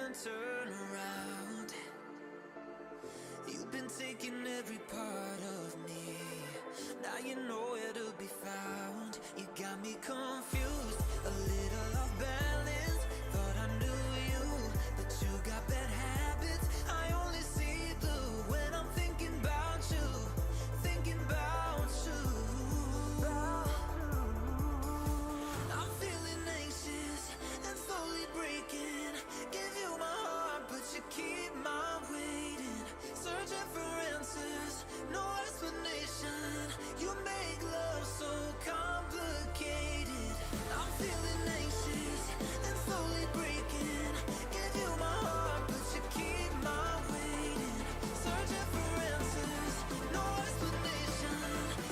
and turn around. You've been taking every part of me. Now you know where to be found. You got me confused, a little off balance. Thought I knew you, but you got bad habits. I only see blue when I'm thinking about you, thinking about you. I'm feeling anxious and slowly breaking. Give you my heart, but you keep my waiting. Searching for answers, no explanation. You make love so complicated. I'm feeling anxious and slowly breaking. Give you my heart, but you keep my waiting. Searching for answers, no explanation.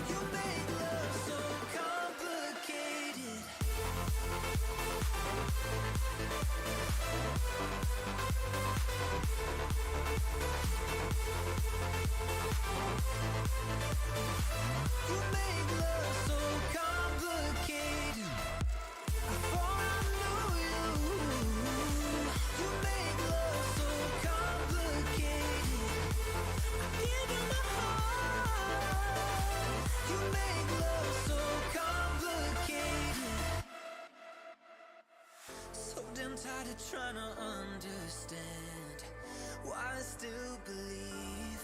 You make love so complicated. You make love so complicated. Before I knew you, you make love so complicated. I give you my heart. You make love so complicated. So damn tired of trying to understand why I still believe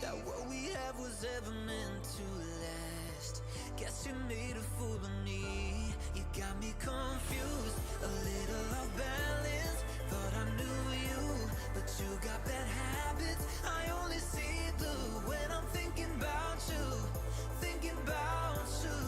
that what we have was ever meant to last. Guess you made a fool of me. You got me confused, a little off balance. Thought I knew you, but you got bad habits. I only see blue when I'm thinking about you, thinking about you.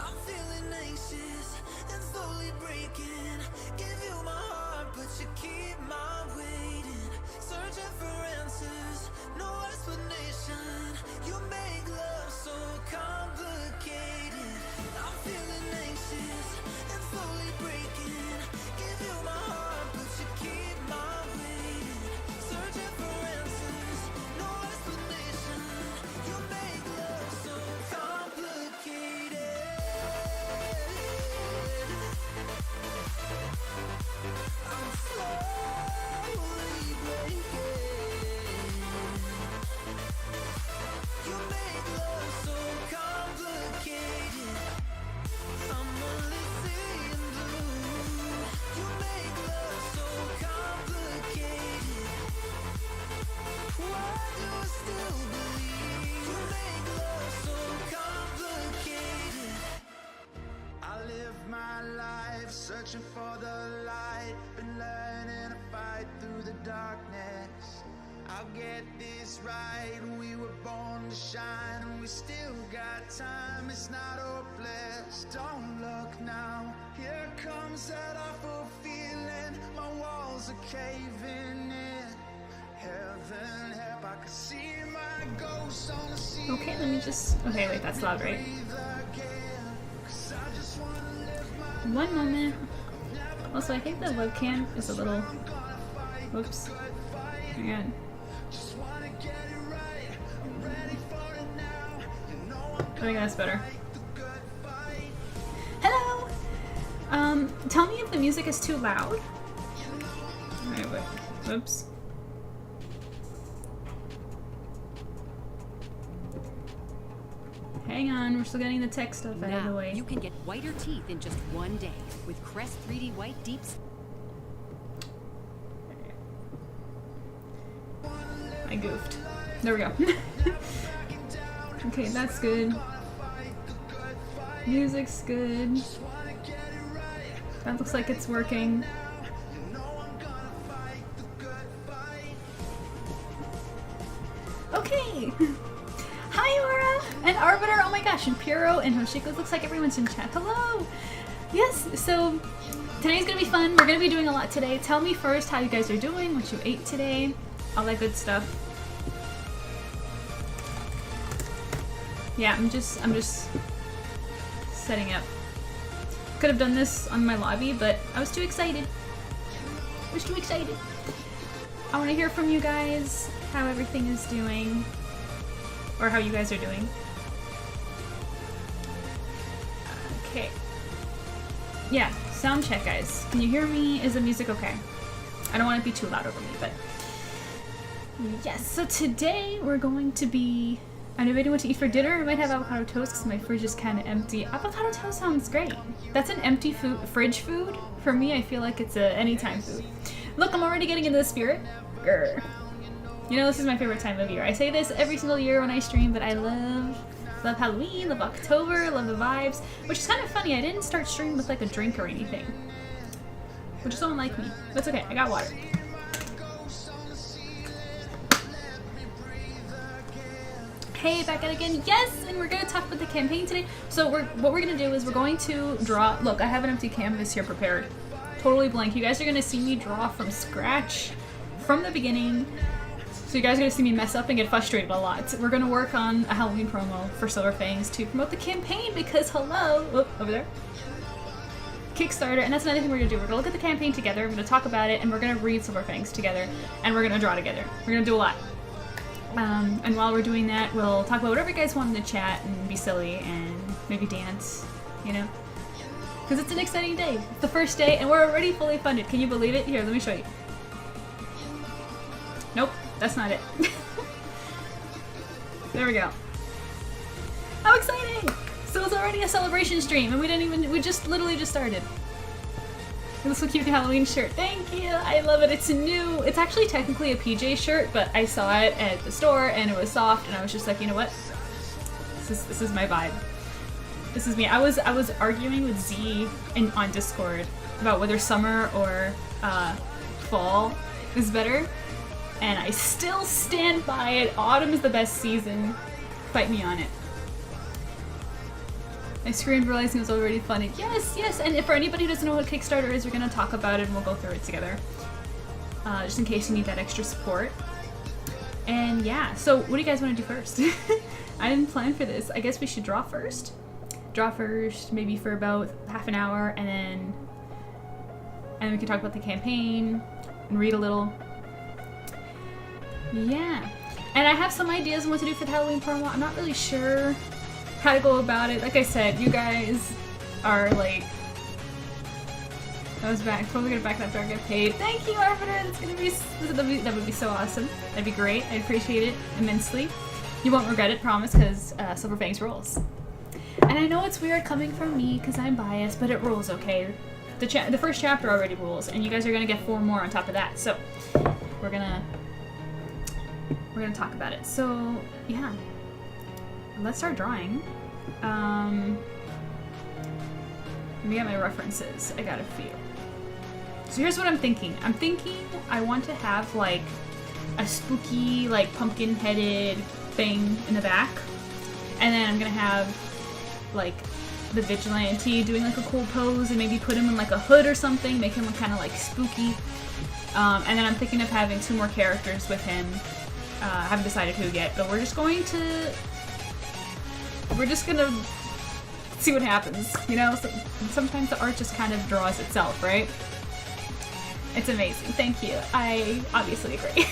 I'm feeling anxious and slowly breaking. Give you my heart, but you keep my waiting. Searching for answers, no explanation. You make love so complicated. I'm feeling anxious and slowly breaking. Give you my heart, but you keep my waiting. Searching for answers, no explanation. You make love so complicated. I'm slowly breaking. You make love so complicated. I'm only seeing blue. You make love so complicated. Why do I still believe you make love so complicated? I live my life searching for the light. Been learning to fight through the darkness. I'll get this right. We were born to shine, and we still got time. It's not hopeless. Don't look now. Here comes that awful feeling. My walls are caving in. Heaven help, I can see my ghost on the ceiling. Okay, let me just. Okay, wait, that's loud, right? One moment. Also, I think the webcam is a little. Whoops. Hang on. I think that's better. Hello! Tell me if the music is too loud. Alright, wait. Whoops. Hang on, we're still getting the tech stuff out of the way. You can get whiter teeth in just one day with Crest 3D White Deeps. I goofed. There we go. Okay, that's good. Music's good. That looks like it's working. Okay! Hi, Aura! And Arbiter, oh my gosh, and Puro and Hoshiko. Looks like everyone's in chat. Hello! Yes, so today's gonna be fun. We're gonna be doing a lot today. Tell me first how you guys are doing, what you ate today, all that good stuff. Yeah, I'm just setting up. Could have done this on my lobby, but I was too excited. I was too excited. I want to hear from you guys how everything is doing, or how you guys are doing. Okay. Yeah, Sound check, guys. Can you hear me? Is the music okay? I don't want it to be too loud over me, but yes. So today we're going to be. I'm debating what to eat for dinner. I might have avocado toast because my fridge is kind of empty. Avocado toast sounds great. That's an empty fridge food. For me, I feel like it's a anytime food. Look, I'm already getting into the spirit. Grr. You know, this is my favorite time of year. I say this every single year when I stream, but I love Halloween, love October, love the vibes. Which is kind of funny. I didn't start streaming with like a drink or anything, which is so unlike me. That's okay. I got water. Hey, back at it again. Yes, and we're gonna talk about the campaign today. So what we're gonna do is we're going to draw. Look, I have an empty canvas here prepared, totally blank. You guys are gonna see me draw from scratch, from the beginning. So you guys are gonna see me mess up and get frustrated a lot. We're gonna work on a Halloween promo for Silver Fangs to promote the campaign because hello, oh, over there, Kickstarter, and that's another thing we're gonna do. We're gonna look at the campaign together. We're gonna talk about it, and we're gonna read Silver Fangs together, and we're gonna draw together. We're gonna do a lot. And while we're doing that, we'll talk about whatever you guys want in the chat and be silly and maybe dance, you know? Because it's an exciting day. It's the first day and we're already fully funded. Can you believe it? Here, let me show you. Nope, that's not it. There we go. How exciting! So it's already a celebration stream and we just literally just started. It looks so cute with the Halloween shirt. Thank you. I love it. It's new. It's actually technically a PJ shirt, but I saw it at the store and it was soft and I was just like, you know what? This is my vibe. This is me. I was arguing with Z on Discord about whether summer or fall is better, and I still stand by it. Autumn is the best season. Fight me on it. I screamed realizing it was already funded. Yes, yes, and if for anybody who doesn't know what Kickstarter is, we're gonna talk about it and we'll go through it together. Just in case you need that extra support. And yeah, so what do you guys want to do first? I didn't plan for this. I guess we should draw first. Draw first, maybe for about half an hour, and then we can talk about the campaign and read a little. Yeah, and I have some ideas on what to do for the Halloween promo. I'm not really sure how to go about it. Like I said, you guys are like, I was back. Totally gonna back that door and get paid. Thank you, Arbiter. That would be so awesome. That'd be great. I'd appreciate it immensely. You won't regret it, promise, because Silver Fangs rules. And I know it's weird coming from me because I'm biased, but it rules, okay? The first chapter already rules, and you guys are gonna get 4 more on top of that. So we're gonna talk about it. So yeah, let's start drawing. Let me get my references. I got a few. So here's what I'm thinking. I'm thinking I want to have like a spooky, like pumpkin-headed thing in the back, and then I'm gonna have like the vigilante doing like a cool pose, and maybe put him in like a hood or something, make him look kind of like spooky. And then I'm thinking of having 2 more characters with him. I haven't decided who yet, but we're just gonna see what happens, you know? So, sometimes the art just kind of draws itself, right? It's amazing. Thank you. I obviously agree.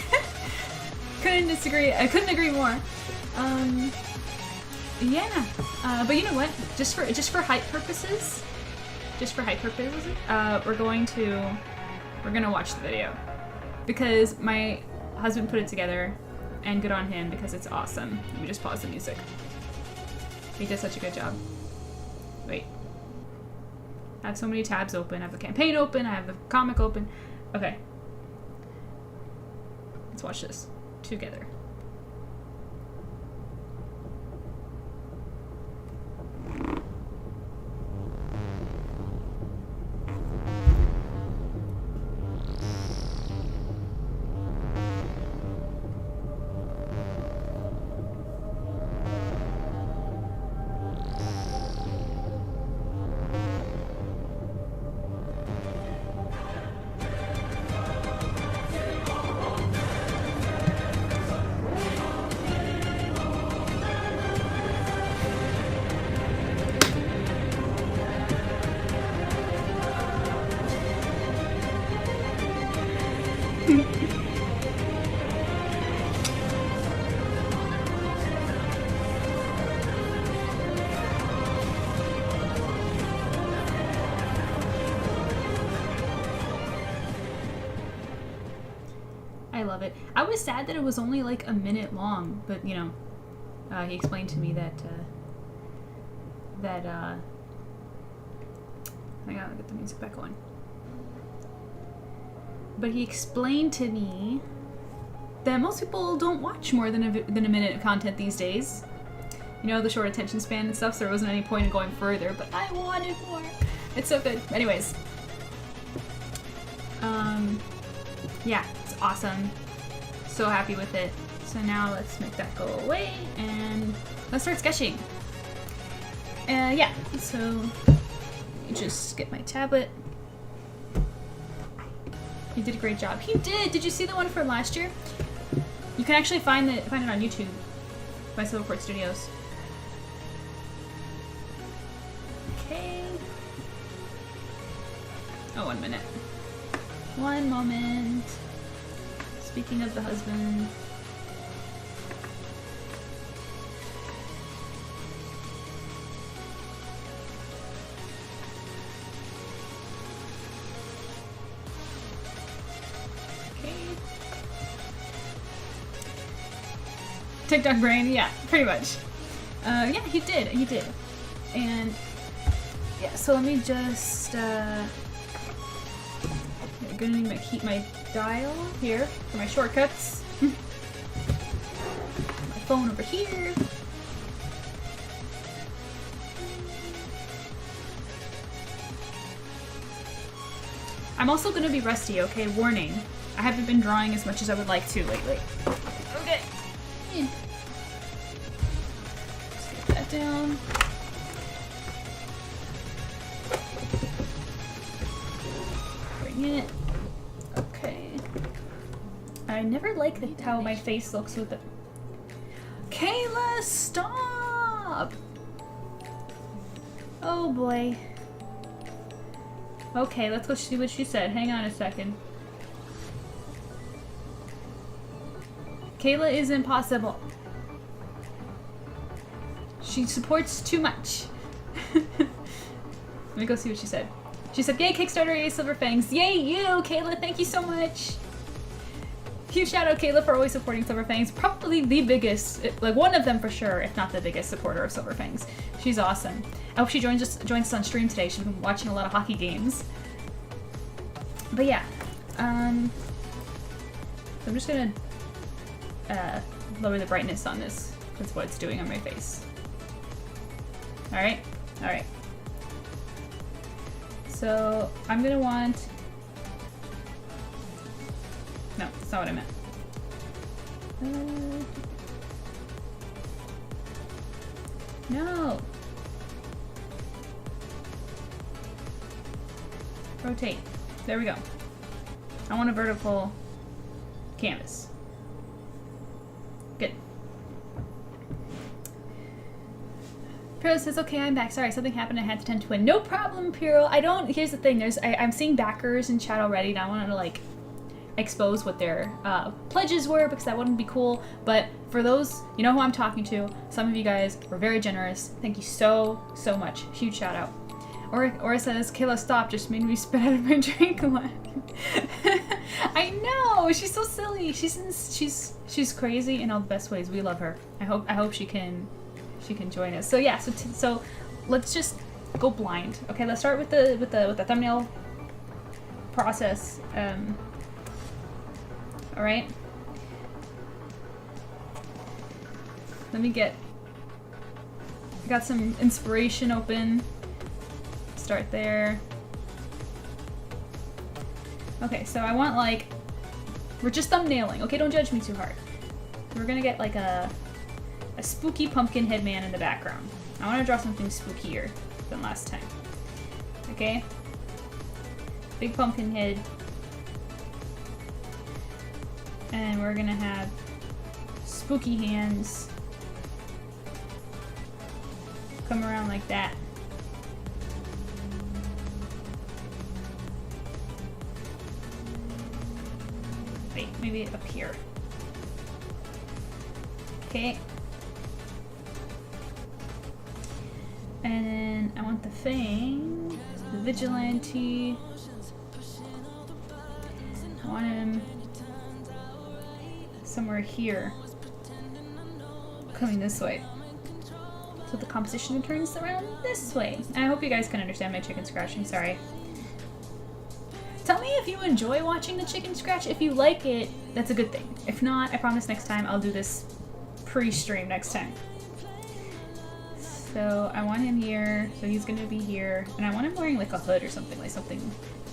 Couldn't disagree. I couldn't agree more. Yeah. But you know what? Just for hype purposes, we're gonna watch the video because my husband put it together, and good on him because it's awesome. Let me just pause the music. He did such a good job. Wait. I have so many tabs open. I have the campaign open. I have the comic open. Okay. Let's watch this together. I love it. I was sad that it was only like a minute long, but you know, he explained to me that I gotta get the music back on. But he explained to me that most people don't watch more than a minute of content these days. You know, the short attention span and stuff, so there wasn't any point in going further, but I wanted more. It's so good. Anyways. Yeah, it's awesome. So happy with it. So now let's make that go away and let's start sketching. Yeah, so just get my tablet. You did a great job. He did! Did you see the one from last year? You can actually find it on YouTube by Silverport Studios. Okay. Oh, 1 minute. One moment. Speaking of the husband. Okay. TikTok brain, yeah, pretty much. Yeah, he did. And yeah, so let me just I'm gonna keep my dial here for my shortcuts. My phone over here. I'm also gonna be rusty, okay? Warning. I haven't been drawing as much as I would like to lately. Okay. Just get that down. Bring it. Okay. I never like how my face looks with it. Kayla, stop! Oh boy. Okay, let's go see what she said. Hang on a second. Kayla is impossible. She supports too much. Let me go see what she said. She said, yay, Kickstarter, yay, Silver Fangs. Yay, you, Kayla, thank you so much. Huge shout out, Kayla, for always supporting Silver Fangs. Probably the biggest, like one of them for sure, if not the biggest supporter of Silver Fangs. She's awesome. I hope she joins us on stream today. She's been watching a lot of hockey games. But yeah, I'm just gonna lower the brightness on this. That's what it's doing on my face. Alright? Alright. So, I'm gonna want... No, that's not what I meant. No! Rotate. There we go. I want a vertical canvas. Good. Piro says, okay, I'm back. Sorry, something happened. I had to tend to it. No problem, Piro. I don't... Here's the thing. I'm seeing backers in chat already, and I want to, like, expose what their pledges were, because that wouldn't be cool. But for those, you know who I'm talking to. Some of you guys were very generous. Thank you so much. Huge shout out. Or says, Kayla, stop. Just made me spit out of my drink. I know. She's so silly. She's crazy in all the best ways. We love her. I hope she can join us. So yeah. So let's just go blind. Okay. Let's start with the thumbnail process. All right. Let me get. I got some inspiration open. Start there. Okay, so I want like, we're just thumbnailing, okay? Don't judge me too hard. We're gonna get like a spooky pumpkin head man in the background. I want to draw something spookier than last time. Okay? Big pumpkin head. And we're gonna have spooky hands come around like that. Wait, maybe up here. Okay. And then I want the Fang, the Vigilante. I want him somewhere here, coming this way. So the composition turns around this way. I hope you guys can understand my chicken scratching, sorry. Tell me if you enjoy watching the chicken scratch. If you like it, that's a good thing. If not, I promise next time I'll do this pre-stream next time. So I want him here, so he's gonna be here. And I want him wearing like a hood or something, like something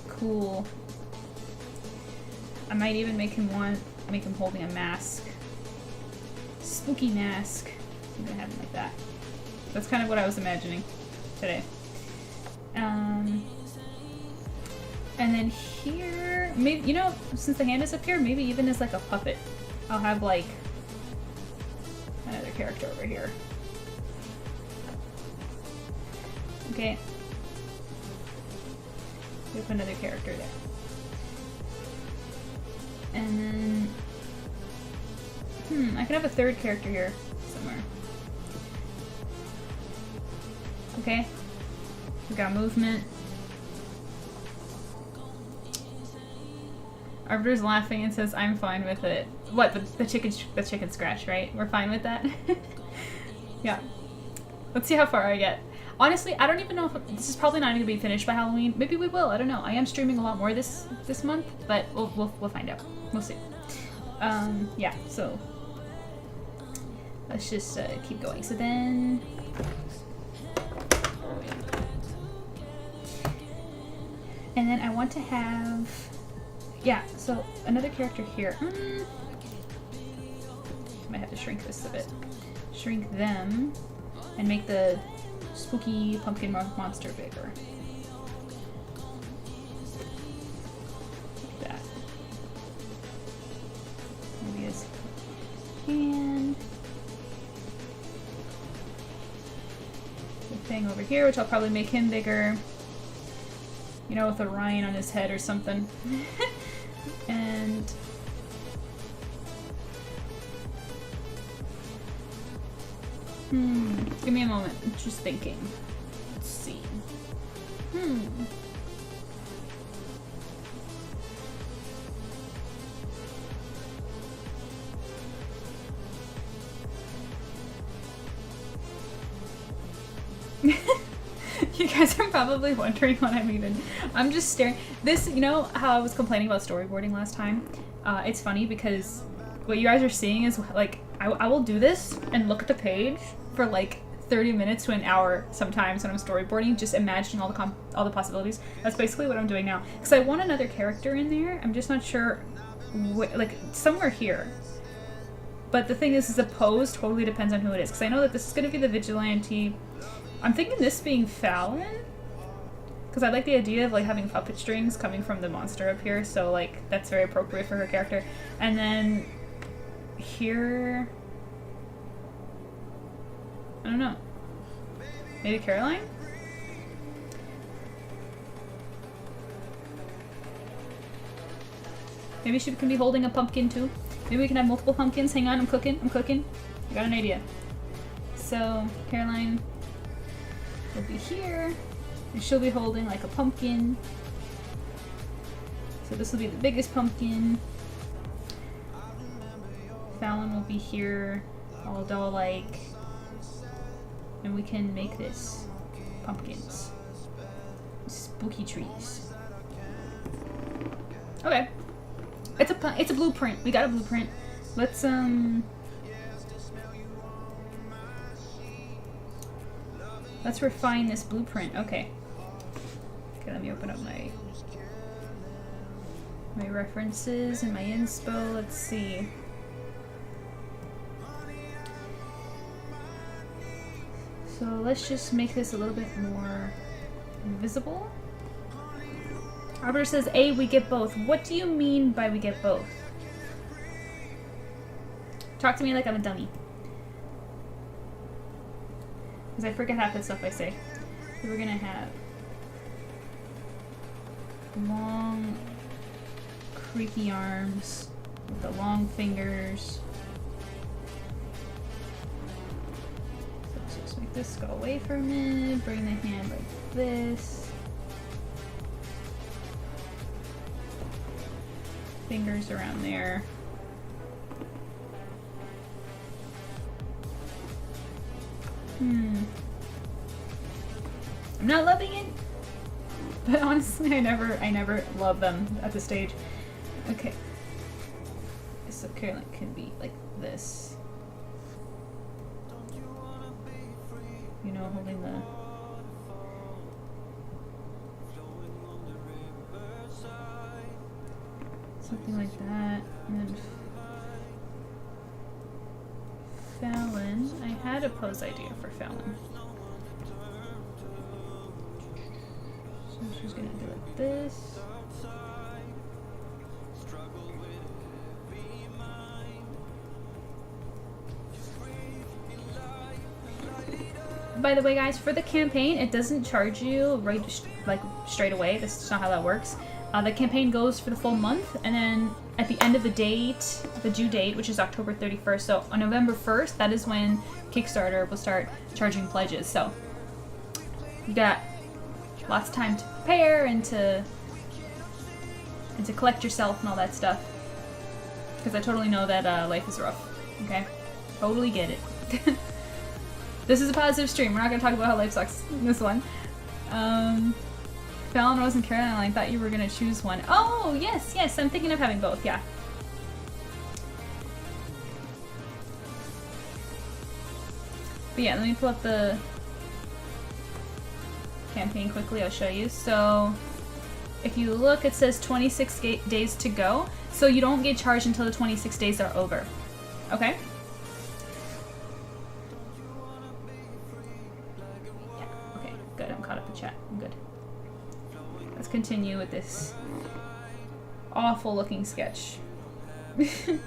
cool. I might even make him holding a mask. Spooky mask. I'm gonna have him like that. That's kind of what I was imagining today. And then here, maybe, you know, since the hand is up here, maybe even as like a puppet. I'll have like another character over here. Okay. We put another character there. And then, I could have a third character here somewhere. Okay. We got movement. Arbiter's laughing and says, "I'm fine with it." What? The chicken scratch, right? We're fine with that? Yeah. Let's see how far I get. Honestly, I don't even know if this is probably not going to be finished by Halloween. Maybe we will. I don't know. I am streaming a lot more this month, but we'll find out. We'll see. Yeah. So let's just keep going. So then, and then I want to have, yeah. So another character here. Might have to shrink this a bit. Shrink them and make the spooky pumpkin monster bigger. Like that. Maybe his hand. The thing over here, which I'll probably make him bigger. You know, with a Ryan on his head or something. And give me a moment. I'm just thinking. Let's see. You guys are probably wondering what I'm just staring. This, you know how I was complaining about storyboarding last time? It's funny because what you guys are seeing is like, I will do this and look at the page for like 30 minutes to an hour sometimes when I'm storyboarding, just imagining all the possibilities. That's basically what I'm doing now. Because I want another character in there. I'm just not sure, like somewhere here. But the thing is the pose totally depends on who it is. Because I know that this is going to be the vigilante. I'm thinking this being Fallon. Because I like the idea of like having puppet strings coming from the monster up here. So like that's very appropriate for her character. And then here, I don't know. Maybe Caroline? Maybe she can be holding a pumpkin too. Maybe we can have multiple pumpkins. Hang on, I'm cooking. I got an idea. So Caroline will be here, and she'll be holding like a pumpkin. So this will be the biggest pumpkin. Fallon will be here, all doll-like. And we can make this pumpkins. Spooky trees. Okay. It's a blueprint. We got a blueprint. Let's refine this blueprint. Okay. Okay, let me open up my references and my inspo. Let's see. So let's just make this a little bit more visible. Arbiter says, "A, we get both." What do you mean by we get both? Talk to me like I'm a dummy. Because I forget half the stuff I say. So we're gonna have long, creaky arms with the long fingers. Make this go away for a minute, bring the hand like this. Fingers around there. I'm not loving it, but honestly, I never love them at this stage. Okay. So Caroline can be like this. You know, holding the... something like that. And then Fallon. I had a pose idea for Fallon. So she's gonna do like this. By the way, guys, for the campaign, it doesn't charge you like straight away. This is not how that works. The campaign goes for the full month, and then at the end of the date, the due date, which is October 31st, so on November 1st, that is when Kickstarter will start charging pledges. So you got lots of time to prepare and to collect yourself and all that stuff. Because I totally know that life is rough. Okay, totally get it. This is a positive stream. We're not going to talk about how life sucks in this one. Fallon, Rose, and Caroline, I thought you were going to choose one. Oh, yes, yes. I'm thinking of having both, yeah. But yeah, let me pull up the campaign quickly. I'll show you. So if you look, it says 26 days to go. So you don't get charged until the 26 days are over. Okay? Good, I'm caught up in chat. I'm good. Let's continue with this awful looking sketch. And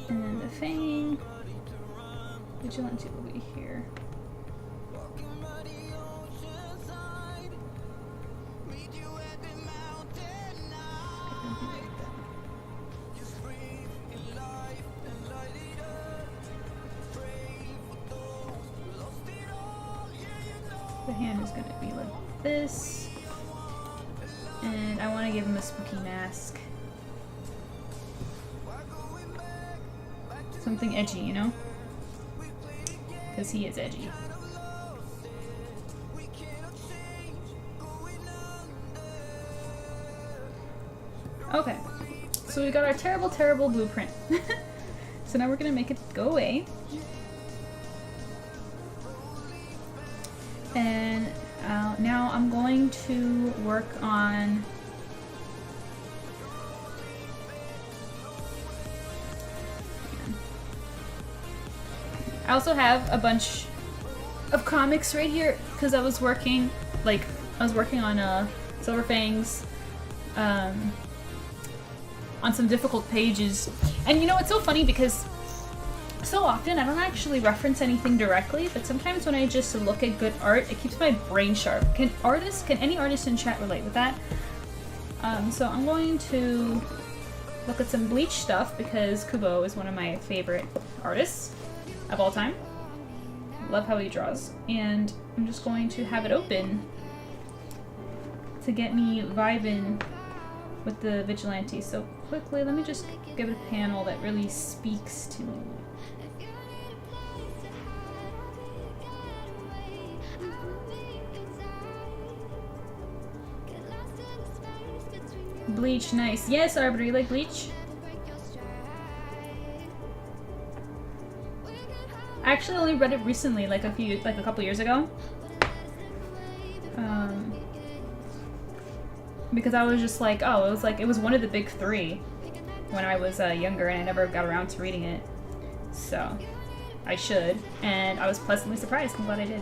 then the Fang. Vigilante will be here. The hand is going to be like this, and I want to give him a spooky mask. Something edgy, you know? Because he is edgy. Okay, so we got our terrible, terrible blueprint. So now we're going to make it go away. And now I'm going to work on I also have a bunch of comics right here because I was working on Silver Fangs on some difficult pages. And you know, it's so funny because so often I don't actually reference anything directly, but sometimes when I just look at good art, it keeps my brain sharp. Can any artist in chat relate with that? So I'm going to look at some Bleach stuff because Kubo is one of my favorite artists of all time. Love how he draws. And I'm just going to have it open to get me vibing with the Vigilante. So quickly, let me just give it a panel that really speaks to me. Bleach, nice. Yes, Arbiter, you like Bleach? I actually only read it recently, like a couple years ago. Because I was just like, oh, it was one of the big three when I was younger, and I never got around to reading it. So I should, and I was pleasantly surprised. I'm glad I did.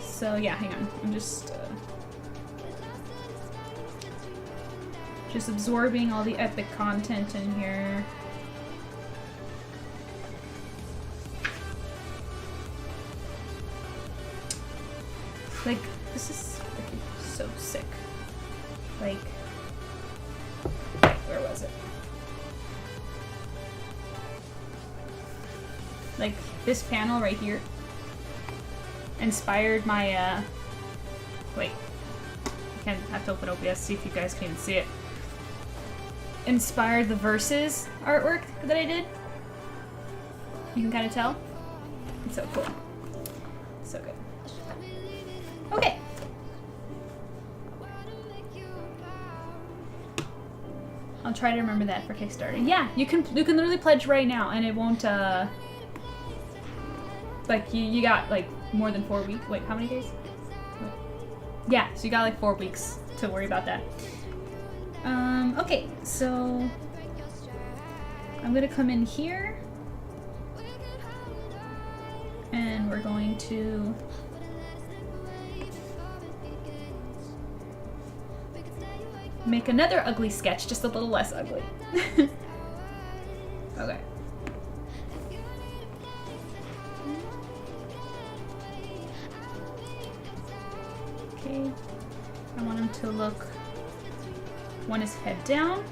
So yeah, hang on. I'm just absorbing all the epic content in here. Like, this is freaking so sick. Like, where was it? Like, this panel right here inspired my, wait. I have to open OBS, see if you guys can even see it. Inspired the Versus artwork that I did. You can kind of tell? It's so cool. So good. Okay. I'll try to remember that for Kickstarter. Yeah, you can literally pledge right now and it won't like you got like more than 4 weeks. Wait, how many days? Wait. Yeah, so you got like 4 weeks to worry about that. Okay, so I'm gonna come in here and we're going to make another ugly sketch, just a little less ugly. Okay. Okay. I want him to look, want his head down,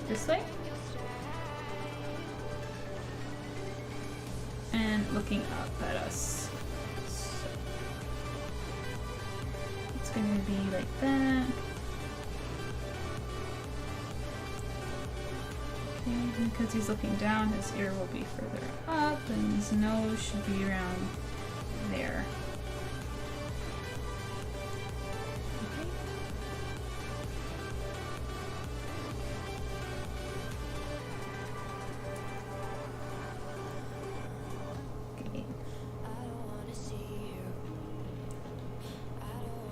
this way. And looking up at us. So it's gonna be like that. Okay, because he's looking down, his ear will be further up, and his nose should be around there. Okay. Okay.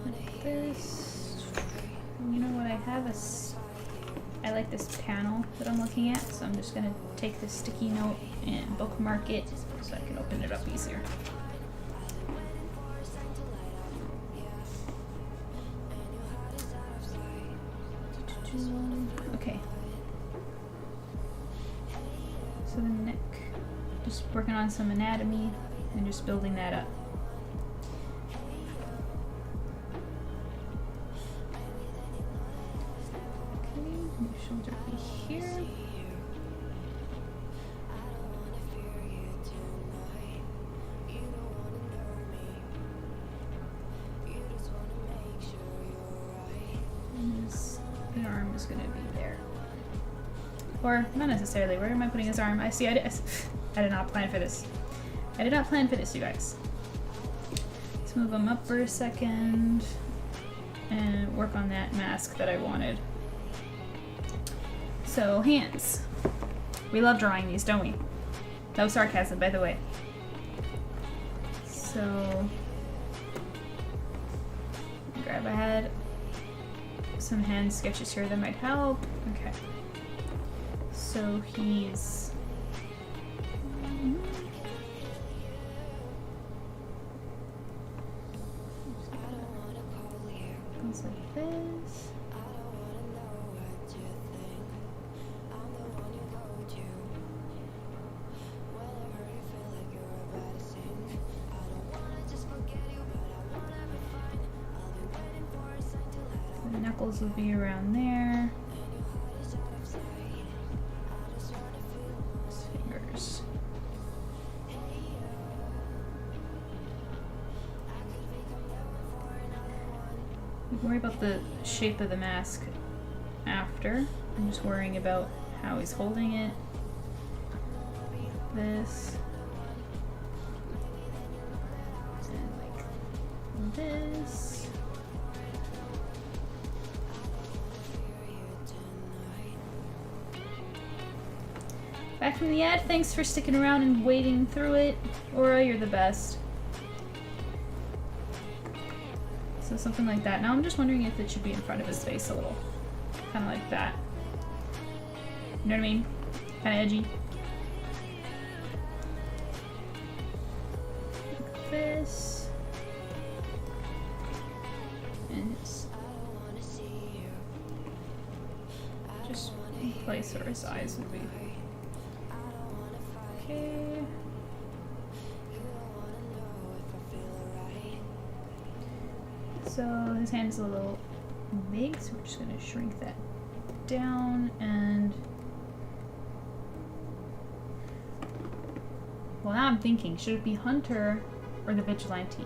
Like this. You know what? I have a. I like this panel that I'm looking at, so I'm just gonna take this sticky note and bookmark it so I can open it up easier. Okay. So the neck, just working on some anatomy and just building that up. Shoulder be here. And the arm is going to be there. Or not necessarily. Where am I putting his arm? I see. I did not plan for this. I did not plan for this, you guys. Let's move him up for a second and work on that mask that I wanted. So, hands. We love drawing these, don't we? No sarcasm, by the way. So, grab a head. Some hand sketches here that might help. Okay. So, he's... goes like this. Knuckles will be around there. His fingers. We can worry about the shape of the mask after. I'm just worrying about how he's holding it. This. And like this. Back from the ad, thanks for sticking around and wading through it. Aura, you're the best. So something like that. Now I'm just wondering if it should be in front of his face a little. Kind of like that. You know what I mean? Kind of edgy. Like this. And just place where his eyes would be. Okay. So his hand is a little big, so we're just going to shrink that down and... Well, now I'm thinking, should it be Hunter or the Vigilante?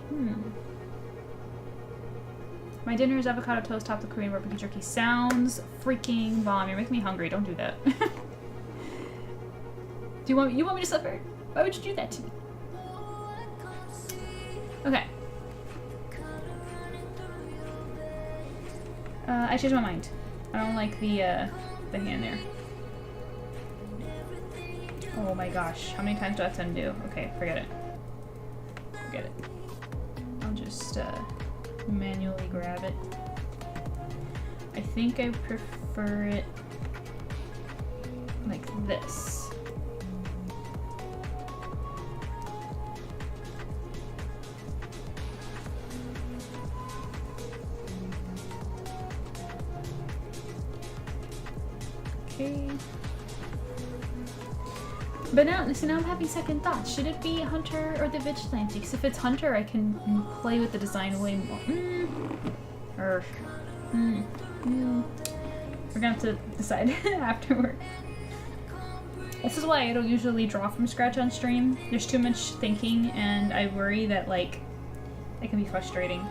My dinner is avocado toast topped with Korean barbecue jerky. Sounds freaking bomb. You're making me hungry. Don't do that. You want me to suffer? Why would you do that to me? Okay. I changed my mind. I don't like the hand there. Oh my gosh. How many times do I have to undo? Okay, forget it. Forget it. I'll just manually grab it. I think I prefer it like this. Okay. But now, see, now I'm having second thoughts. Should it be Hunter or the Vigilante? Because if it's Hunter, I can play with the design way more. We're gonna have to decide afterward. This is why I don't usually draw from scratch on stream. There's too much thinking, and I worry that, like, it can be frustrating.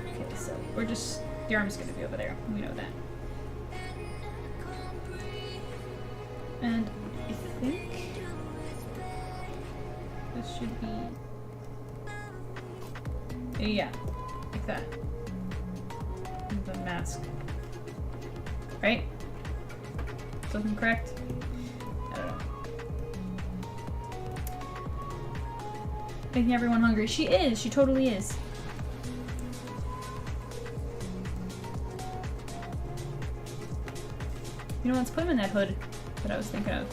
Okay, so we're just... The arm's gonna be over there. We know that. And I think this should be... Yeah, like that. The mask. Right? Is looking correct? I don't know. Making everyone hungry. She is! She totally is. You know, let's put him in that hood that I was thinking of.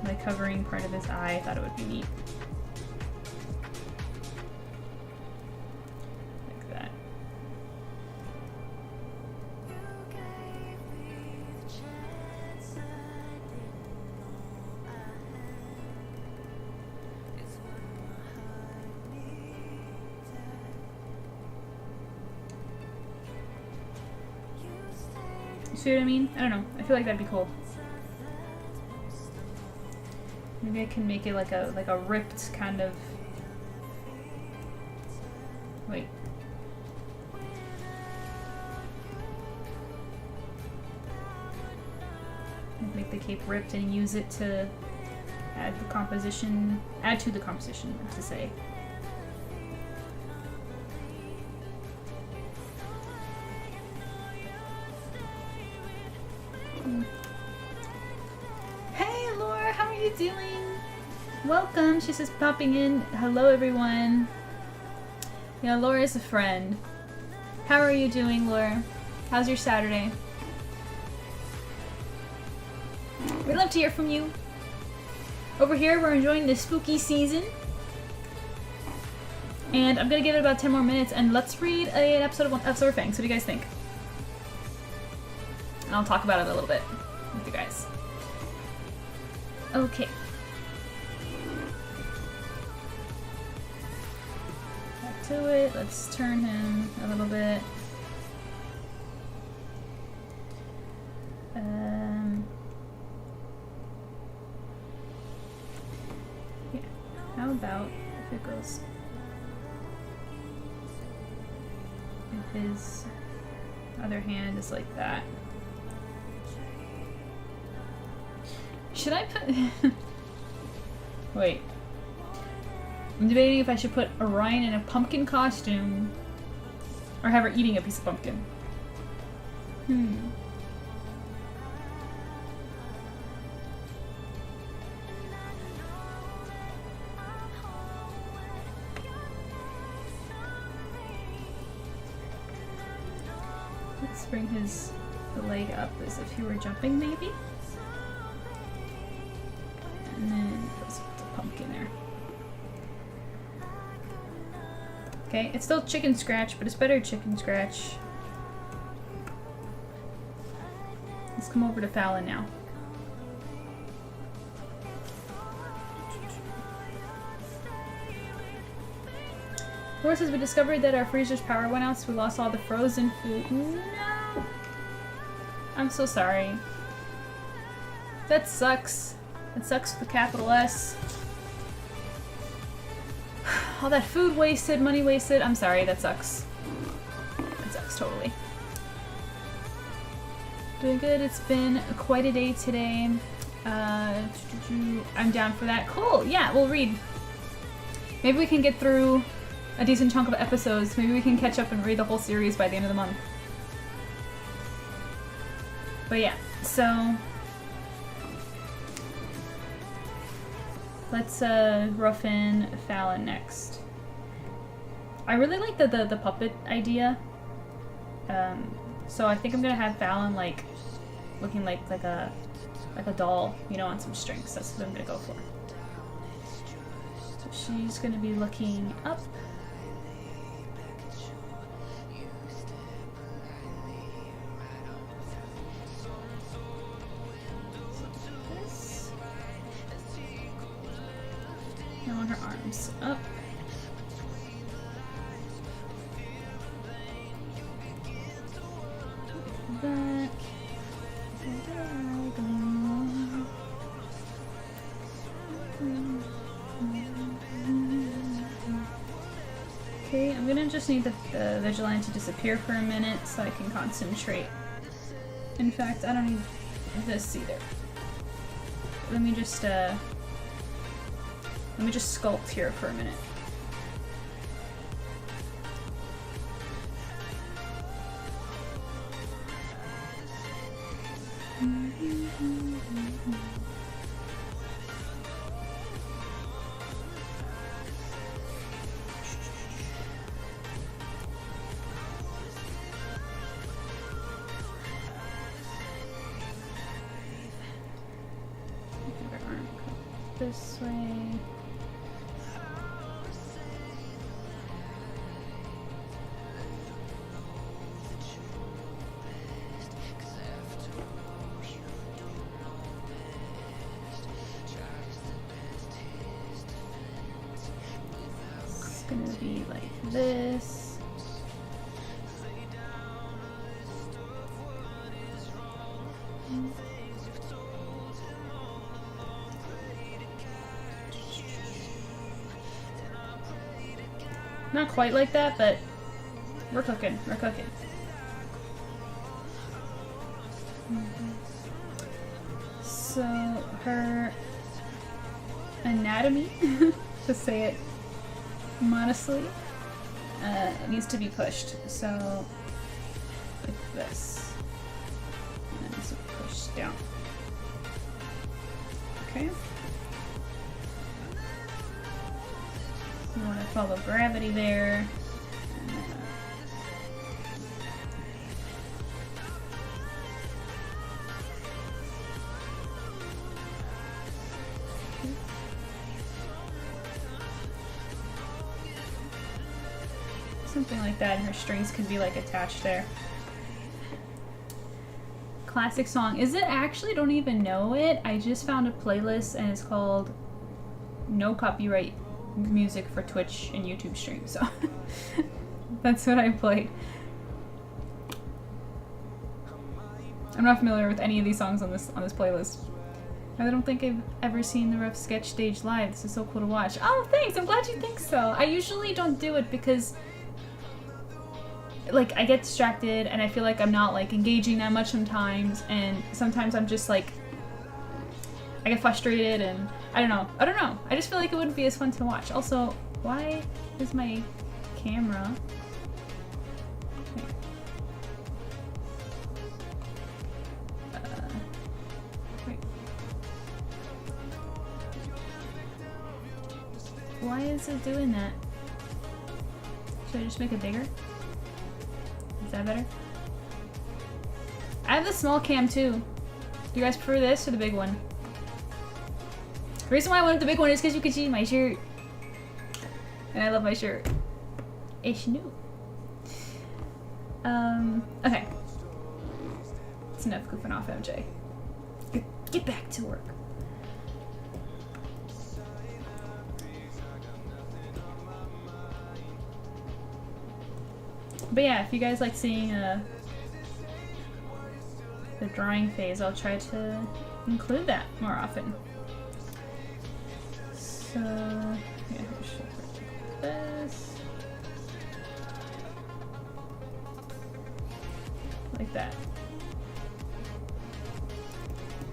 Like covering part of his eye, I thought it would be neat. Like that. You see what I mean? I don't know. I feel like that'd be cool. Maybe I can make it like a ripped kind of... Wait. Make the cape ripped and use it to add the composition... Add to the composition, I have to say. Hey Laura, how are you doing? Welcome, she's just popping in. Hello everyone. Yeah, Laura's a friend. How are you doing, Laura? How's your Saturday? We'd love to hear from you. Over here, we're enjoying the spooky season. And I'm gonna give it about 10 more minutes and let's read an episode of FANGS. What do you guys think? And I'll talk about it a little bit with you guys. Okay. Back to it. Let's turn him a little bit. Yeah. How about if it goes... If his other hand is like that. Should I put... Wait. I'm debating if I should put Orion in a pumpkin costume or have her eating a piece of pumpkin. Let's bring the leg up as if he were jumping, maybe? And then let's put the pumpkin there. Okay, it's still chicken scratch, but it's better chicken scratch. Let's come over to Fallon now. Laura says we discovered that our freezer's power went out, so we lost all the frozen food. No! I'm so sorry. That sucks. It sucks with a capital S. All that food wasted, money wasted. I'm sorry, that sucks. It sucks totally. Doing good. It's been quite a day today. I'm down for that. Cool. Yeah, we'll read. Maybe we can get through a decent chunk of episodes. Maybe we can catch up and read the whole series by the end of the month. But yeah, so let's rough in Fallon next. I really like the puppet idea. So I think I'm gonna have Fallon like looking like a doll, you know, on some strings. That's what I'm gonna go for. So she's gonna be looking up. This. I want her arms up. Back. Okay, I'm gonna just need the vigilante to disappear for a minute so I can concentrate. In fact, I don't need this either. Let me just sculpt here for a minute. This way. It's gonna be like this. Not quite like that, but we're cooking. We're cooking. So her anatomy, to say it modestly, needs to be pushed. So like this, and then this will push down. Okay. You want to follow gravity there. Something like that, and her strings could be like attached there. Classic song. Is it actually? Don't even know it. I just found a playlist and it's called No Copyright Music for Twitch and YouTube streams, so that's what I played. I'm not familiar with any of these songs on this playlist. I don't think I've ever seen the Rough Sketch stage live. This is so cool to watch. Oh, thanks! I'm glad you think so. I usually don't do it because like I get distracted and I feel like I'm not like engaging that much sometimes, and sometimes I'm just like I get frustrated and I don't know. I just feel like it wouldn't be as fun to watch. Also, why is my camera? Wait. Why is it doing that? Should I just make it bigger? Is that better? I have the small cam too. Do you guys prefer this or the big one? The reason why I wanted the big one is because you can see my shirt. And I love my shirt. It's new. Okay. It's enough goofing off, MJ. Get back to work. But yeah, if you guys like seeing the drawing phase, I'll try to include that more often. So, yeah, this. Like that.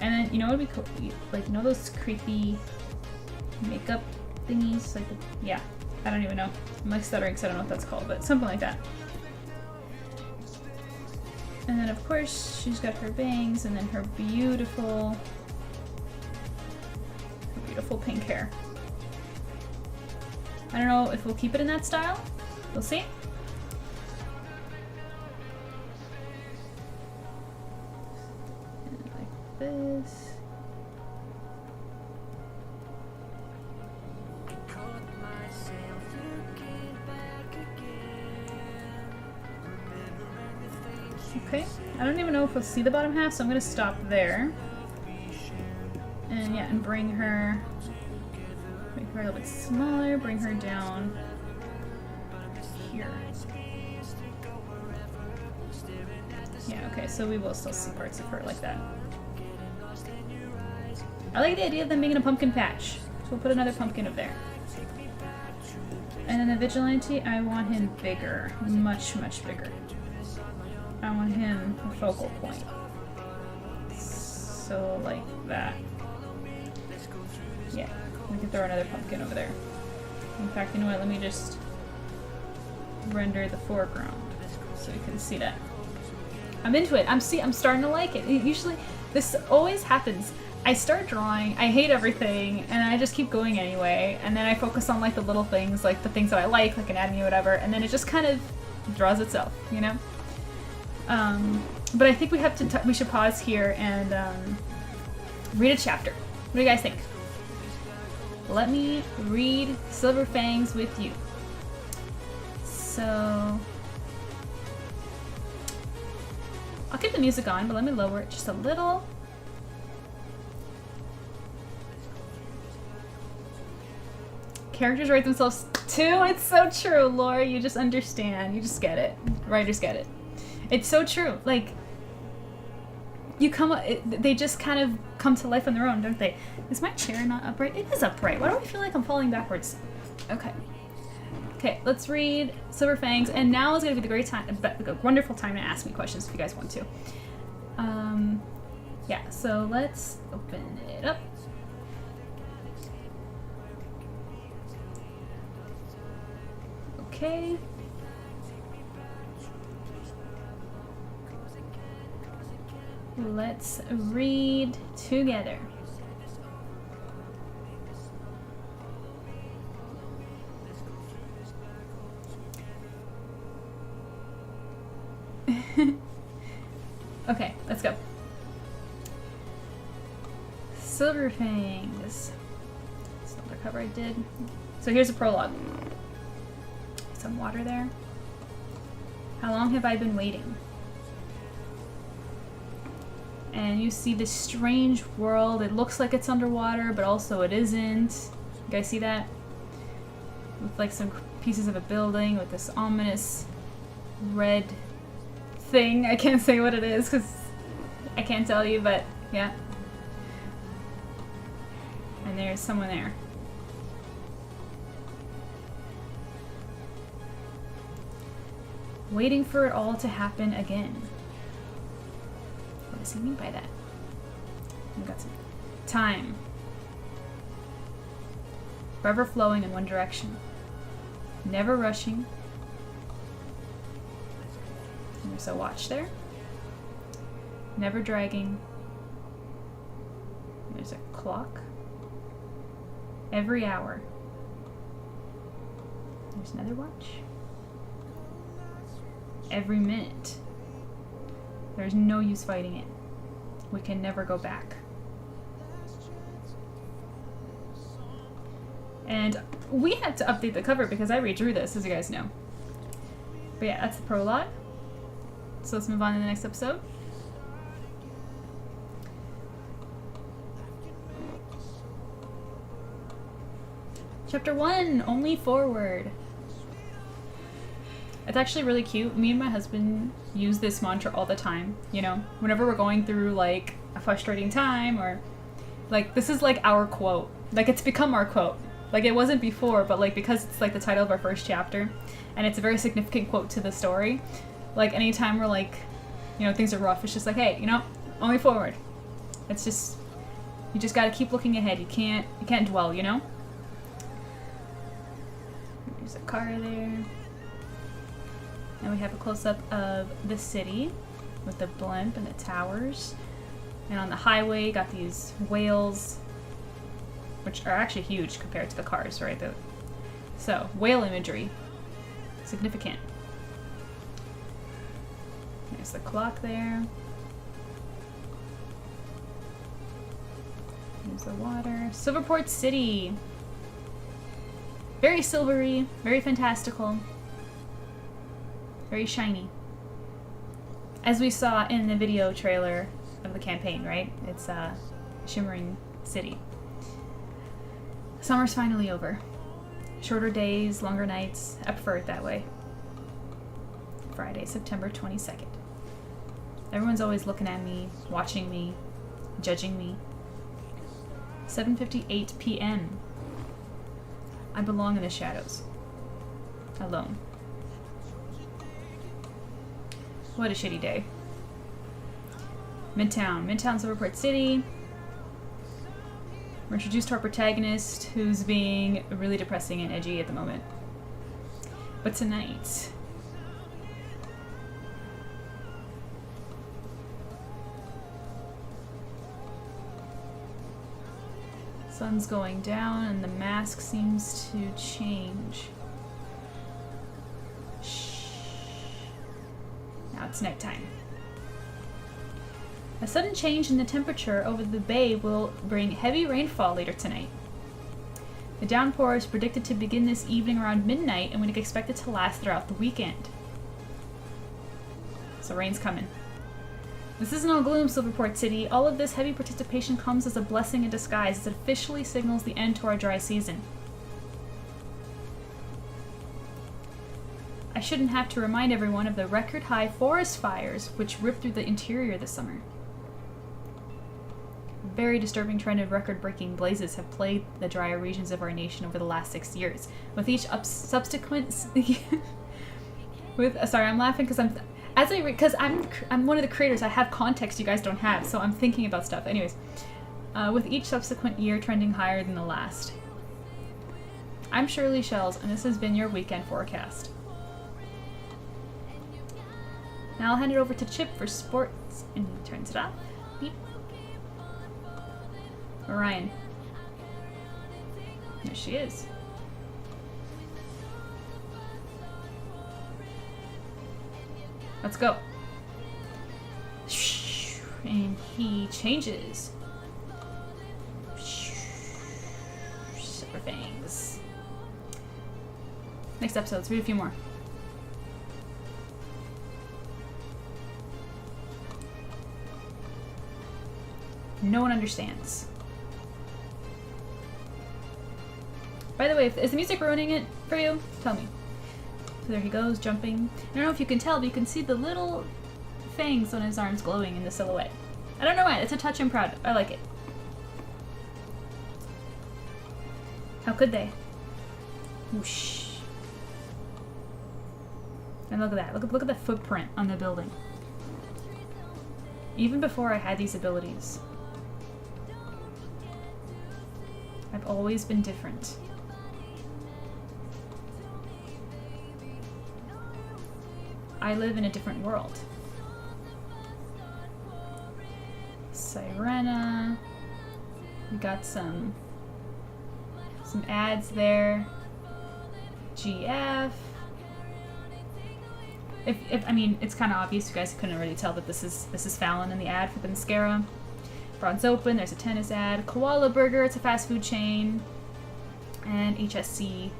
And then, you know what we cool? Like, you know those creepy makeup thingies? Like, yeah, I don't even know. I'm like stuttering because I don't know what that's called, but something like that. And then, of course, she's got her bangs and then her beautiful pink hair. I don't know if we'll keep it in that style. We'll see. And like this. Okay, I don't even know if we'll see the bottom half, so I'm gonna stop there. And yeah, and bring her a little bit smaller, bring her down here. Yeah, okay, so we will still see parts of her like that. I like the idea of them being in a pumpkin patch, so we'll put another pumpkin up there. And then the vigilante, I want him bigger, much, much bigger. I want him a focal point. So like that. Yeah, we can throw another pumpkin over there. In fact, you know what, let me just render the foreground so you can see that. I'm into it. I'm starting to like it. Usually, this always happens. I start drawing, I hate everything, and I just keep going anyway, and then I focus on like the little things, like the things that I like anatomy or whatever, and then it just kind of draws itself, you know? But I think we should pause here and read a chapter. What do you guys think? Let me read Silver Fangs with you. So I'll keep the music on, but let me lower it just a little. Characters write themselves too. It's so true, Laura. You just understand. You just get it. Writers get it. It's so true. Like, they just kind of come to life on their own, don't they? Is my chair not upright? It is upright. Why do I feel like I'm falling backwards? Okay. Okay, let's read Silver Fangs, and now is going to be the wonderful time to ask me questions if you guys want to. Yeah, so let's open it up. Okay. Let's read together. Okay, let's go. Silver Fangs. That's another cover I did. So here's a prologue. Some water there. How long have I been waiting? And you see this strange world. It looks like it's underwater, but also it isn't. You guys see that? With like some pieces of a building with this ominous red thing. I can't say what it is because I can't tell you, but yeah. And there's someone there. Waiting for it all to happen again. What does he mean by that? We've got some time. Forever flowing in one direction. Never rushing. And there's a watch there. Never dragging. And there's a clock. Every hour. There's another watch. Every minute. There's no use fighting it. We can never go back. And we had to update the cover because I redrew this, as you guys know. But yeah, that's the prologue. So let's move on to the next episode. Chapter 1, only forward. It's actually really cute. Me and my husband use this mantra all the time, you know? Whenever we're going through, like, a frustrating time or... Like, this is, like, our quote. Like, it's become our quote. Like, it wasn't before, but, like, because it's, like, the title of our first chapter, and it's a very significant quote to the story, like, anytime we're, like, you know, things are rough, it's just like, hey, you know, only forward. It's just, you just gotta keep looking ahead. You can't dwell, you know? There's a car there. And we have a close-up of the city with the blimp and the towers. And on the highway, got these whales, which are actually huge compared to the cars, right? So, whale imagery. Significant. There's the clock there. There's the water. Silverport City. Very silvery, very fantastical. Very shiny. As we saw in the video trailer of the campaign, right? It's a shimmering city. Summer's finally over. Shorter days, longer nights. I prefer it that way. Friday, September 22nd. Everyone's always looking at me, watching me, judging me. 7:58 p.m. I belong in the shadows. Alone. What a shitty day. Midtown Silverport City. We're introduced to our protagonist, who's being really depressing and edgy at the moment. But tonight, sun's going down and the mask seems to change. Shh. Now it's nighttime. A sudden change in the temperature over the bay will bring heavy rainfall later tonight. The downpour is predicted to begin this evening around midnight and we can expect it to last throughout the weekend. So rain's coming. This isn't all gloom, Silverport City. All of this heavy precipitation comes as a blessing in disguise as it officially signals the end to our dry season. I shouldn't have to remind everyone of the record-high forest fires which ripped through the interior this summer. A very disturbing trend of record-breaking blazes have plagued the drier regions of our nation over the last 6 years. With each subsequent... Sorry, I'm laughing because I'm one of the creators. I have context you guys don't have, so I'm thinking about stuff. Anyways, with each subsequent year trending higher than the last. I'm Shirley Shells, and this has been your weekend forecast. Now I'll hand it over to Chip for sports, and he turns it off. Beep. Orion. There she is. Let's go. And he changes. Silver fangs. Next episode, let's read a few more. No one understands. By the way, is the music ruining it for you? Tell me. So there he goes, jumping. I don't know if you can tell, but you can see the little fangs on his arms glowing in the silhouette. I don't know why, it's a touch I'm proud of. I like it. How could they? Whoosh. And look at that. Look at the footprint on the building. Even before I had these abilities, I've always been different. I live in a different world. Sirena. We got some ads there. GF. If I mean, it's kind of obvious. You guys couldn't really tell that this is Fallon in the ad for the mascara. Bronze Open. There's a tennis ad. Koala Burger. It's a fast food chain. And HSC,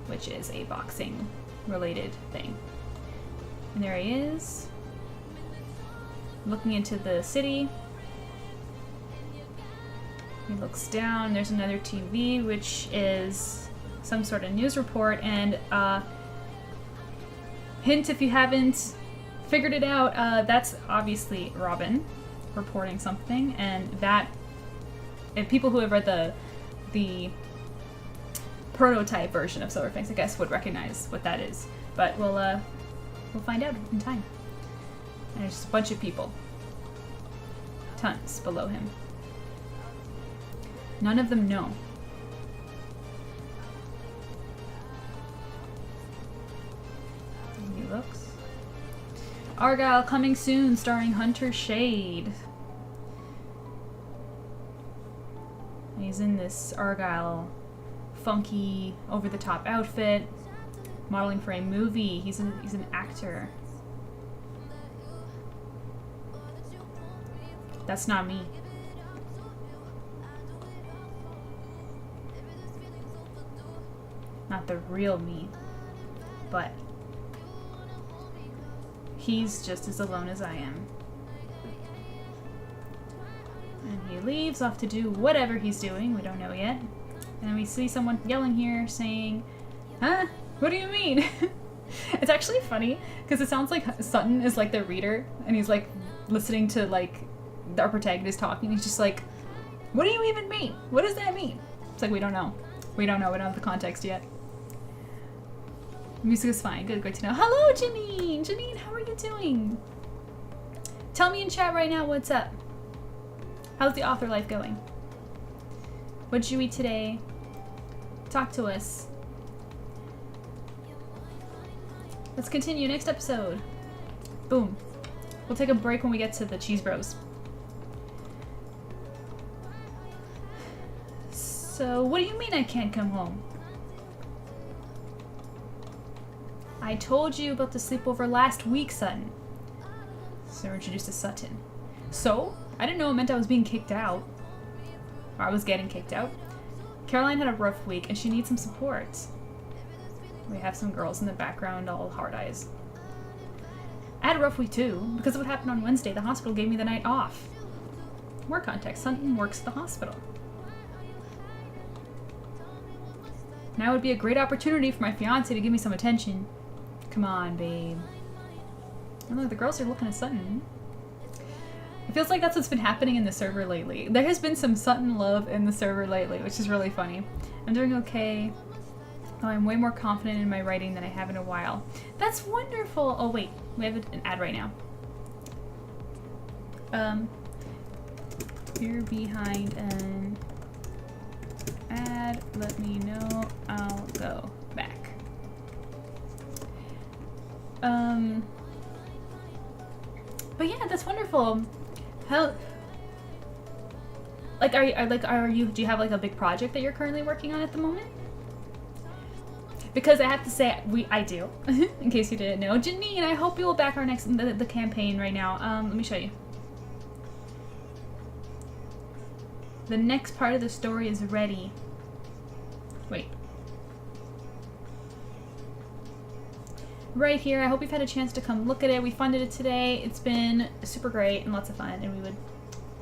which is a boxing related thing. And there he is, looking into the city. He looks down, there's another TV, which is some sort of news report, and hint if you haven't figured it out, that's obviously Robin reporting something, and that, if people who have read the prototype version of Silver Fangs, I guess, would recognize what that is. But we'll find out in time. And there's just a bunch of people. Tons below him. None of them know. He looks. Argyle coming soon, starring Hunter Shade. He's in this Argyle funky, over-the-top outfit, modeling for a movie. He's an actor. That's not me. Not the real me. But he's just as alone as I am. And he leaves off to do whatever he's doing. We don't know yet. And we see someone yelling here saying, huh? What do you mean? It's actually funny because it sounds like Sutton is like the reader and he's like listening to like our protagonist talking. He's just like, what do you even mean? What does that mean? It's like, we don't know. We don't know. We don't have the context yet. Music is fine. Good to know. Hello, Janine! Janine, how are you doing? Tell me in chat right now what's up. How's the author life going? What'd you eat today? Talk to us. Let's continue next episode. Boom. We'll take a break when we get to the Cheese Bros. So, what do you mean I can't come home? I told you about the sleepover last week, Sutton. So we're introduced to Sutton. So? I didn't know it meant I was being kicked out. Or I was getting kicked out. Caroline had a rough week and she needs some support. We have some girls in the background, all hard eyes. I had a rough week too. Because of what happened on Wednesday, the hospital gave me the night off. More context, Sutton works at the hospital. Now would be a great opportunity for my fiance to give me some attention. Come on, babe. And look, the girls are looking at Sutton. It feels like that's what's been happening in the server lately. There has been some Sutton love in the server lately, which is really funny. I'm doing okay. Oh, I'm way more confident in my writing than I have in a while. That's wonderful! Oh wait, we have an ad right now. You're behind an ad. Let me know. I'll go back. But yeah, that's wonderful. How, like, do you have like a big project that you're currently working on at the moment? Because I have to say, I do, in case you didn't know. Janine, I hope you will back our the campaign right now. Let me show you. The next part of the story is ready. Wait. Right here. I hope you've had a chance to come look at it. We funded it today. It's been super great and lots of fun, and we would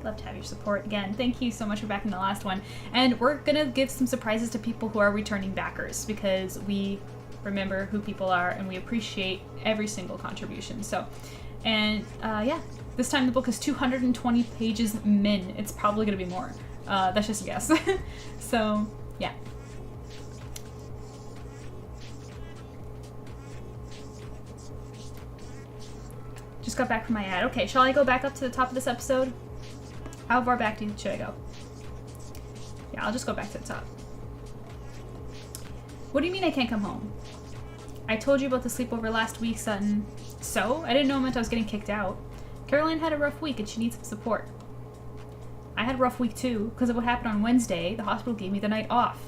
love to have your support again. Thank you so much for backing the last one. And we're gonna give some surprises to people who are returning backers because we remember who people are and we appreciate every single contribution. So, and yeah, this time the book is 220 pages min. It's probably gonna be more. That's just a guess. So, yeah. Just got back from my ad. Okay, shall I go back up to the top of this episode? How far back should I go? Yeah, I'll just go back to the top. What do you mean I can't come home? I told you about the sleepover last week, Sutton. So? I didn't know it meant I was getting kicked out. Caroline had a rough week and she needs some support. I had a rough week too, because of what happened on Wednesday. The hospital gave me the night off.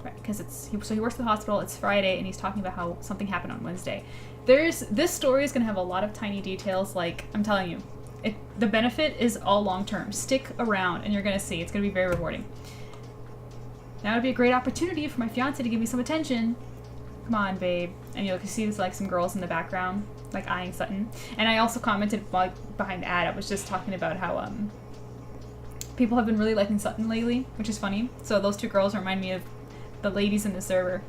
Right, because so he works at the hospital, it's Friday, and he's talking about how something happened on Wednesday. This story is going to have a lot of tiny details, like, I'm telling you, the benefit is all long-term. Stick around and you're going to see. It's going to be very rewarding. Now would be a great opportunity for my fiance to give me some attention. Come on, babe. And you'll see there's like some girls in the background, like eyeing Sutton. And I also commented behind the ad, I was just talking about how people have been really liking Sutton lately, which is funny. So those two girls remind me of the ladies in the server.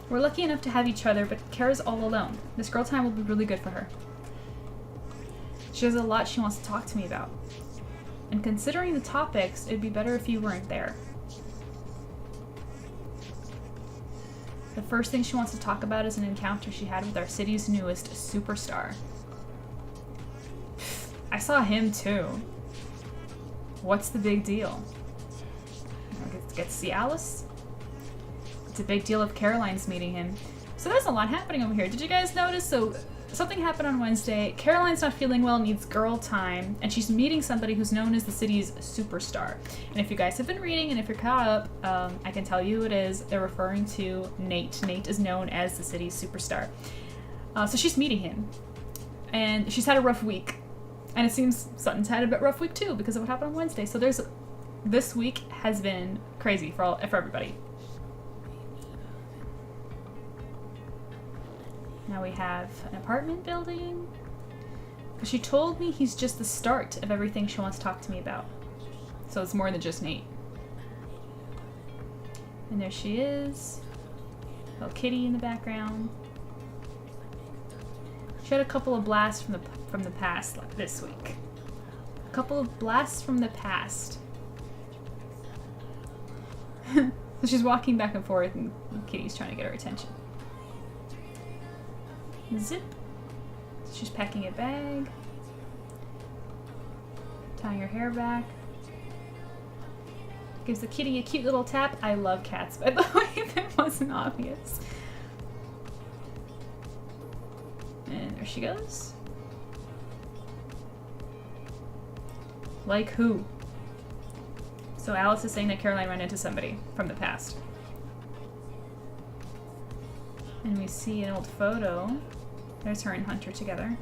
We're lucky enough to have each other, but Kara's all alone. This girl time will be really good for her. She has a lot she wants to talk to me about. And considering the topics, it'd be better if you weren't there. The first thing she wants to talk about is an encounter she had with our city's newest superstar. I saw him too. What's the big deal? Get to see Alice? It's a big deal if Caroline's meeting him. So there's a lot happening over here. Did you guys notice? So something happened on Wednesday. Caroline's not feeling well, needs girl time, and she's meeting somebody who's known as the city's superstar. And if you guys have been reading and if you're caught up, I can tell you it is. They're referring to Nate. Nate is known as the city's superstar. So she's meeting him, and she's had a rough week. And it seems Sutton's had a bit rough week too because of what happened on Wednesday. So this week has been crazy for everybody. Now we have an apartment building. She told me he's just the start of everything she wants to talk to me about. So it's more than just Nate. And there she is. Little kitty in the background. She had a couple of blasts from the past this week. A couple of blasts from the past. So she's walking back and forth and Kitty's trying to get her attention. Zip. She's packing a bag. Tying her hair back. Gives the kitty a cute little tap. I love cats, by the way, if it wasn't obvious. And there she goes. Like who? So Alice is saying that Caroline ran into somebody from the past. And we see an old photo. There's her and Hunter together.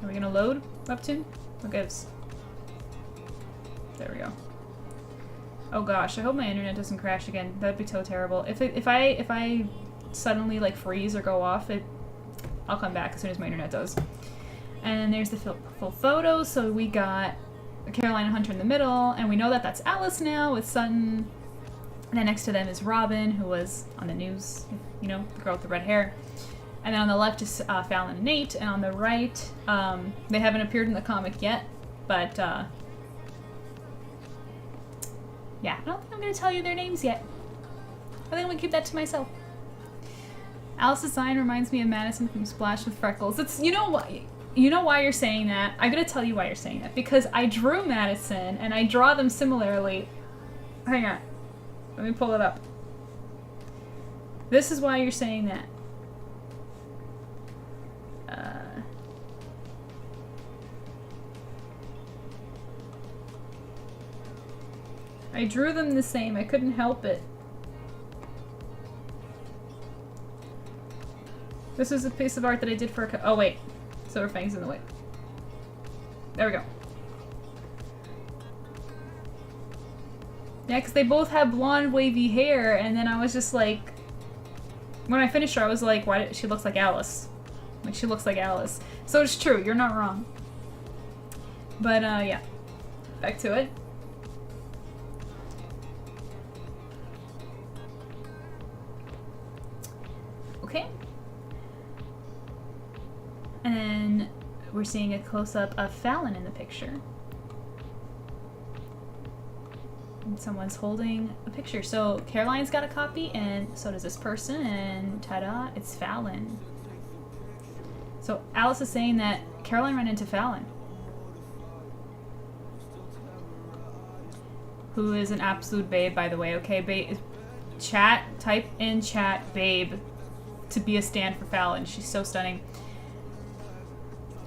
Are we gonna load Webtoon? What gives? There we go. Oh gosh, I hope my internet doesn't crash again. That'd be so terrible. If I suddenly like freeze or go off, I'll come back as soon as my internet does. And there's the full photo. So we got Caroline and Hunter in the middle, and we know that that's Alice now with Sutton. And then next to them is Robin, who was on the news, you know, the girl with the red hair. And then on the left is Fallon and Nate, and on the right, they haven't appeared in the comic yet, but yeah, I don't think I'm going to tell you their names yet. I think I'm going to keep that to myself. Alice's sign reminds me of Madison from Splash with Freckles. It's, you know why you're saying that? I'm going to tell you why you're saying that. Because I drew Madison, and I draw them similarly. Hang on. Let me pull it up. This is why you're saying that. I drew them the same. I couldn't help it. This is a piece of art that I did for a oh wait. SILVERFANGS in the way. There we go. Yeah, because they both have blonde wavy hair, and then I was just like, when I finished her, I was like, why did she looks like Alice? Like, she looks like Alice. So it's true, you're not wrong. But yeah. Back to it. Okay. And then we're seeing a close-up of Fallon in the picture. And someone's holding a picture. So Caroline's got a copy, and so does this person, and ta-da, it's Fallon. So Alice is saying that Caroline ran into Fallon, who is an absolute babe, by the way. Okay, babe, chat, type in chat, babe, to be a stand for Fallon. She's so stunning.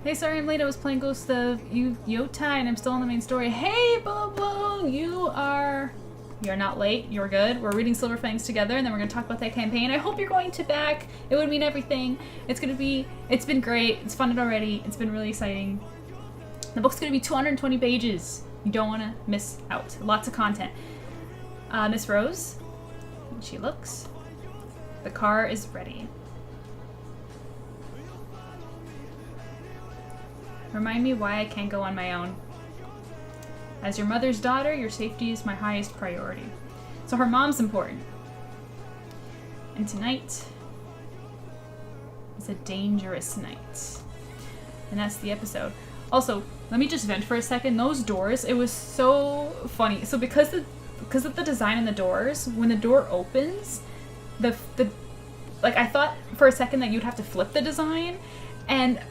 Hey, sorry I'm late. I was playing Ghost of Yotai, and I'm still on the main story. Hey, Bobo, you're not late. You're good. We're reading SILVERFANGS together, and then we're gonna talk about that campaign. I hope you're going to back. It would mean everything. It's been great. It's funded already. It's been really exciting. The book's gonna be 220 pages. You don't want to miss out. Lots of content. Miss Rose, she looks. The car is ready. Remind me why I can't go on my own. As your mother's daughter, your safety is my highest priority. So her mom's important. And tonight is a dangerous night. And that's the episode. Also, let me just vent for a second. Those doors, it was so funny. So because of the design in the doors, when the door opens, like I thought for a second that you'd have to flip the design, and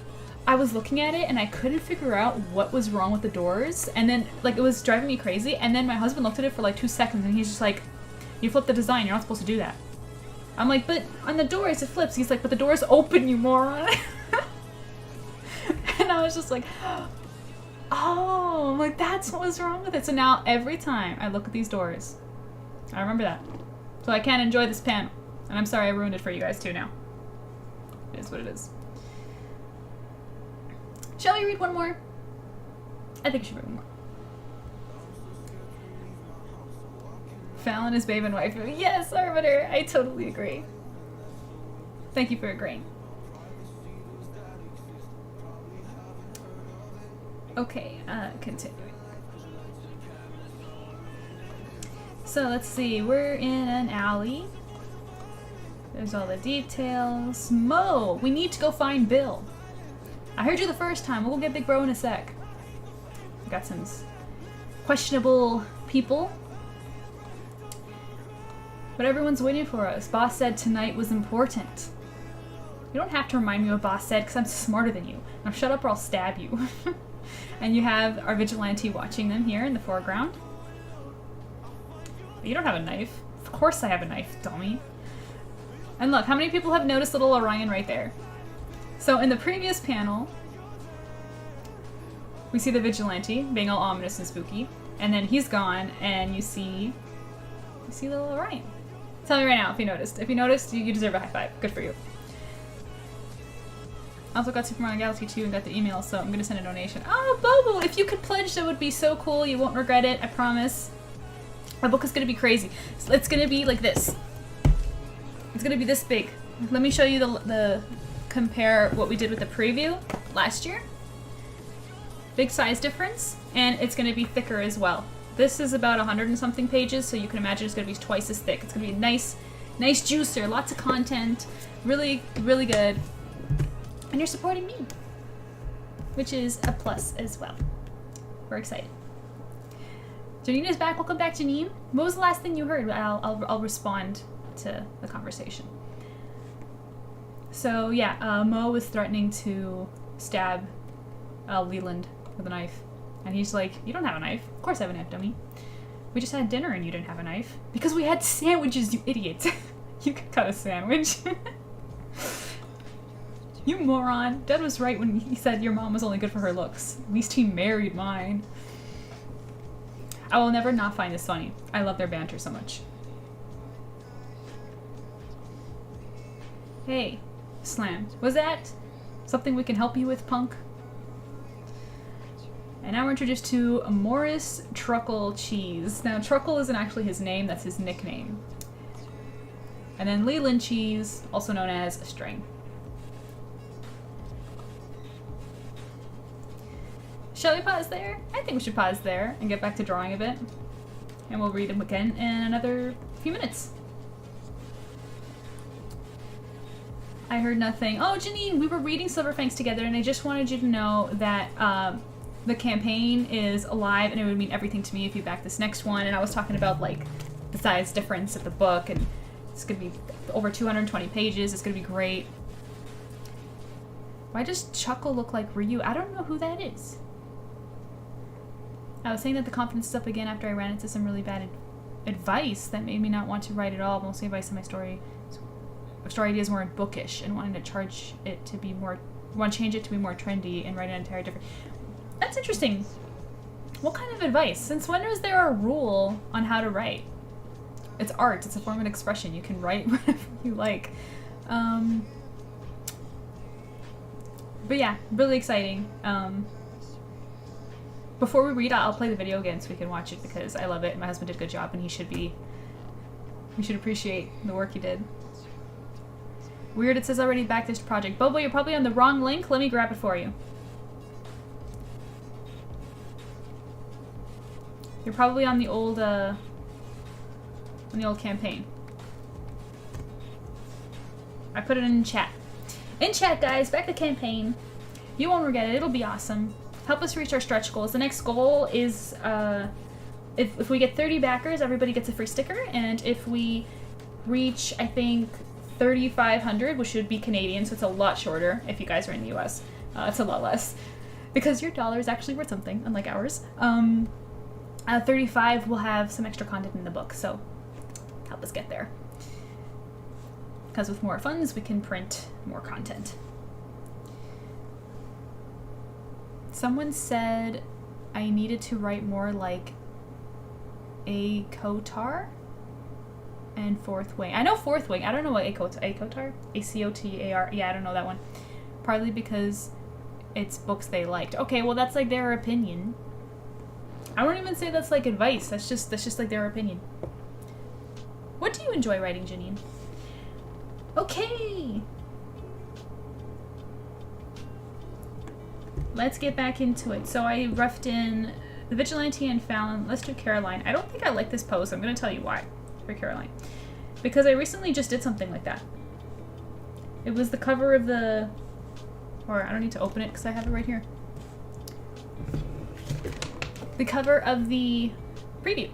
I was looking at it and I couldn't figure out what was wrong with the doors. And then, like, it was driving me crazy. And then my husband looked at it for like 2 seconds and he's just like, you flipped the design, you're not supposed to do that. I'm like, but on the doors it flips. He's like, but the doors open, you moron. And I was just like, oh, like that's what was wrong with it. So now every time I look at these doors, I remember that. So I can't enjoy this panel. And I'm sorry I ruined it for you guys too now. It is what it is. Shall we read one more? I think we should read one more. Fallon is babe and wife. Yes, Arbiter! I totally agree. Thank you for agreeing. Okay, continuing. So let's see, we're in an alley. There's all the details. Mo, we need to go find Bill. I heard you the first time. We'll go get Big Bro in a sec. Got some questionable people. But everyone's waiting for us. Boss said tonight was important. You don't have to remind me what Boss said because I'm smarter than you. Now shut up or I'll stab you. And you have our vigilante watching them here in the foreground. You don't have a knife. Of course I have a knife, dummy. And look, how many people have noticed little Orion right there? So in the previous panel, we see the vigilante being all ominous and spooky, and then he's gone, and you see little Orion. Tell me right now if you noticed. If you noticed, you deserve a high five. Good for you. I also got Super Mario Galaxy 2 and got the email, so I'm gonna send a donation. Oh, Bobo! If you could pledge, that would be so cool. You won't regret it, I promise. My book is gonna be crazy. It's gonna be like this. It's gonna be this big. Let me show you the compare what we did with the preview last year. Big size difference, and it's gonna be thicker as well. This is about 100 and something pages, so you can imagine it's gonna be twice as thick. It's gonna be a nice juicer, lots of content, really, really good. And you're supporting me, which is a plus as well. We're excited. Janina's back. Welcome back, Janine. What was the last thing you heard? I'll respond to the conversation. So yeah, Mo was threatening to stab Leland with a knife, and he's like, "You don't have a knife." Of course I have a knife, dummy. We just had dinner and you didn't have a knife because we had sandwiches, you idiot. You could cut a sandwich. You moron. Dad was right when he said your mom was only good for her looks. At least he married mine. I will never not find this funny. I love their banter so much. Hey, Slam. Was that something we can help you with, punk? And now we're introduced to Morris Truckle Cheese. Now, Truckle isn't actually his name, that's his nickname. And then Leland Cheese, also known as String. Shall we pause there? I think we should pause there and get back to drawing a bit. And we'll read them again in another few minutes. I heard nothing. Oh, Janine, we were reading Silverfangs together, and I just wanted you to know that the campaign is alive, and it would mean everything to me if you back this next one. And I was talking about, like, the size difference of the book, and it's gonna be over 220 pages. It's gonna be great. Why does Chuckle look like Ryu? I don't know who that is. I was saying that the confidence is up again after I ran into some really bad advice that made me not want to write at all. Mostly advice in my story ideas weren't bookish, and wanting to change it to be more trendy and write an entire different. That's interesting. What kind of advice? Since when is there a rule on how to write? It's art. It's a form of expression. You can write whatever you like. But yeah, really exciting. Before we read, I'll play the video again so we can watch it because I love it. My husband did a good job, and we should appreciate the work he did. Weird, it says already back this project. Bobo, you're probably on the wrong link. Let me grab it for you. You're probably on the old campaign. I put it in chat. In chat, guys, back the campaign. You won't regret it. It'll be awesome. Help us reach our stretch goals. The next goal is if we get 30 backers, everybody gets a free sticker, and if we reach, I think, 3,500, which should be Canadian, so it's a lot shorter if you guys are in the US. It's a lot less because your dollar is actually worth something, unlike ours. 35 will have some extra content in the book, so help us get there. Because with more funds, we can print more content. Someone said I needed to write more like a Kotar and Fourth Wing. I know Fourth Wing. I don't know what a Kotar? A-C-O-T-A-R. Yeah, I don't know that one. Partly because it's books they liked. Okay, well that's like their opinion. I won't even say that's like advice. That's just like their opinion. What do you enjoy writing, Janine? Okay. Let's get back into it. So I roughed in the Vigilante and Fallon. Let's do Caroline. I don't think I like this pose. I'm going to tell you why for Caroline. Because I recently just did something like that. It was the cover of the... Or I don't need to open it because I have it right here. The cover of the preview.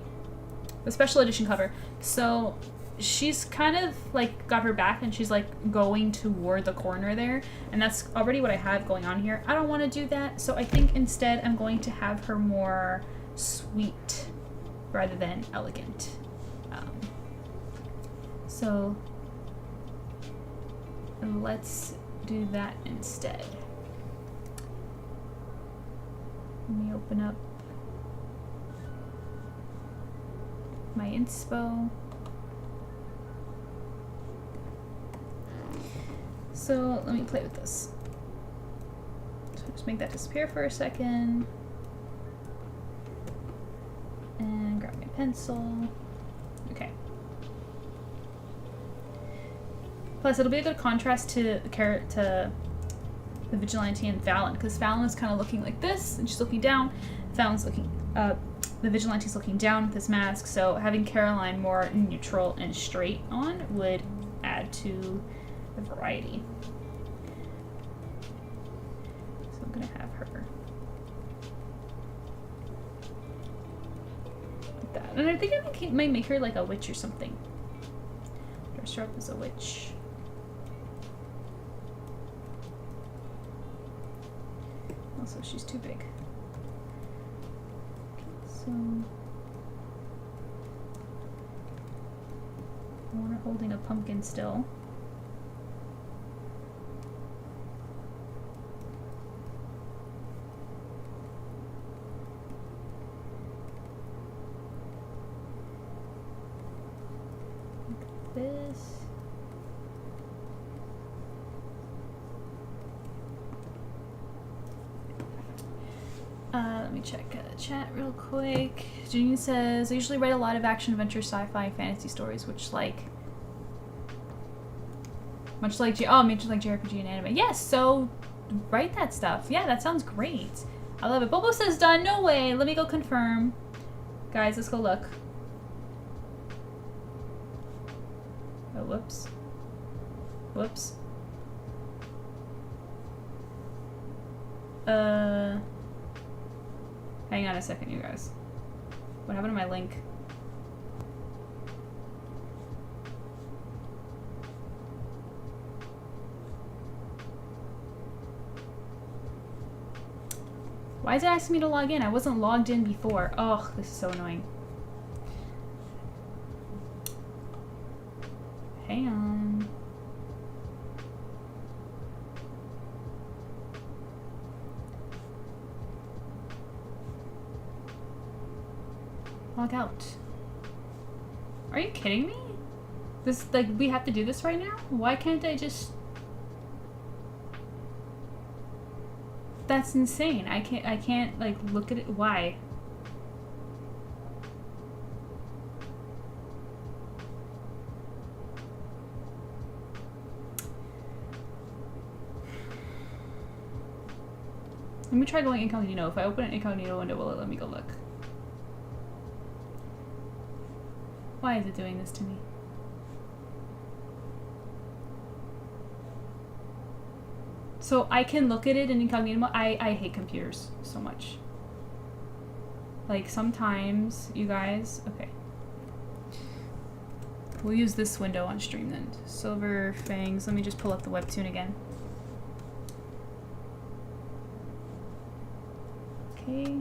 The special edition cover. So she's kind of like got her back and she's like going toward the corner there. And that's already what I have going on here. I don't want to do that. So I think instead I'm going to have her more sweet rather than elegant. So let's do that instead. Let me open up my inspo. So let me play with this. So just make that disappear for a second. And grab my pencil. Okay. Plus it'll be a good contrast to the Vigilante and Fallon, because Fallon is kind of looking like this and she's looking down. Fallon's looking the Vigilante's looking down with his mask, so having Caroline more neutral and straight on would add to the variety. So I'm gonna have her like that. And I think I might make her like a witch or something. Dress her up as a witch. Also, she's too big. So I want her holding a pumpkin still. Like this. Let me check chat real quick. Janine says, I usually write a lot of action, adventure, sci-fi, fantasy stories, much like JRPG and anime. Yes, so write that stuff. Yeah, that sounds great. I love it. Bobo says done. No way. Let me go confirm. Guys, let's go look. Oh, whoops. Whoops. Hang on a second, you guys. What happened to my link? Why is it asking me to log in? I wasn't logged in before. Oh, this is so annoying. Hang on. Log out. Are you kidding me? This, like, we have to do this right now? Why can't I just... That's insane. I can't, like, look at it. Why? Let me try going incognito. If I open an incognito window, will it let me go look? Why is it doing this to me? So I can look at it in incognito mode. I hate computers so much. Like sometimes, you guys, okay. We'll use this window on stream then. Silver Fangs. Let me just pull up the webtoon again. Okay.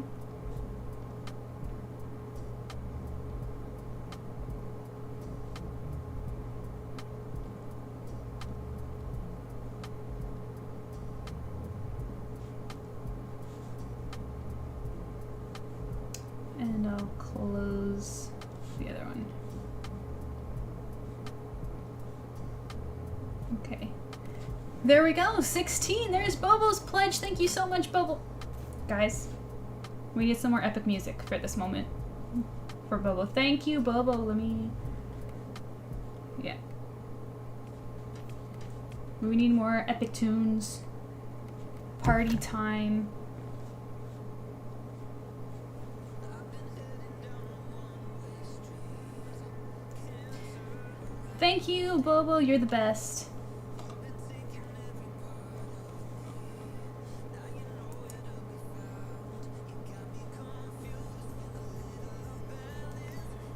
And I'll close the other one. Okay. There we go, 16. There's Bobo's pledge. Thank you so much, Bobo. Guys, we need some more epic music for this moment. For Bobo. Thank you, Bobo. Let me... Yeah. We need more epic tunes. Party time. Thank you, Bobo. You're the best.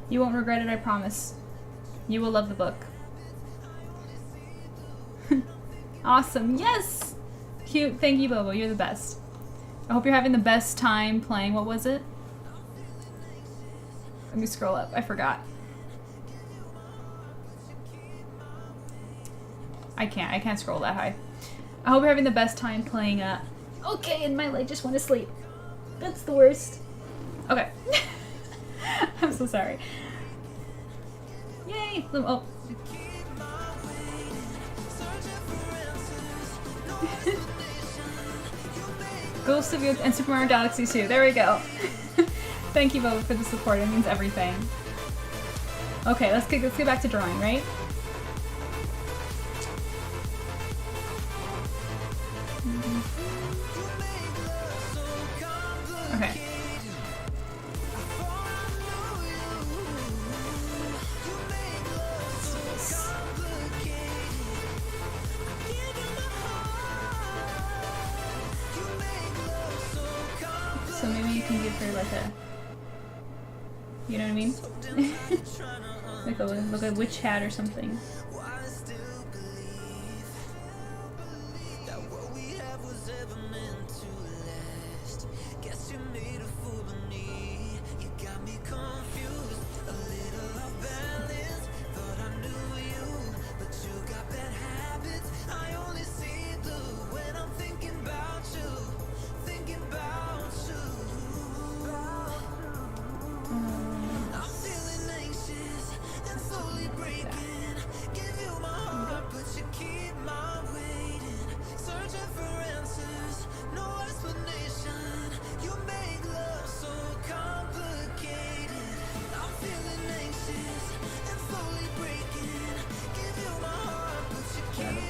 You won't regret it, I promise. You will love the book. Awesome. Yes! Cute. Thank you, Bobo. You're the best. I hope you're having the best time playing. What was it? Let me scroll up. I forgot. I can't scroll that high. I hope you're having the best time playing okay, and my leg just went to sleep. That's the worst. Okay. I'm so sorry. Yay! Oh. Ghost of Youth and Super Mario Galaxy 2. There we go. Thank you, Bobo, for the support. It means everything. Okay, let's get back to drawing, right? Okay. So maybe you can give her like a, you know what I mean? like a witch hat or something.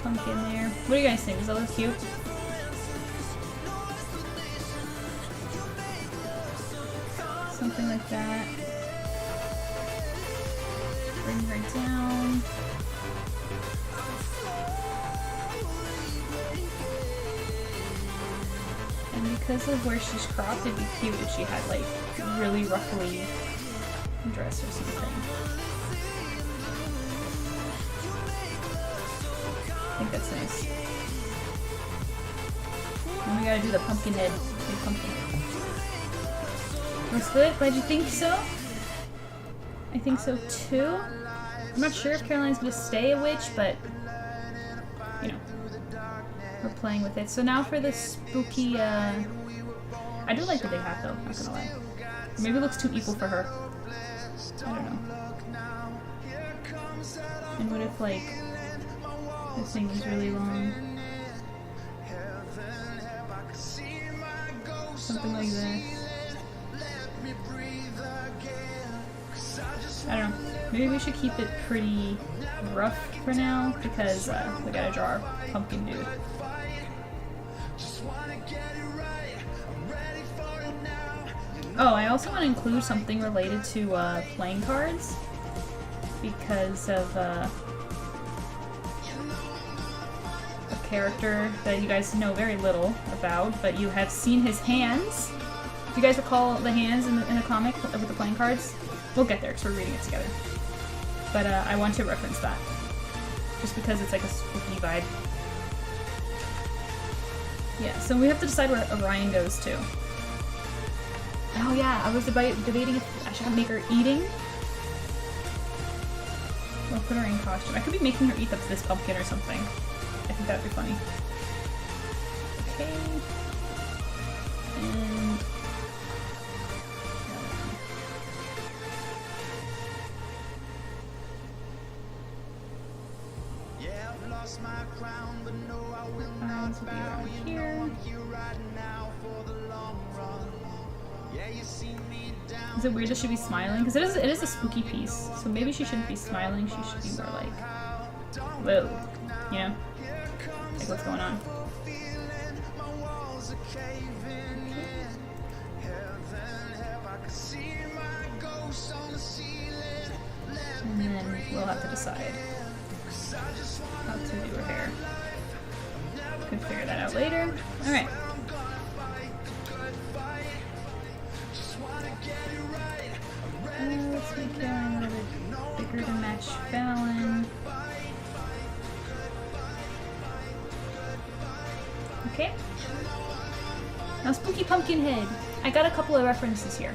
Pumpkin there. What do you guys think? Does that look cute? Something like that. Bring her down. And because of where she's cropped, it'd be cute if she had like really roughly dressed or something. I think that's nice. And we gotta do the pumpkin head. Big pumpkin. Looks good. Glad you think so. I think so too. I'm not sure if Caroline's gonna stay a witch, but you know, we're playing with it. So now for the spooky. I do like the big hat though. Not gonna lie. Maybe it looks too equal for her. I don't know. And what if like this thing is really long? Something like this. I don't know. Maybe we should keep it pretty rough for now because we gotta draw our pumpkin dude. Oh, I also want to include something related to playing cards because of a character that you guys know very little about, but you have seen his hands. Do you guys recall the hands in the comic with the playing cards? We'll get there because we're reading it together. But I want to reference that just because it's like a spooky vibe. Yeah, so we have to decide where Orion goes to. Oh yeah, I was debating if I should make her eating. Or put her in costume. I could be making her eat up this pumpkin or something. I think that'd be funny. Okay. And... Yeah, I've lost my crown, but no, I will not bow. You know I'm here right now for the long run. Yeah, you see me down. Is it weird that she'd be smiling? Because it is a spooky piece, so maybe she shouldn't be smiling. She should be more like, whoa, you know, like what's going on. And then we'll have to decide how to do her hair. Could figure that out later. All right. Let's make it a little bit bigger to match Fallon. Okay. Now Spooky Pumpkinhead. I got a couple of references here.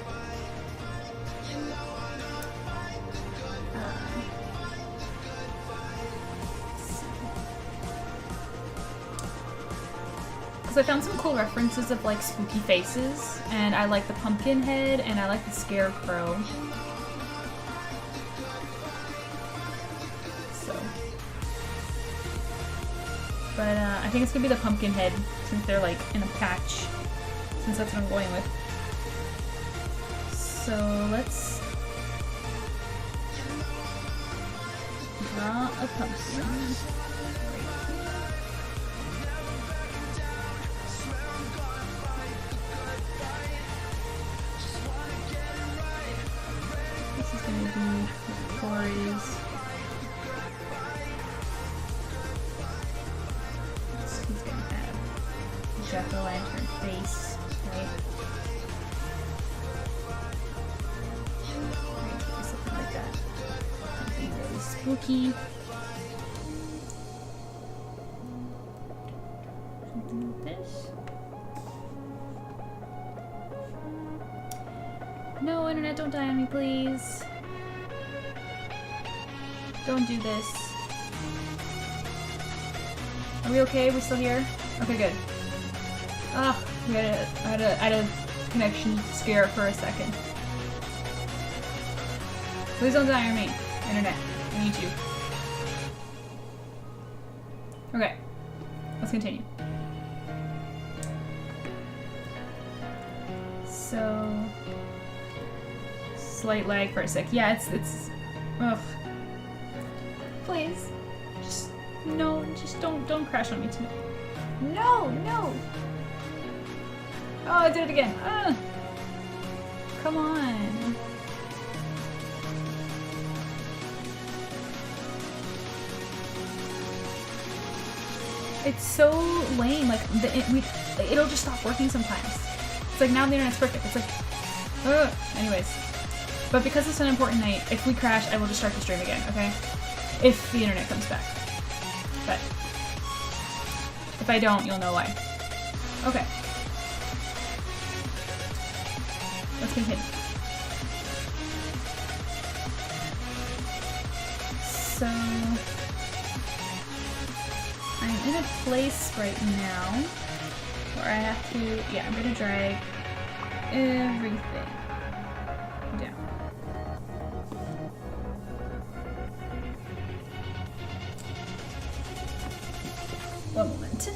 Because I found some cool references of like spooky faces, and I like the pumpkin head, and I like the scarecrow. So, but I think it's gonna be the pumpkin head since they're like in a patch, since that's what I'm going with. So let's draw a pumpkin. Corey's. He's gonna have jack-o'-lantern face, right? Something like that. Something really spooky. Something like this. No, internet, don't die on me, please. Don't do this. Are we okay? We still here? Okay, good. Ah, I had a connection scare for a second. Please don't die on me, internet. I need you. Okay, let's continue. So, slight lag for a sec. Yeah, it's. Ugh. Please, just don't crash on me too. No. Oh, I did it again. Come on. It's so lame. Like it'll just stop working sometimes. It's like now the internet's perfect. It's like, anyways. But because it's an important night, if we crash, I will just start the stream again. Okay. If the internet comes back. But if I don't, you'll know why. Okay. Let's continue. So I'm in a place right now where I have to, yeah, I'm gonna drag everything down. One moment.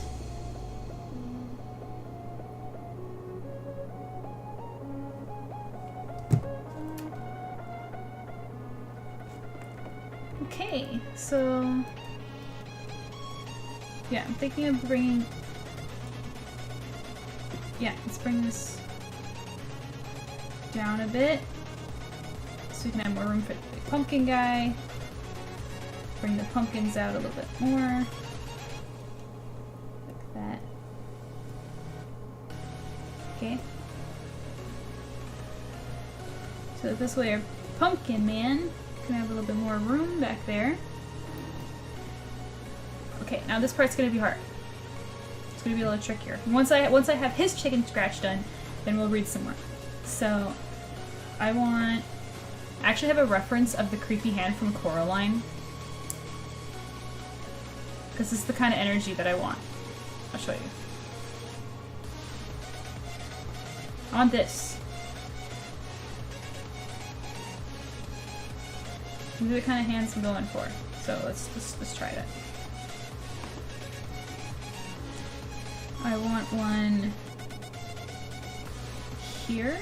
Okay, so yeah, I'm thinking of bringing, yeah, let's bring this down a bit so we can have more room for the big pumpkin guy. Bring the pumpkins out a little bit more. That. Okay. So this way our pumpkin man can have a little bit more room back there. Okay, now this part's gonna be hard. It's gonna be a little trickier. Once I have his chicken scratch done, then we'll read some more. So I actually have a reference of the creepy hand from Coraline. Because this is the kind of energy that I want. I'll show you. I want this. These are the kind of hands I'm going for. So let's try that. I want one here.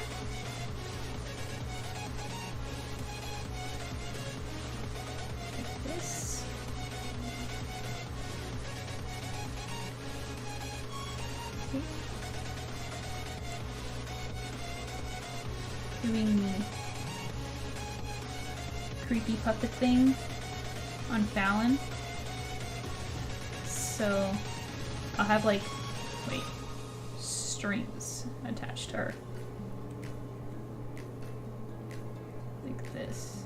Like this. Okay. Doing the creepy puppet thing on Fallon. So I'll have like, wait, strings attached to her. Like this.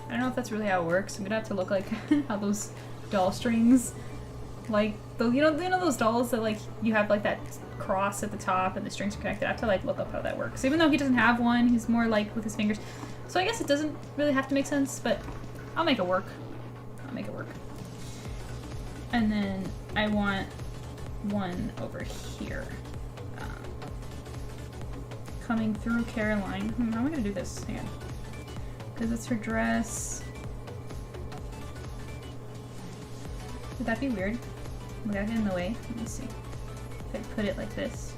I don't know if that's really how it works. I'm gonna have to look like how those doll strings, like you know those dolls that like you have like that cross at the top and the strings are connected. I have to like look up how that works. Even though he doesn't have one, he's more like with his fingers. So I guess it doesn't really have to make sense, but I'll make it work. I'll make it work. And then I want one over here. Coming through Caroline. How am I gonna do this? Hang on. Because it's her dress. Would that be weird? Would that get in the way? Let me see. If I put it like this.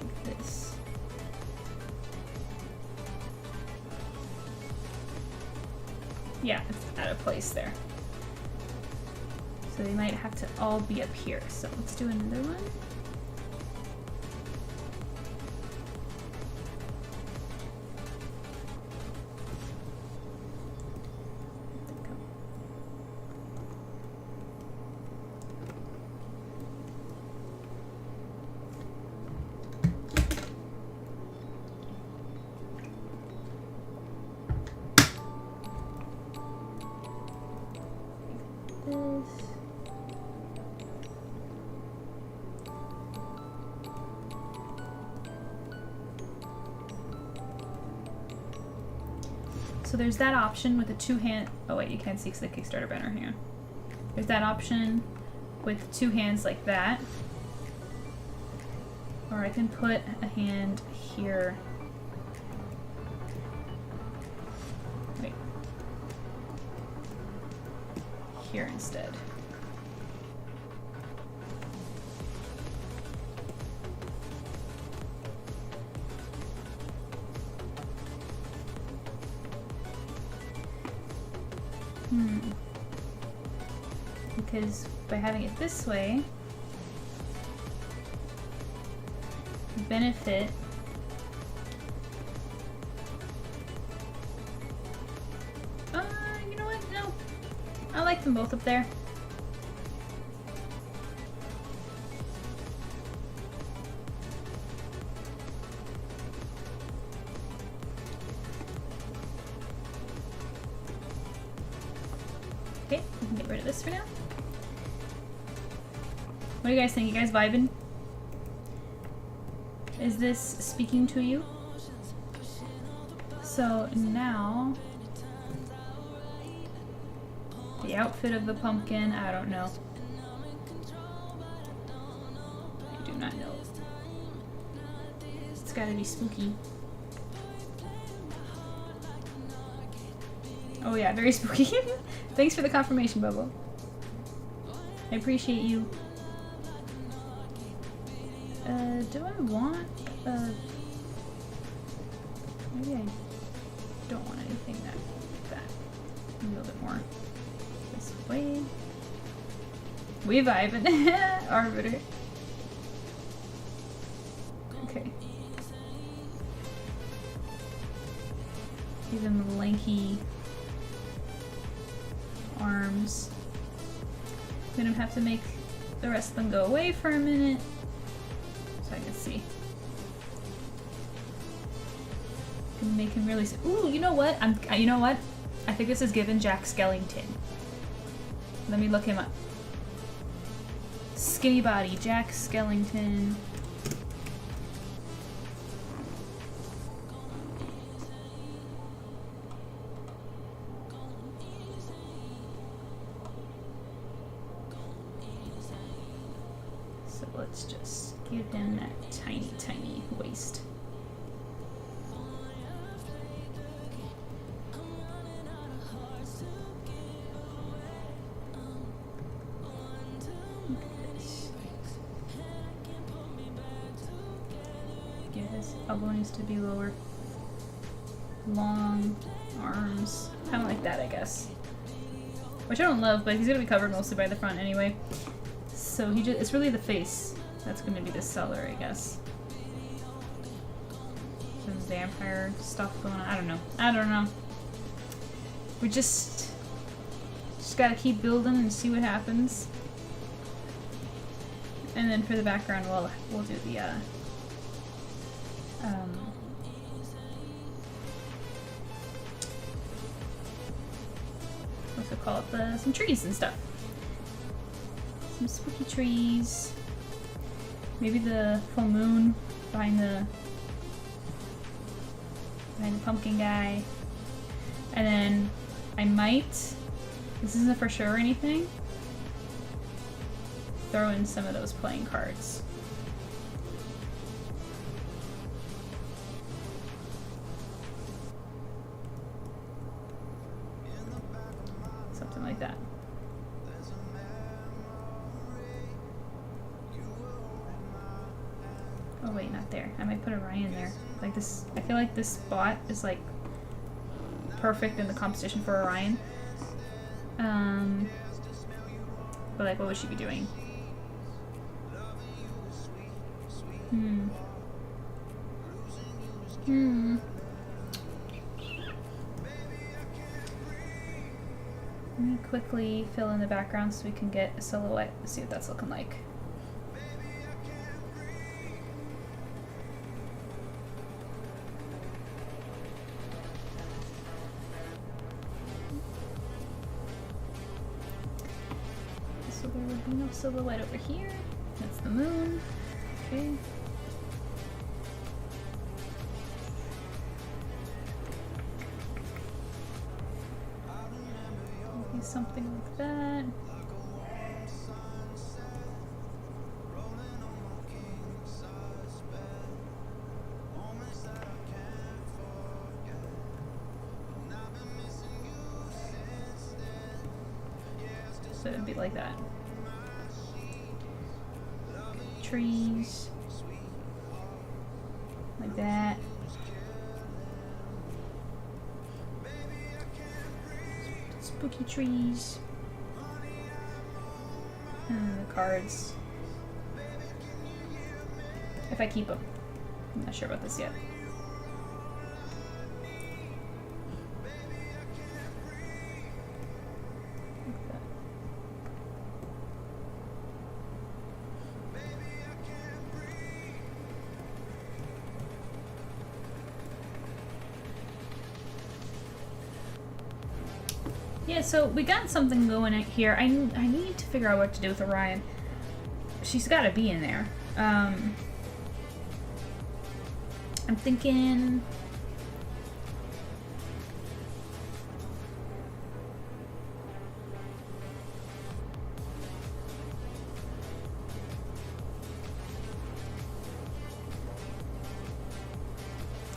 Like this. Yeah, it's out of place there. So they might have to all be up here. So let's do another one. So there's that option with the two-hand. Oh wait, you can't see because the Kickstarter banner. Hang on. There's that option with two hands like that, or I can put a hand here. Wait. Here instead. Because by having it this way, benefit you know what? No. I like them both up there. Okay, we can get rid of this for now. What do you guys think? You guys vibing? Is this speaking to you? So now, the outfit of the pumpkin, I don't know. I do not know. It's gotta be spooky. Oh yeah, very spooky. Thanks for the confirmation, Bobo. I appreciate you. Do I want maybe I don't want anything that a little bit more this way. We vibing. Arbiter. Okay. Give him lanky arms. I'm gonna have to make the rest of them go away for a minute. So I can see. Can make him really. Ooh, you know what? You know what? I think this is given Jack Skellington. Let me look him up. Skinny body, Jack Skellington. So let's just give him that tiny, tiny waist. His elbow needs to be lower. Long arms. Kind of like that, I guess. Which I don't love, but he's going to be covered mostly by the front anyway. So it's really the face that's going to be the seller, I guess. Some vampire stuff going on. I don't know. We just got to keep building and see what happens. And then for the background, we'll do the what's it called? Some trees and stuff. Some spooky trees. Maybe the full moon behind the pumpkin guy. And then I might, this isn't for sure or anything, throw in some of those playing cards. Something like that. Oh wait, not there. I might put Orion there. Like this, I feel like this spot is like perfect in the composition for Orion. But like, what would she be doing? Let me quickly fill in the background so we can get a silhouette. See what that's looking like. So there would be no silhouette over here. That's the moon. Okay. Maybe something like that. So it'd be like that. Trees. Like that. Spooky trees. And the cards. If I keep them. I'm not sure about this yet. Yeah, so we got something going here. I need to figure out what to do with Orion. She's got to be in there. I'm thinking...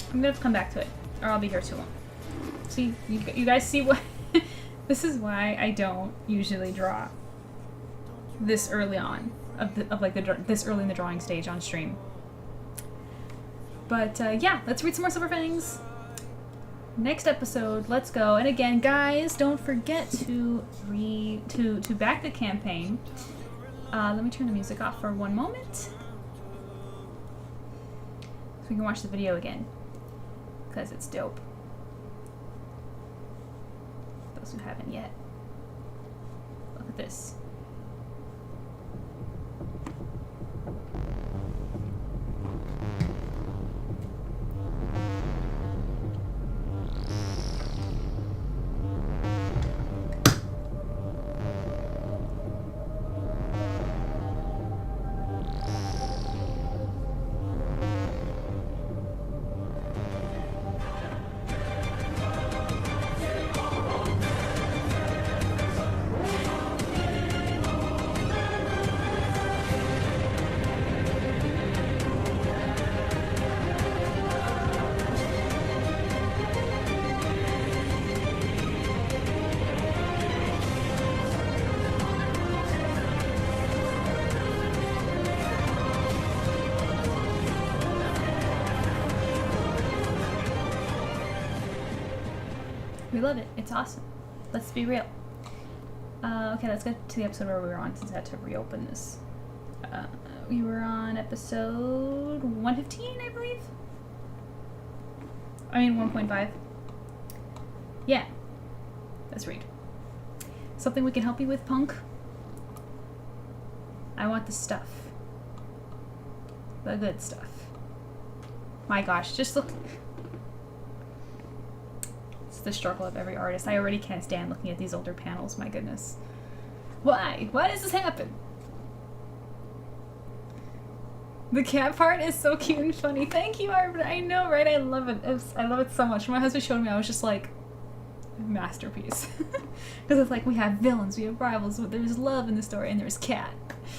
I'm gonna have to come back to it, or I'll be here too long. See, you guys see what... This is why I don't usually draw this early on, this early in the drawing stage on stream. But yeah, let's read some more Silver Fangs. Next episode, let's go. And again, guys, don't forget to back the campaign. Let me turn the music off for one moment, so we can watch the video again, because it's dope. Those who haven't yet. Look at this. We love it. It's awesome. Let's be real. Okay, let's get to the episode where we were on since I had to reopen this. We were on episode 115, I believe? I mean 1.5. Yeah. Let's read. Something we can help you with, punk? I want the stuff. The good stuff. My gosh, just look. It's the struggle of every artist. I already can't stand looking at these older panels, my goodness. Why? Why does this happen? The cat part is so cute and funny. Thank you, Arbiter. I know, right? I love it. I love it so much. When my husband showed me, I was just like, masterpiece. Because it's like, we have villains, we have rivals, but there's love in the story, and there's cat.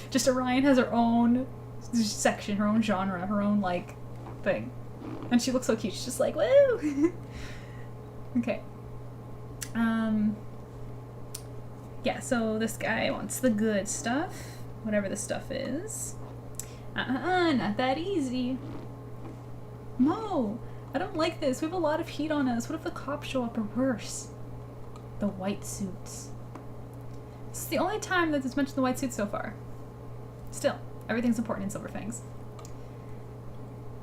Just Orion has her own section, her own genre, her own, like, thing. And she looks so cute. She's just like, woo! Okay. Yeah, so this guy wants the good stuff. Whatever the stuff is. Not that easy. Mo! I don't like this. We have a lot of heat on us. What if the cops show up or worse? The white suits. This is the only time that it's mentioned the white suits so far. Still, everything's important in SilverFangs.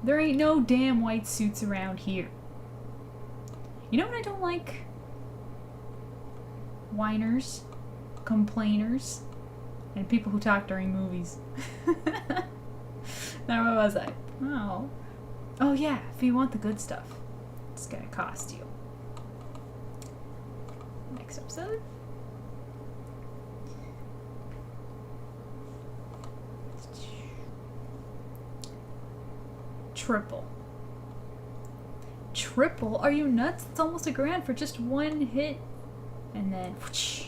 There ain't no damn white suits around here. You know what I don't like? Whiners, complainers, and people who talk during movies. Now where was I? Oh. Oh yeah, if you want the good stuff, it's gonna cost you. Next episode. Triple. Triple? Are you nuts? It's almost $1,000 for just one hit. And then whoosh,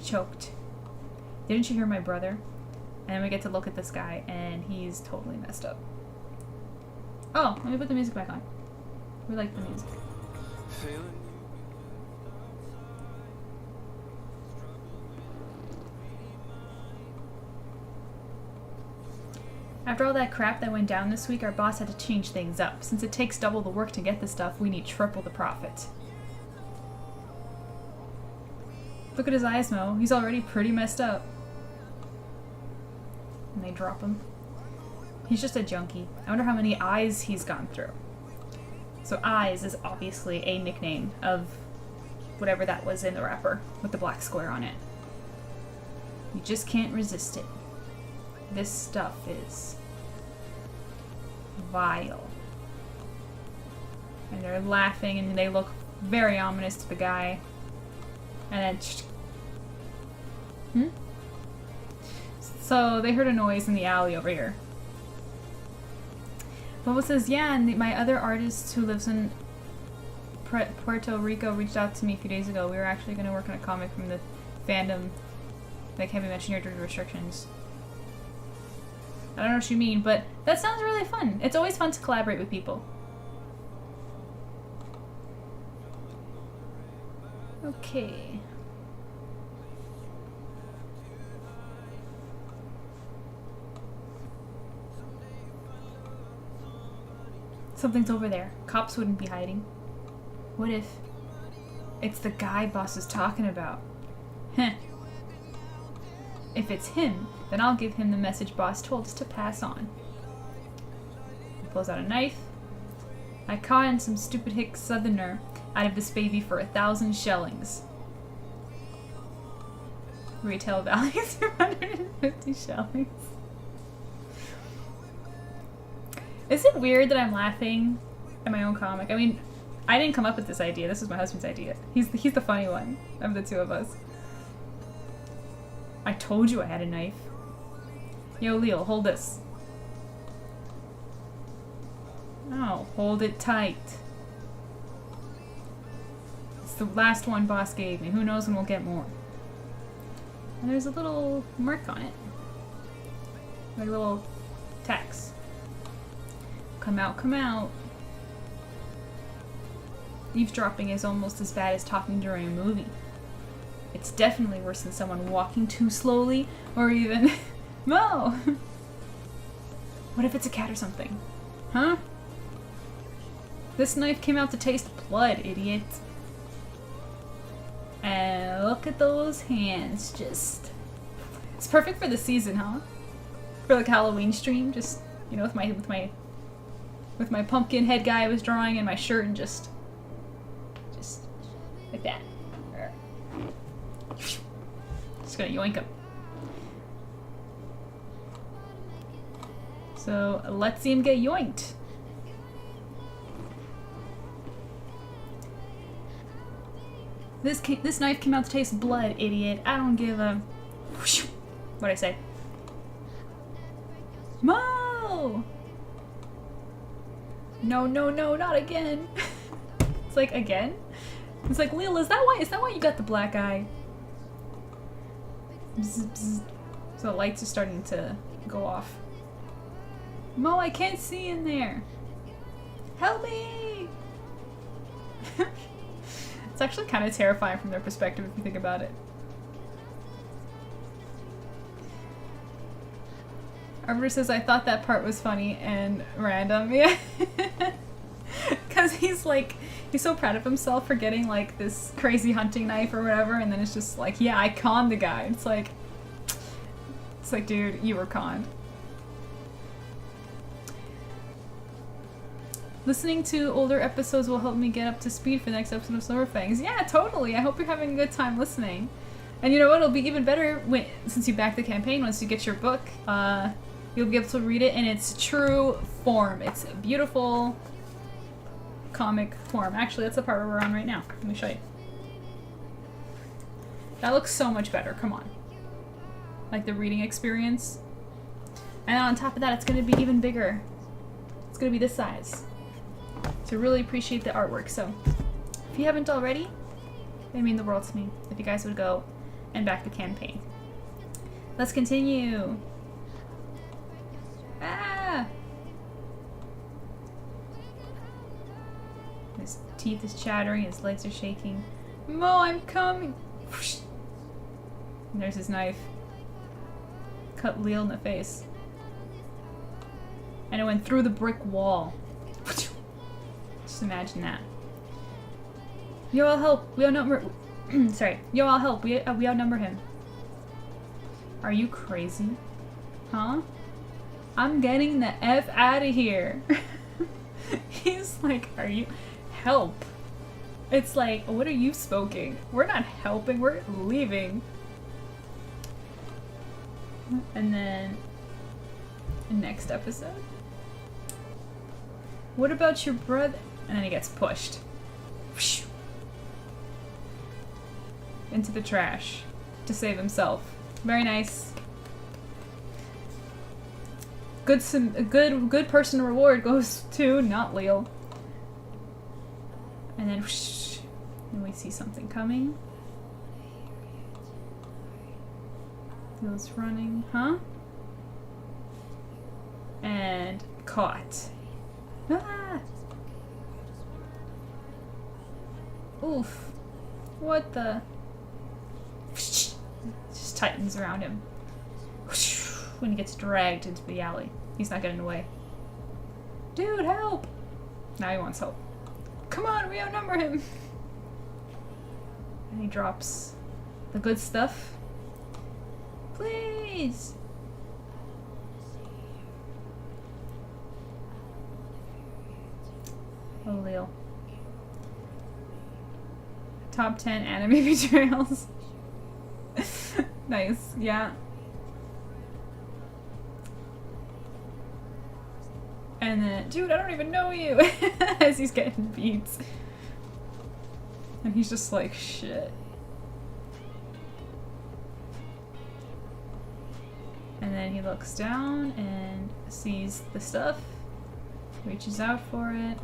choked. Didn't you hear my brother? And then we get to look at this guy and he's totally messed up. Oh, let me put the music back on. We like the music. After all that crap that went down this week, our boss had to change things up. Since it takes double the work to get the stuff, we need triple the profit. Look at his eyes, Mo. He's already pretty messed up. And they drop him. He's just a junkie. I wonder how many eyes he's gone through. So eyes is obviously a nickname of whatever that was in the wrapper with the black square on it. You just can't resist it. This stuff is vile. And they're laughing and they look very ominous to the guy. And then So they heard a noise in the alley over here. Bobo says, yeah, and my other artist who lives in Puerto Rico reached out to me a few days ago. We were actually going to work on a comic from the fandom that can't be mentioned here due to restrictions. I don't know what you mean, but that sounds really fun. It's always fun to collaborate with people. Okay. Something's over there. Cops wouldn't be hiding. What if it's the guy boss is talking about? Heh. If it's him, then I'll give him the message boss told us to pass on. He pulls out a knife. I caught some stupid hick southerner out of this baby for 1,000 shillings. Retail value 250 shillings. Is it weird that I'm laughing at my own comic? I mean, I didn't come up with this idea. This was my husband's idea. He's the funny one of the two of us. I told you I had a knife. Yo, Leo, hold this. Oh, hold it tight. It's the last one boss gave me. Who knows when we'll get more. And there's a little mark on it. Like a little text. Come out, come out. Eavesdropping is almost as bad as talking during a movie. It's definitely worse than someone walking too slowly, or even... Mo! What if it's a cat or something? Huh? This knife came out to taste blood, idiot. And look at those hands, just... It's perfect for the season, huh? For like Halloween stream, just, you know, with my pumpkin head guy I was drawing and my shirt and just like that. Just gonna yoink him. So let's see him get yoinked. This knife came out to taste blood, idiot. I don't give a... What'd I say? Mo! No, no, no, not again. It's like, again? It's like, Lil, is that why you got the black eye? Bzz, bzz. So the lights are starting to go off. Mo, I can't see in there. Help me! It's actually kind of terrifying from their perspective if you think about it. Arbiter says, I thought that part was funny and random. Yeah. Because he's like, he's so proud of himself for getting like this crazy hunting knife or whatever, and then it's just like, yeah, I conned the guy. It's like, dude, you were conned. Listening to older episodes will help me get up to speed for the next episode of Silver Fangs. Yeah, totally. I hope you're having a good time listening. And you know what? It'll be even better since you back the campaign. Once you get your book, you'll be able to read it in its true form. It's a beautiful comic form. Actually, that's the part where we're on right now. Let me show you. That looks so much better. Come on. Like the reading experience. And on top of that, it's going to be even bigger. It's going to be this size. So really appreciate the artwork. So if you haven't already, it'd mean the world to me if you guys would go and back the campaign. Let's continue. Ah! His teeth is chattering, his legs are shaking. Mo, I'm coming! And there's his knife. Cut Lil in the face. And it went through the brick wall. Just imagine that. Yo, I'll help. We outnumber. Sorry. Yo, I'll help. We outnumber him. Are you crazy? Huh? I'm getting the F out of here. He's like, are you... Help. It's like, what are you smoking? We're not helping. We're leaving. And then... next episode? What about your brother? And then he gets pushed. Into the trash. To save himself. Very nice. Good person reward goes to not Lil. And then then we see something coming. Lil's running, huh? And caught. Ah! Oof. What the? Just tightens around him. When he gets dragged into the alley. He's not getting away. Dude, help! Now he wants help. Come on, we outnumber him! And he drops the good stuff. Please! Oh, Lil. Top 10 anime betrayals. Nice, yeah. And then, dude, I don't even know you! As he's getting beat. And he's just like, shit. And then he looks down and sees the stuff. Reaches out for it.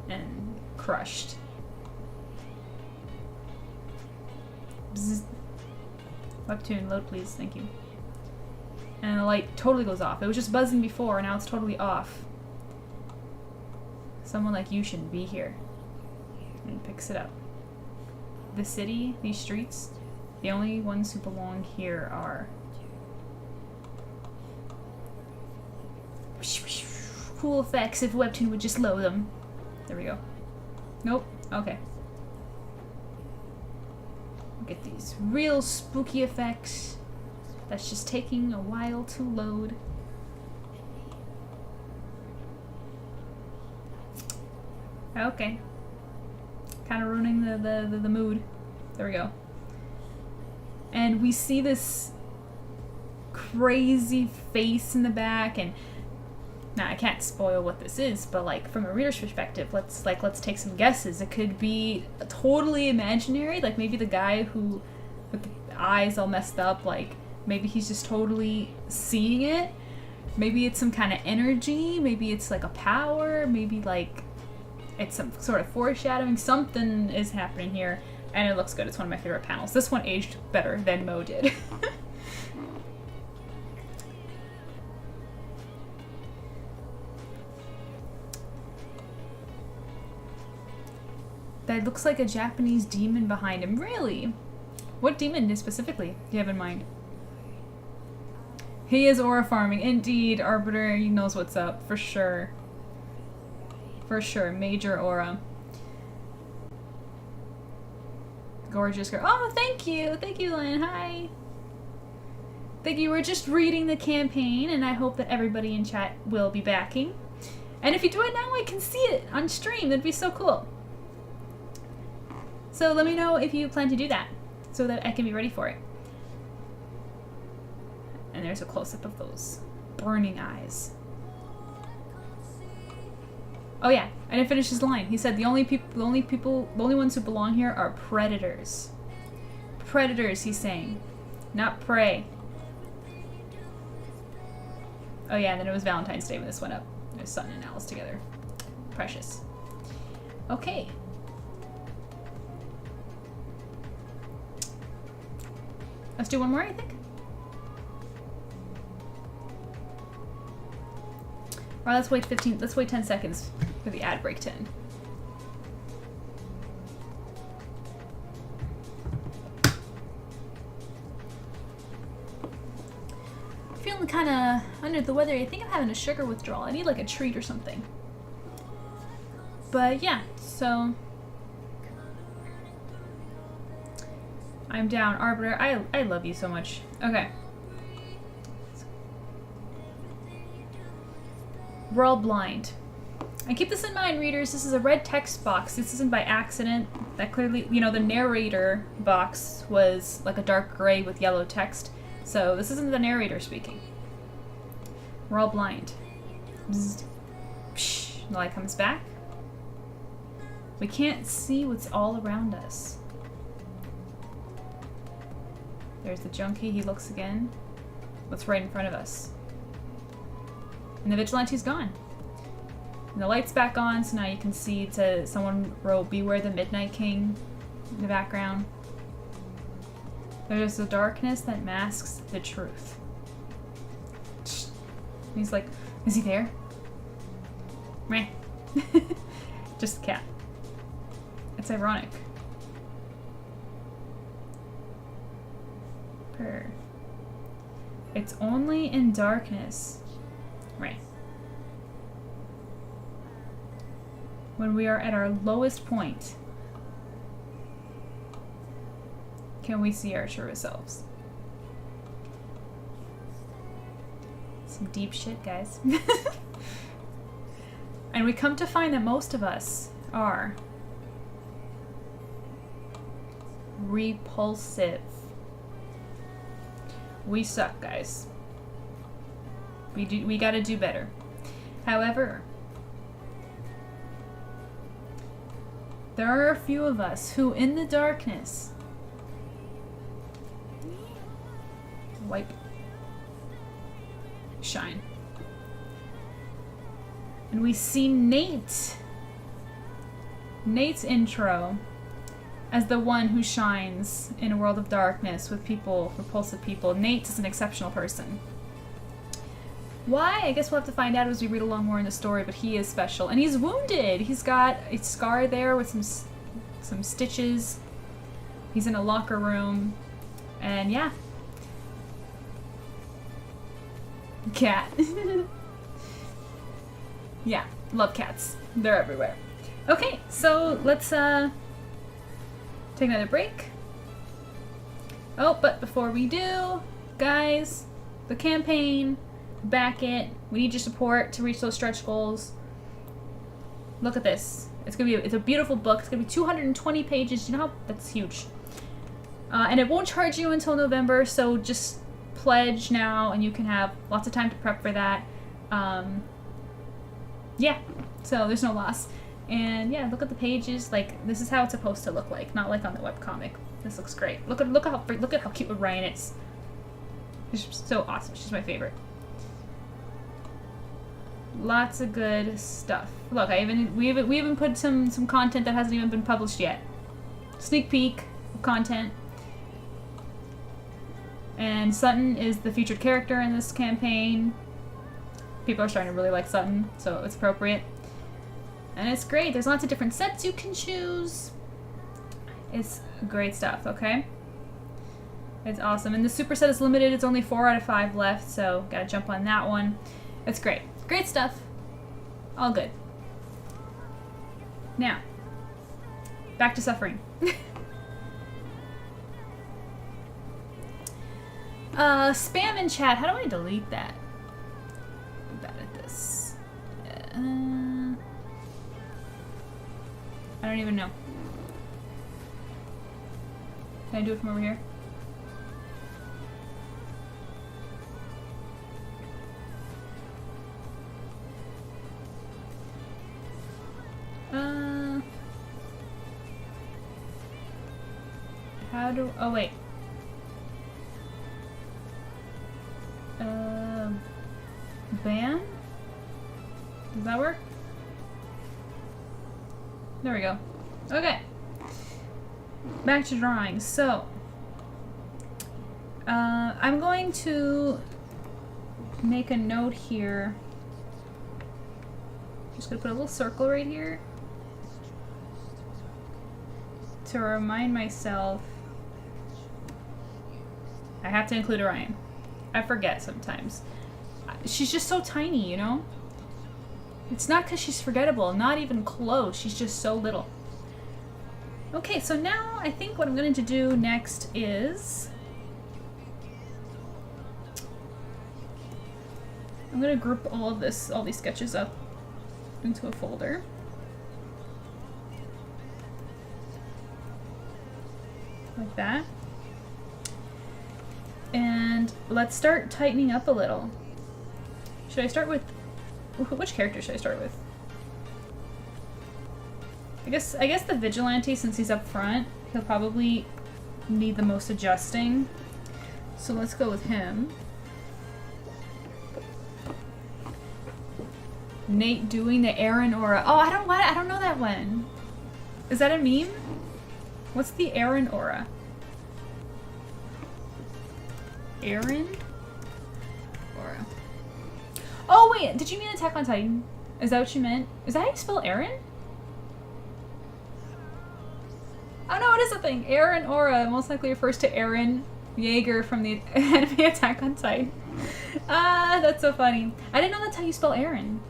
And crushed. Bzz. Webtoon, load please, thank you. And the light totally goes off. It was just buzzing before, now it's totally off. Someone like you shouldn't be here. And picks it up. The city, these streets, the only ones who belong here are... Cool effects if Webtoon would just load them. There we go. Nope. Okay. Get these real spooky effects. That's just taking a while to load. Okay. Kind of ruining the mood. There we go. And we see this crazy face in the back, and now I can't spoil what this is, but like from a reader's perspective, let's take some guesses. It could be totally imaginary, like maybe the guy who with the eyes all messed up, like maybe he's just totally seeing it. Maybe it's some kind of energy, maybe it's like a power, maybe like it's some sort of foreshadowing. Something is happening here, and it looks good. It's one of my favorite panels. This one aged better than Mo did. That looks like a Japanese demon behind him. Really? What demon specifically do you have in mind? He is aura farming. Indeed, Arbiter, he knows what's up. For sure. For sure. Major aura. Gorgeous girl. Oh, thank you. Thank you, Lynn. Hi. Thank you. We're just reading the campaign, and I hope that everybody in chat will be backing. And if you do it now, I can see it on stream. That'd be so cool. So let me know if you plan to do that, so that I can be ready for it. And there's a close-up of those burning eyes. Oh yeah, I didn't finish his line. He said the only ones who belong here are predators. Predators, he's saying, not prey. Oh yeah, and then it was Valentine's Day when this went up. There's Sutton and Alice together. Precious. Okay. Let's do one more, I think. Or let's wait 10 seconds for the ad break to end. Feeling kind of under the weather. I think I'm having a sugar withdrawal. I need like a treat or something. But yeah, so I'm down. Arbiter, I love you so much. Okay. We're all blind. And keep this in mind, readers, this is a red text box. This isn't by accident. That clearly, you know, the narrator box was like a dark gray with yellow text. So this isn't the narrator speaking. We're all blind. Bzzzt. Psh, the light comes back. We can't see what's all around us. There's the junkie, he looks again. What's right in front of us? And the vigilante's gone. And the light's back on, so now you can see someone wrote "Beware the Midnight King" in the background. There's a darkness that masks the truth. He's like, is he there? Meh. Just the cat. It's ironic. Purr. It's only in darkness. Right. When we are at our lowest point, can we see our true selves? Some deep shit, guys. And we come to find that most of us are repulsive. We suck, guys. We gotta do better. However, there are a few of us who, in the darkness, shine. And we see Nate's intro as the one who shines in a world of darkness with people, repulsive people. Nate is an exceptional person. Why? I guess we'll have to find out as we read along more in the story, but he is special. And he's wounded! He's got a scar there with some stitches. He's in a locker room. And yeah. Cat. Yeah, love cats. They're everywhere. Okay, so let's take another break. Oh, but before we do, guys, the campaign, back it. We need your support to reach those stretch goals. Look at this. It's a beautiful book. It's gonna be 220 pages. You know how that's huge. And it won't charge you until November, so just pledge now, and you can have lots of time to prep for that. Yeah, so there's no loss. And yeah, look at the pages. Like, this is how it's supposed to look like, not like on the webcomic. This looks great. Look at how cute Ryan is. She's so awesome. She's my favorite. Lots of good stuff. Look, we even put some content that hasn't even been published yet. Sneak peek of content. And Sutton is the featured character in this campaign. People are starting to really like Sutton, so it's appropriate. And it's great. There's lots of different sets you can choose. It's great stuff, okay? It's awesome. And the super set is limited. It's only 4 out of 5 left, so gotta jump on that one. It's great. Great stuff. All good. Now, back to suffering. Spam in chat. How do I delete that? I'm bad at this. I don't even know. Can I do it from over here? How do... Oh, wait. Ban? Does that work? There we go. Okay. Back to drawing. So, I'm going to make a note here. Just gonna put a little circle right here to remind myself I have to include Orion. I forget sometimes. She's just so tiny, you know? It's not because she's forgettable, not even close. She's just so little. Okay, so now I think what I'm going to do next is I'm going to group all these sketches up into a folder. Like that. And let's start tightening up a little. Should I start with... Which character should I start with? I guess the vigilante, since he's up front, he'll probably need the most adjusting. So let's go with him. Nate doing the Aaron aura. Oh, I don't know that one. Is that a meme? What's the Aaron aura? Aaron aura. Oh wait, did you mean Attack on Titan? Is that what you meant? Is that how you spell Aaron? Oh no, it is a thing. Aaron aura most likely refers to Aaron Yeager from the anime Attack on Titan. Ah, that's so funny. I didn't know that's how you spell Aaron.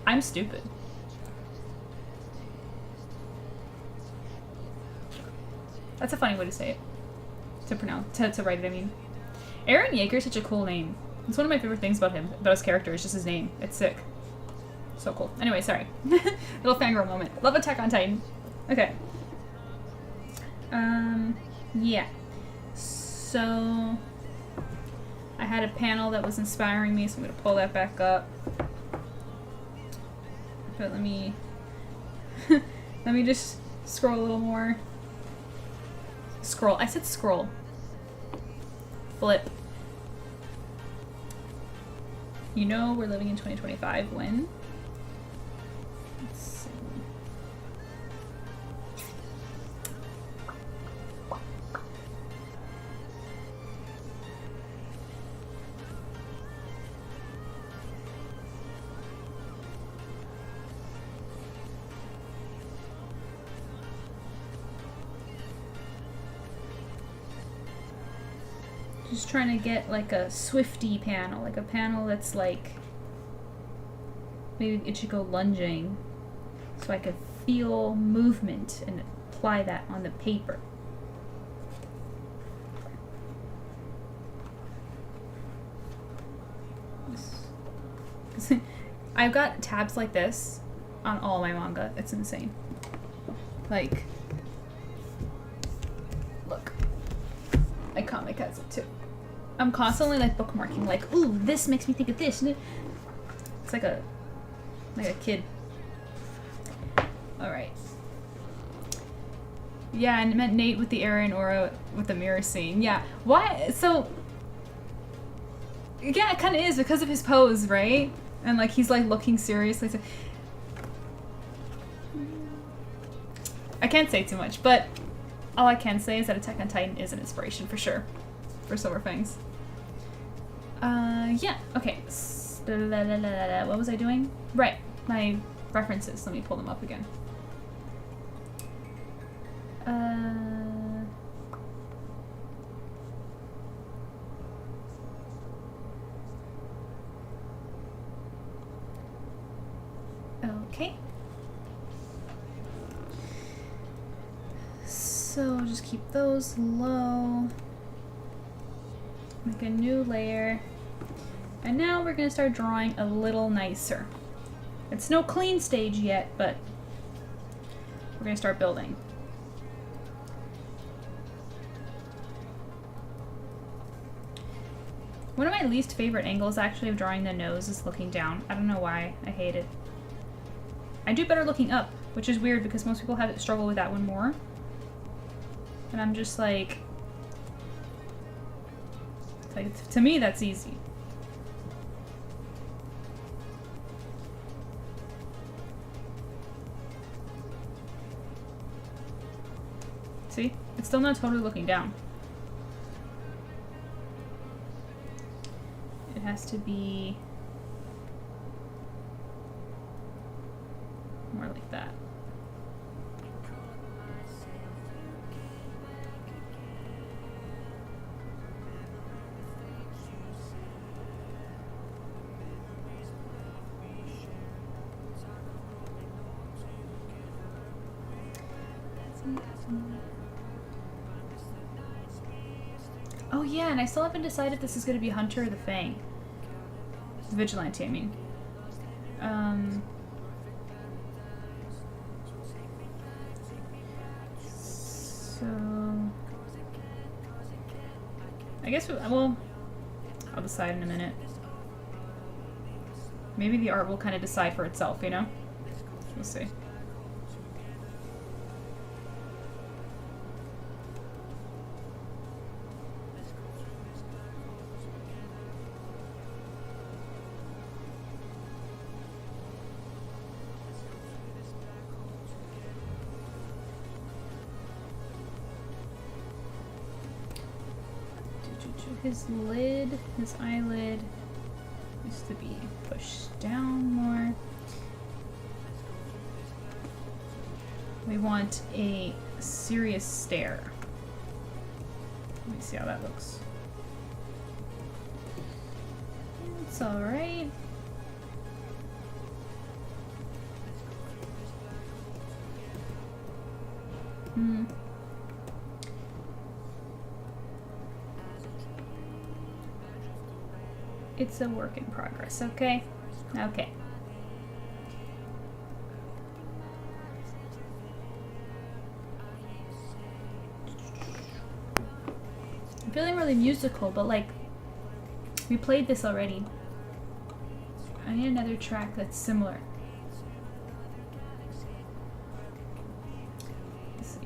I'm stupid. That's a funny way to say it. To pronounce, to write it, I mean. Aaron Yeager is such a cool name. It's one of my favorite things about him, about his character, is just his name. It's sick. So cool. Anyway, sorry. Little fangirl moment. Love Attack on Titan. Okay. Yeah. So, I had a panel that was inspiring me, so I'm gonna pull that back up. But let me just scroll a little more. Scroll. I said scroll. Flip. You know we're living in 2025 when? Let's see. Just trying to get like a Swifty panel, like a panel that's like, maybe it should go lunging so I could feel movement and apply that on the paper. I've got tabs like this on all my manga. It's insane. Like, look, my comic has it too. I'm constantly like bookmarking, like, ooh, this makes me think of this. It's like a kid. All right. Yeah, and it meant Nate with the Aaron aura with the mirror scene. Yeah. Why? So. Yeah, it kind of is because of his pose, right? And like he's like looking seriously. So I can't say too much, but all I can say is that Attack on Titan is an inspiration for sure for Silver Fangs. Yeah. Okay. What was I doing? Right. My references. Let me pull them up again. Okay. So I'll just keep those low. Make a new layer. And now we're gonna start drawing a little nicer. It's no clean stage yet, but we're gonna start building. One of my least favorite angles actually of drawing the nose is looking down. I don't know why. I hate it. I do better looking up, which is weird because most people have struggle with that one more. And I'm just like to me that's easy. See? It's still not totally looking down. It has to be more like that. Oh yeah, and I still haven't decided if this is going to be Hunter or the Fang. Vigilante, I mean. So I guess well, I'll decide in a minute. Maybe the art will kind of decide for itself, you know? We'll see. His lid, his eyelid needs to be pushed down more. We want a serious stare. Let me see how that looks. It's alright. It's a work in progress, okay? Okay. I'm feeling really musical, but like, we played this already. I need another track that's similar. Let's see.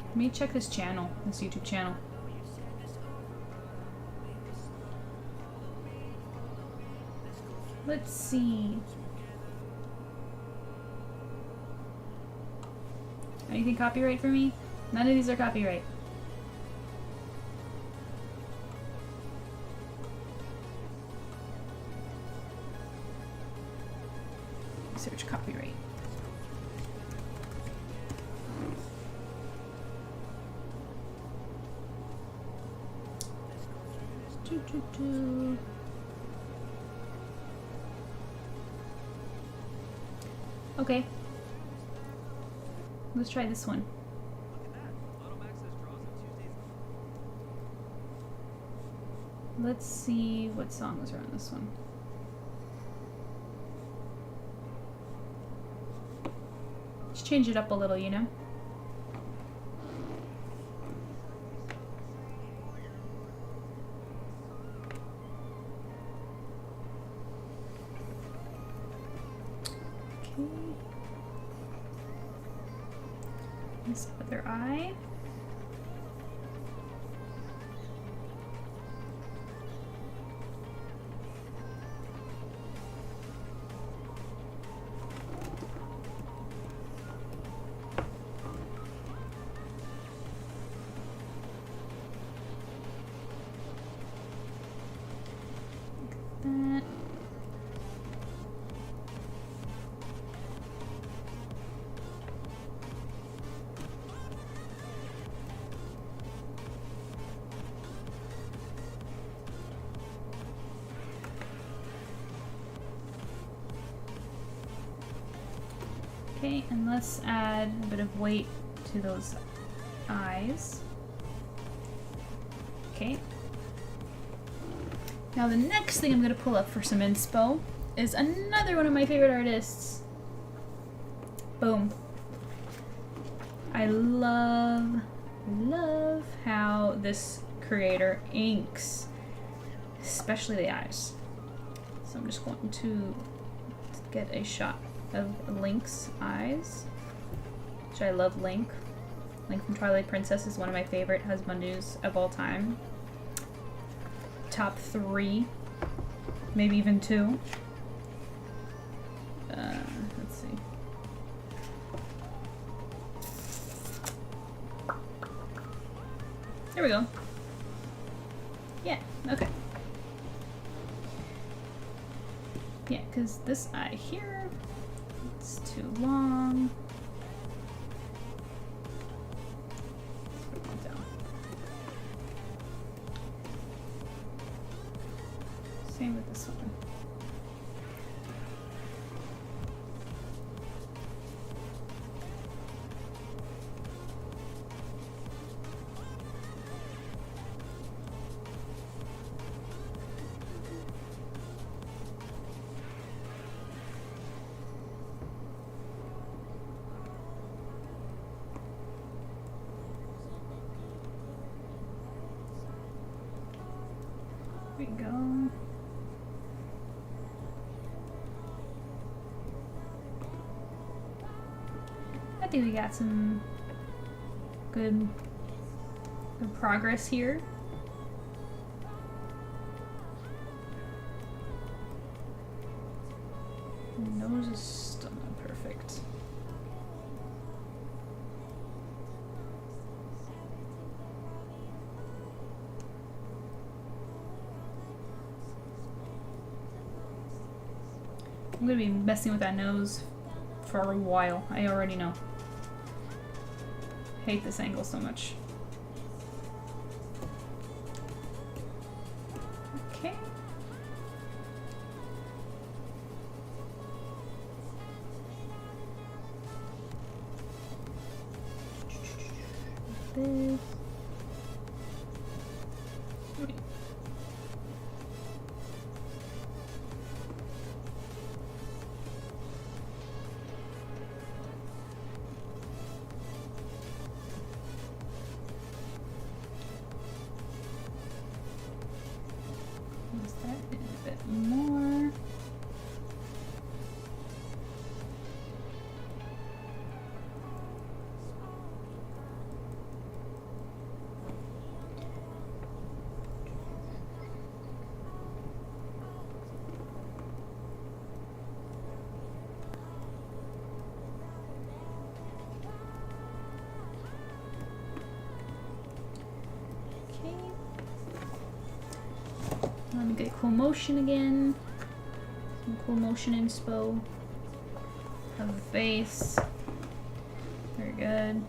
Let me check this channel, this YouTube channel. Let's see. Anything copyright for me? None of these are copyright. Search copyright. Okay. Let's try this one. Let's see what songs are on this one. Just change it up a little, you know? Okay. This other eye. That. Okay, and let's add a bit of weight to those eyes. Okay. Now the next thing I'm going to pull up for some inspo is another one of my favorite artists. Boom. I love how this creator inks, especially the eyes. So I'm just going to get a shot of Link's eyes, which I love Link. Link from Twilight Princess is one of my favorite husbandus of all time. Top 3, maybe even 2. Let's see. There we go. Yeah, okay. Yeah, because this eye here, it's too long. Same with this one. There we go. I think we got some good progress here. The nose is still not perfect. I'm gonna be messing with that nose for a while. I already know. Hate this angle so much. Okay. This. That in a bit more. Let me get cool motion again. Some cool motion inspo of the face. Very good.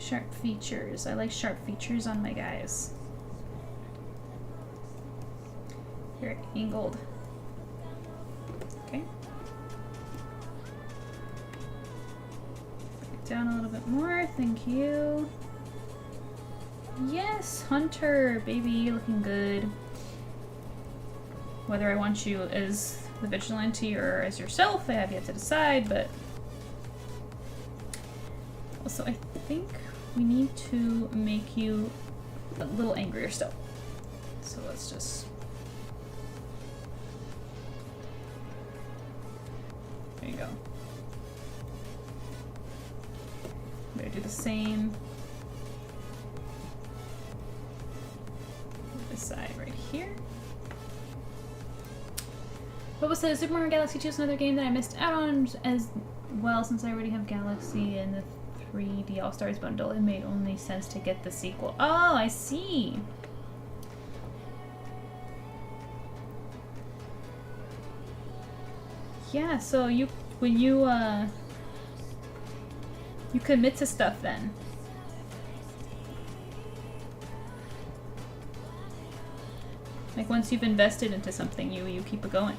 Sharp features. I like sharp features on my guys. Here, angled. Okay. Bring it down a little bit more. Thank you. Yes, Hunter, baby, looking good. Whether I want you as the vigilante or as yourself, I have yet to decide, but also I think we need to make you a little angrier still. So let's just... There you go. I'm gonna do the same. This side right here. What was the Super Mario Galaxy 2 is another game that I missed out on as well, since I already have Galaxy and the 3D All-Stars bundle. It made only sense to get the sequel. Oh, I see. Yeah, so you commit to stuff then. Like once you've invested into something, you keep it going.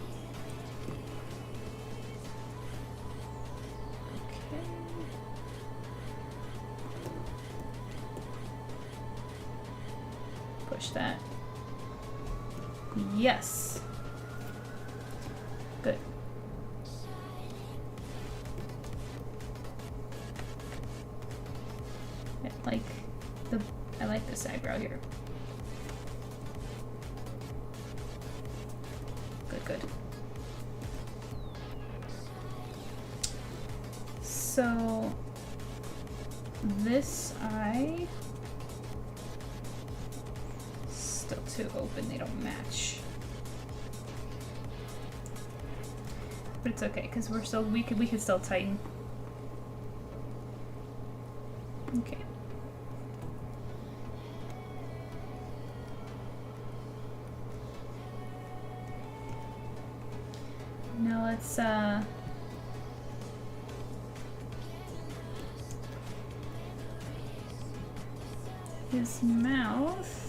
Okay. Push that. Yes. Good. I like this eyebrow here. Good, good. So this eye still too open, they don't match. But it's okay, because we could still tighten. Okay. Now let's his mouth.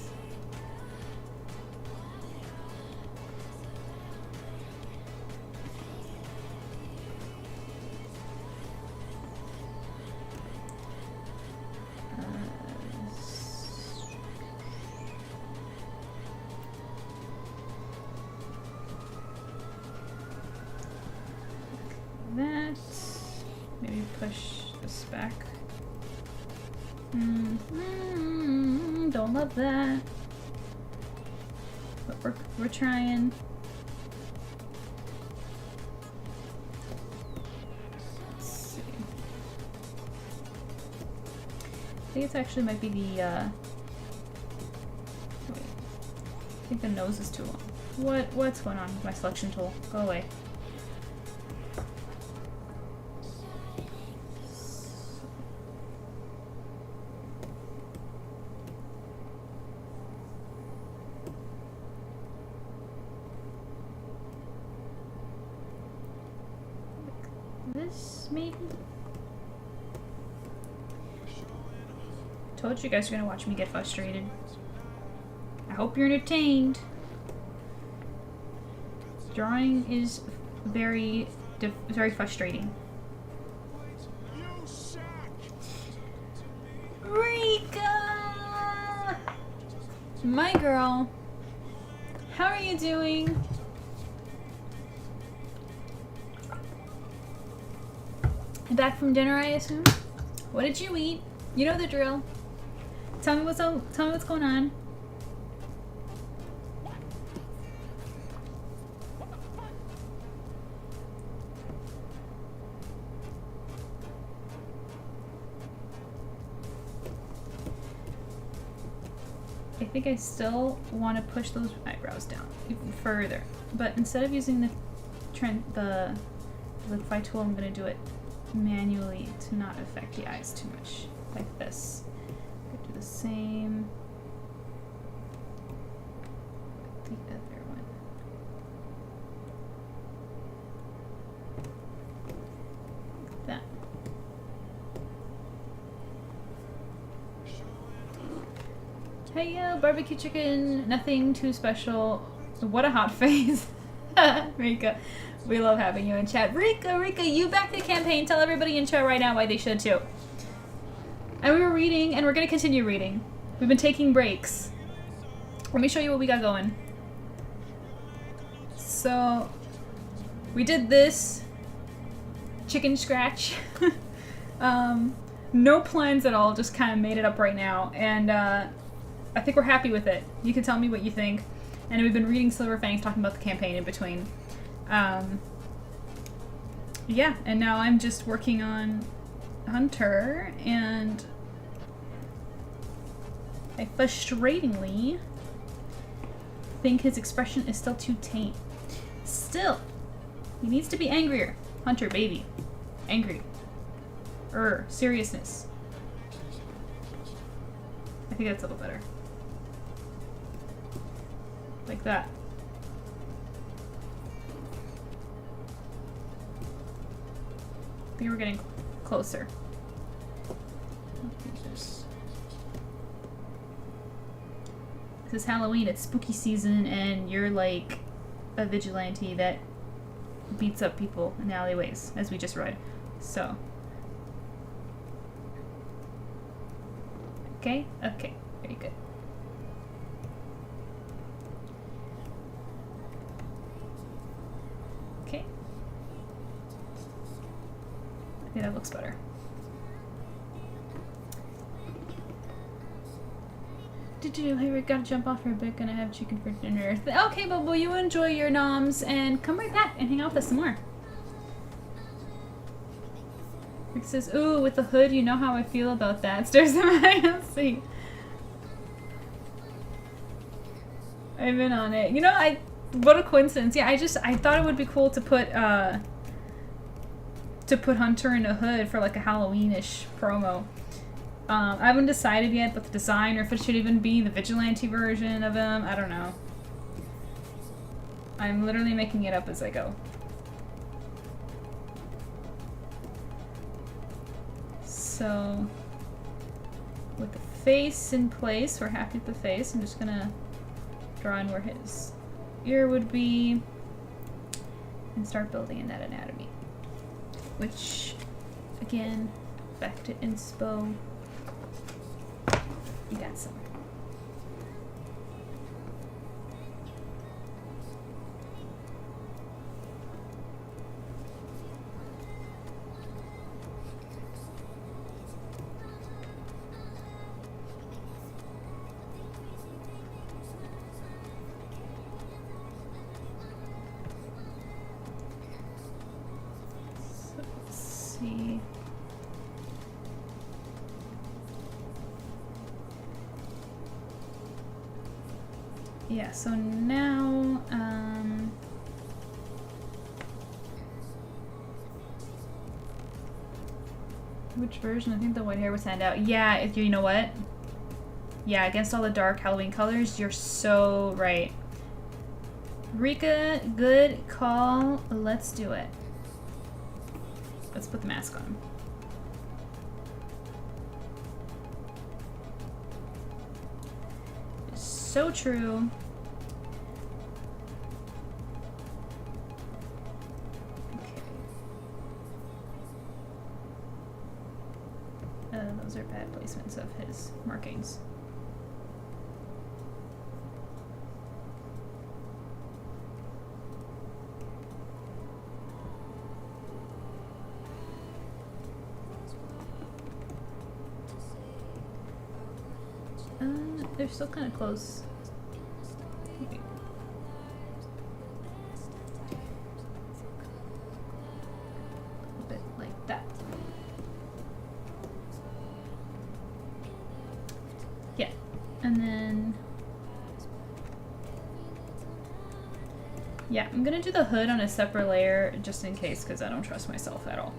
That. Maybe push this back. Don't love that. But we're trying. Let's see. I think it actually might be the wait. I think the nose is too long. What's going on with my selection tool? Go away. This maybe? Told you guys are gonna watch me get frustrated. I hope you're entertained. Drawing is very frustrating. Rika! My girl. How are you doing? Back from dinner, I assume? What did you eat? You know the drill. Tell me what's going on. I think I still want to push those eyebrows down even further, but instead of using the liquify tool, I'm gonna do it manually to not affect the eyes too much, like this. I'm gonna do the same with the other one. Like that. Hey yo, barbecue chicken, nothing too special. What a hot face. Rika, we love having you in chat. Rika, you back the campaign. Tell everybody in chat right now why they should too. And we were reading, and we're gonna continue reading. We've been taking breaks. Let me show you what we got going. So, we did this chicken scratch. No plans at all, just kind of made it up right now. And I think we're happy with it. You can tell me what you think. And we've been reading Silver Fangs, talking about the campaign in between. Yeah, and now I'm just working on Hunter, and I frustratingly think his expression is still too tame. Still, he needs to be angrier. Hunter, baby. Angry. Seriousness. I think that's a little better. Like that. I think we're getting closer. This is Halloween, it's spooky season, and you're like a vigilante that beats up people in alleyways, as we just read. So. Okay? Okay. Very good. Okay. I think that looks better. Hey, we gotta jump off for a bit, gonna have chicken for dinner. Okay, but will you enjoy your noms and come right back and hang out with us some more? Rick says, ooh, with the hood, you know how I feel about that. Stares at my see. I've been on it. You know, what a coincidence. Yeah, I thought it would be cool to put Hunter in a hood for like a Halloween-ish promo. I haven't decided yet what the design, or if it should even be the vigilante version of him. I don't know. I'm literally making it up as I go. So, with the face in place, we're happy with the face. I'm just gonna draw in where his ear would be and start building in that anatomy. Which, again, back to inspo. You got some. So let's see. Yeah, so now, which version? I think the white hair would stand out. Yeah, you know what? Yeah, against all the dark Halloween colors, you're so right. Rika, good call. Let's do it. Let's put the mask on. So true. Okay. Those are bad placements of his markings. They're still kind of close. Okay. A bit like that. Yeah, and then yeah, I'm gonna do the hood on a separate layer just in case, because I don't trust myself at all.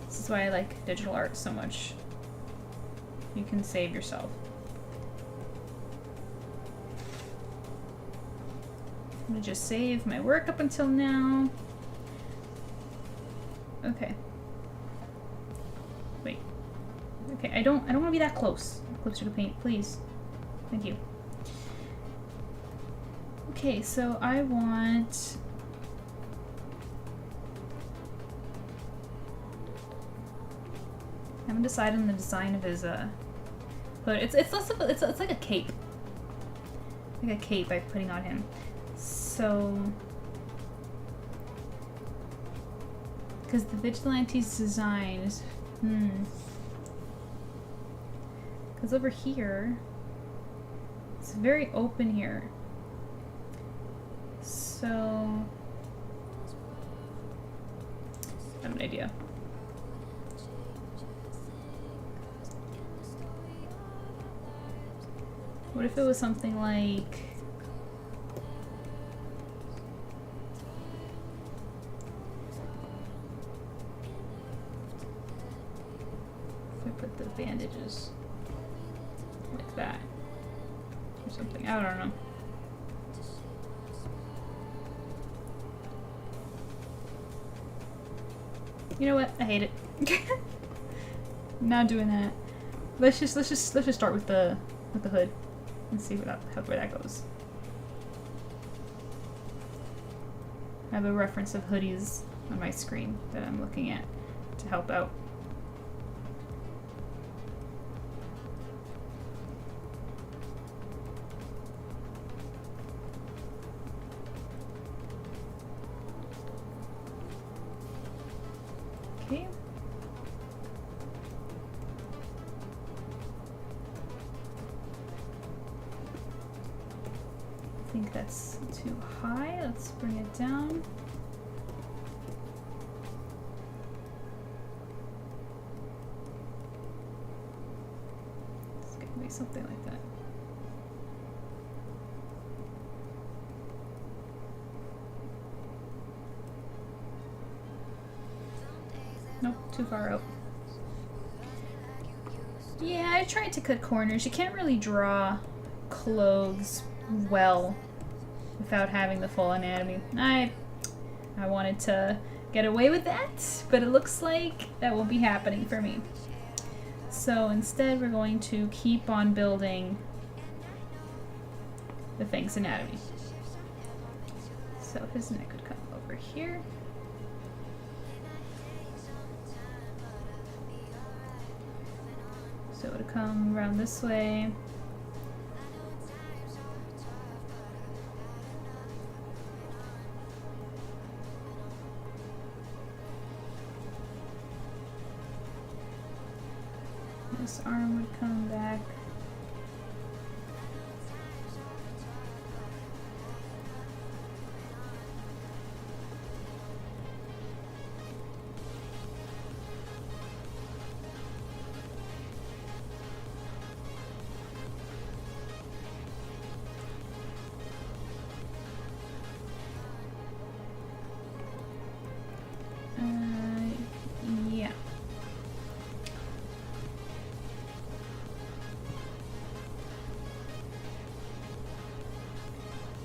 This is why I like digital art so much. You can save yourself. I'm gonna just save my work up until now. Okay. Wait. Okay, I don't want to be that close. closer to paint, please. Thank you. Okay, so I want... I haven't decided on the design of his hood. It's less of a, it's like a cape. Like a cape I'm putting on him. So... Because the Vigilante's design is... Because over here... It's very open here. So... I have an idea. What if it was something like... If I put the bandages like that or something, I don't know. You know what? I hate it. I'm not doing that. Let's just start with the hood and see where that goes. I have a reference of hoodies on my screen that I'm looking at to help out. Okay. I think that's too high. Let's bring it down. It's gonna be something like that. Nope, too far out. Yeah, I tried to cut corners. You can't really draw clothes well without having the full anatomy. I wanted to get away with that, but it looks like that won't be happening for me. So instead we're going to keep on building the FANGS anatomy. So his neck would come over here. So it would come around this way. This arm would come back. Yeah.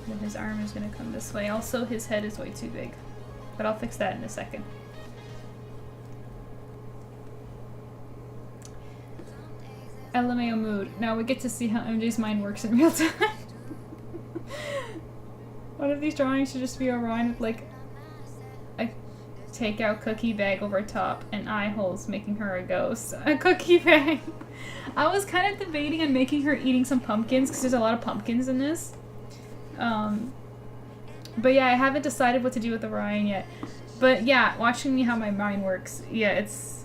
Then his arm is going to come this way. Also, his head is way too big. But I'll fix that in a second. LMAO mood. Now we get to see how MJ's mind works in real time. One of these drawings should just be Orion with like a takeout cookie bag over top and eye holes making her a ghost. A cookie bag! I was kind of debating on making her eating some pumpkins because there's a lot of pumpkins in this. But yeah, I haven't decided what to do with Orion yet. But yeah, watching me how my mind works, yeah, it's...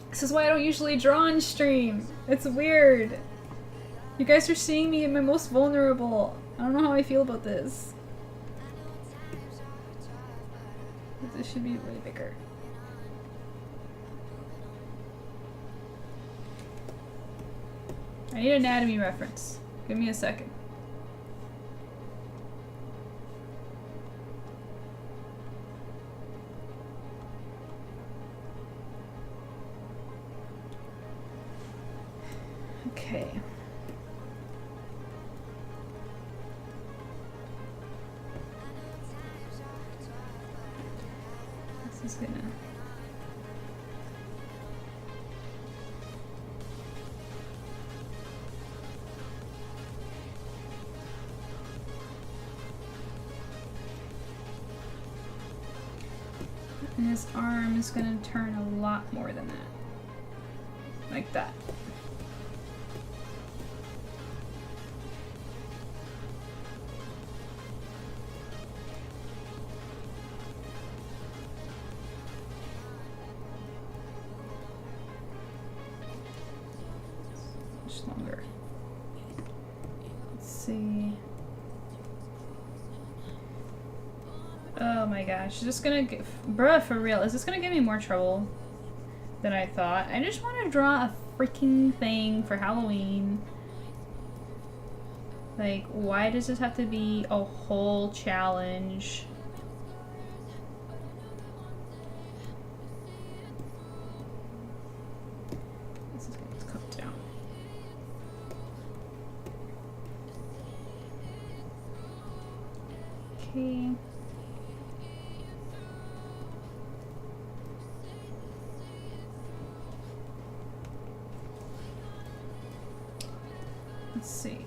This is why I don't usually draw on stream. It's weird. You guys are seeing me at my most vulnerable. I don't know how I feel about this. This should be way bigger. I need an anatomy reference. Give me a second. Okay. This is gonna... And his arm is gonna turn a lot more than that. Like that. Much longer. Let's see. Oh my gosh, is this gonna give, bruh, for real, is this gonna give me more trouble than I thought? I just want to draw a freaking thing for Halloween. Like, why does this have to be a whole challenge? This is gonna come down. Okay. Let's see.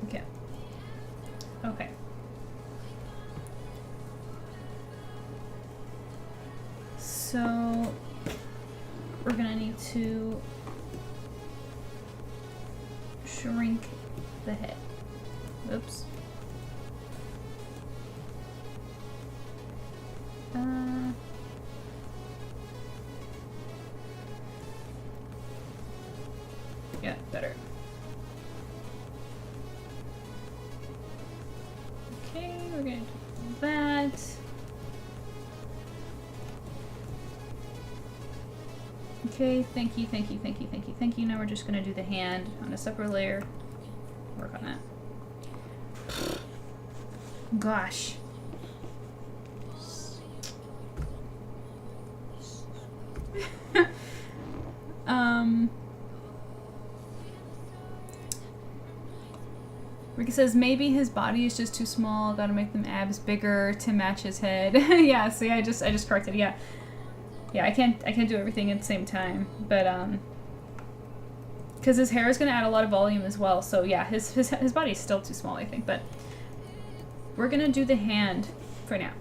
Okay. Okay. So we're gonna need to shrink the head. Oops. Yeah, better. Okay, we're gonna do that. Okay, thank you, thank you, thank you, thank you, thank you. Now we're just gonna do the hand on a separate layer. Work on that. Gosh. Rika says maybe his body is just too small. Gotta make them abs bigger to match his head. Yeah, see, I just corrected. Yeah, yeah. I can't do everything at the same time. But because his hair is gonna add a lot of volume as well. So yeah, his body is still too small, I think. But we're gonna do the hand for now.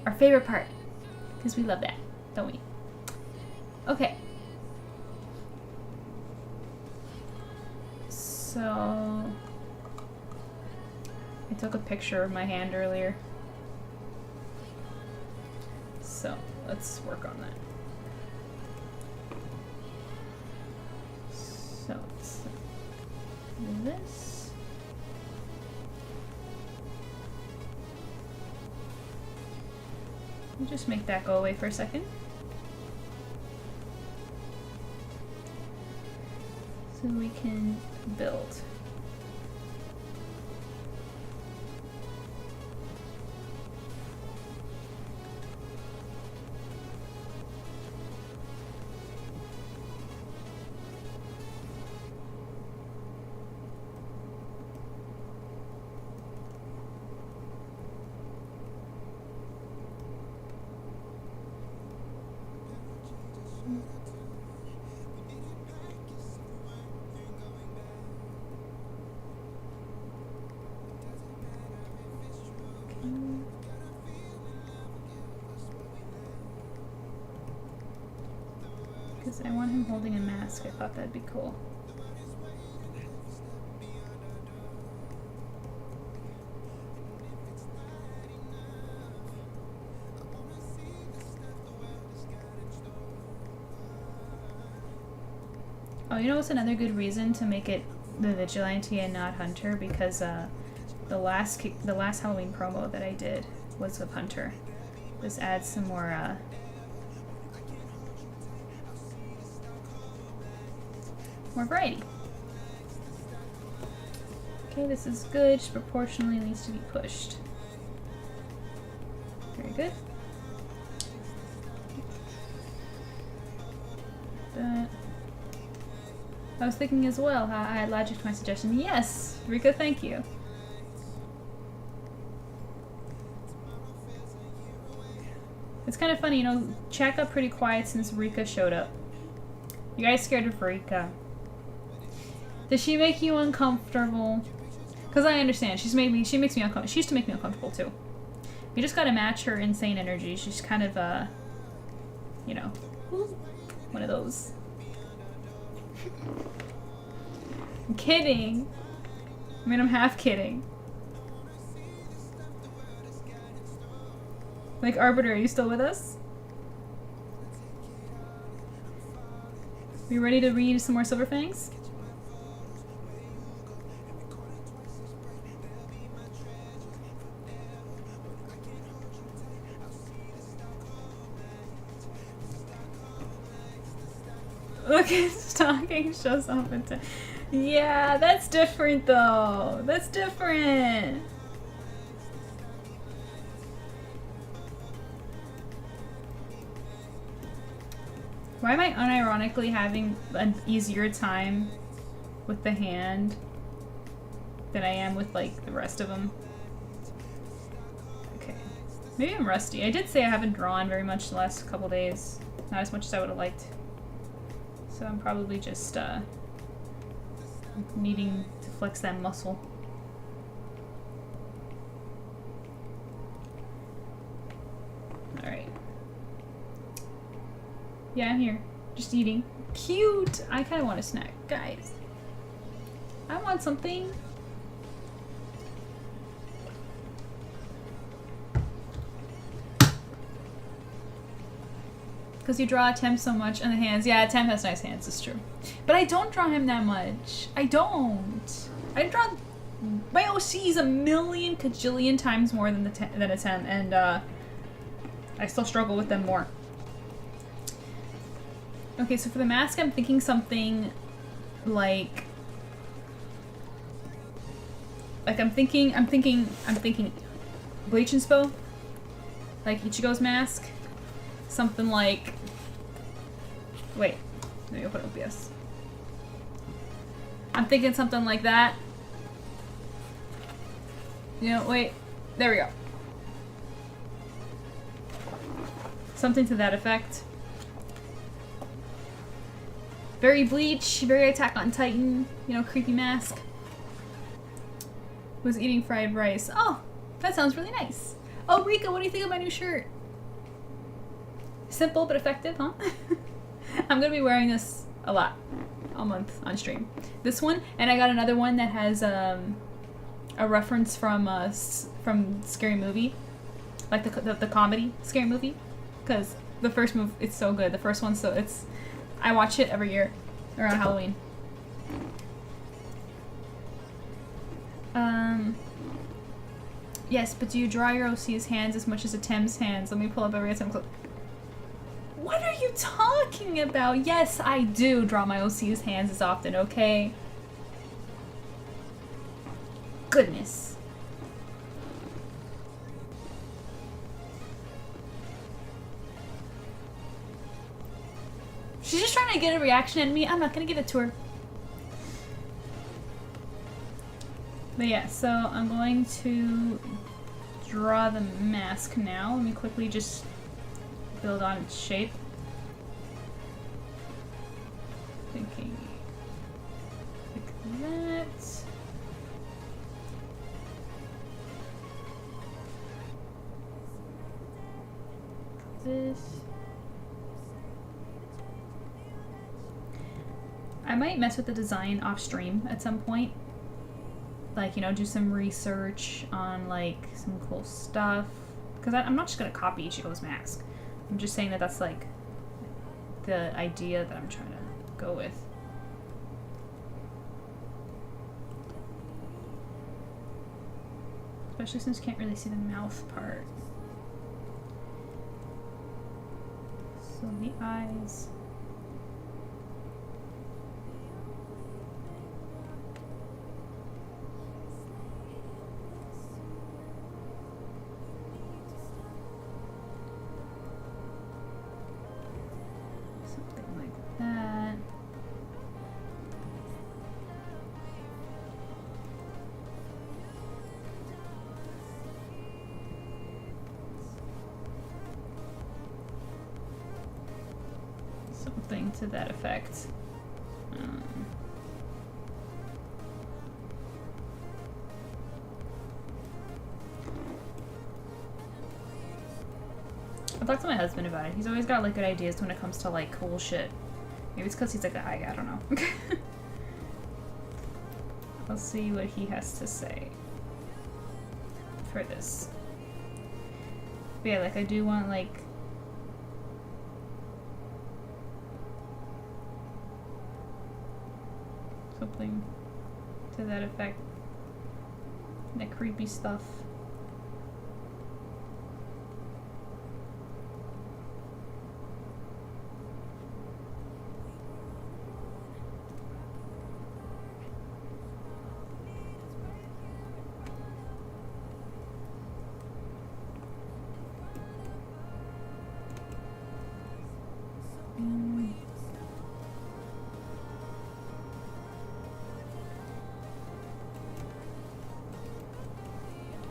Our favorite part, because we love that, don't we? Okay. So I took a picture of my hand earlier. So let's work on that. So let's do this. We'll just make that go away for a second. So we can build. Because I want him holding a mask. I thought that'd be cool. Oh, you know what's another good reason to make it the Vigilante and not Hunter? Because the last Halloween promo that I did was with Hunter. This adds some more more variety. Okay, this is good. Just proportionally needs to be pushed. Very good. That. I was thinking as well how I had logic to my suggestion. Yes, Rika, thank you. It's kind of funny, you know, chat got pretty quiet since Rika showed up. You guys scared of Rika? Does she make you uncomfortable? Because I understand. She makes me uncomfortable. She used to make me uncomfortable too. You just gotta match her insane energy. She's kind of, you know, one of those. I'm kidding. I mean, I'm half kidding. Like, Arbiter, are you still with us? Are you ready to read some more Silver Fangs? Look, it's talking shows up into. Yeah, that's different though. That's different. Why am I unironically having an easier time with the hand than I am with like the rest of them? Okay. Maybe I'm rusty. I did say I haven't drawn very much the last couple days. Not as much as I would have liked. So I'm probably just needing to flex that muscle. Alright. Yeah, I'm here. Just eating. Cute! I kinda want a snack. Guys. I want something. Because you draw Tem so much on the hands. Yeah, Tem has nice hands, it's true. But I don't draw him that much. I don't. I draw my OCs a million kajillion times more than a Tem, and I still struggle with them more. Okay, so for the mask, I'm thinking something like I'm thinking Bleach Inspo, like Ichigo's mask. Something like, wait, let me open OBS. I'm thinking something like that. You know, wait, there we go. Something to that effect. Very Bleach, very Attack on Titan, you know, creepy mask. Was eating fried rice. Oh, that sounds really nice. Oh, Rika, what do you think of my new shirt? Simple but effective, huh? I'm gonna be wearing this a lot, all month on stream. This one, and I got another one that has a reference from Scary Movie, like the comedy Scary Movie, because the first movie, it's so good. The first one, so it's, I watch it every year around Halloween. Yes, but do you draw your OC's hands as much as a Tem's hands? Let me pull up every time clip. What are you talking about? Yes, I do draw my OC's hands as often, okay? Goodness. She's just trying to get a reaction at me. I'm not gonna give it to her. But yeah, so I'm going to draw the mask now. Let me quickly just build on its shape. Thinking like that. This. I might mess with the design off stream at some point. Like, you know, do some research on like some cool stuff. Because I'm not just gonna copy Ichigo's mask. I'm just saying that that's like the idea that I'm trying to go with. Especially since you can't really see the mouth part. So the eyes. That. Something to that effect. I'll talk to my husband about it. He's always got like good ideas when it comes to like cool shit. Maybe it's because he's like a high guy, I don't know. I'll see what he has to say for this. But yeah, like I do want like something to that effect. That creepy stuff.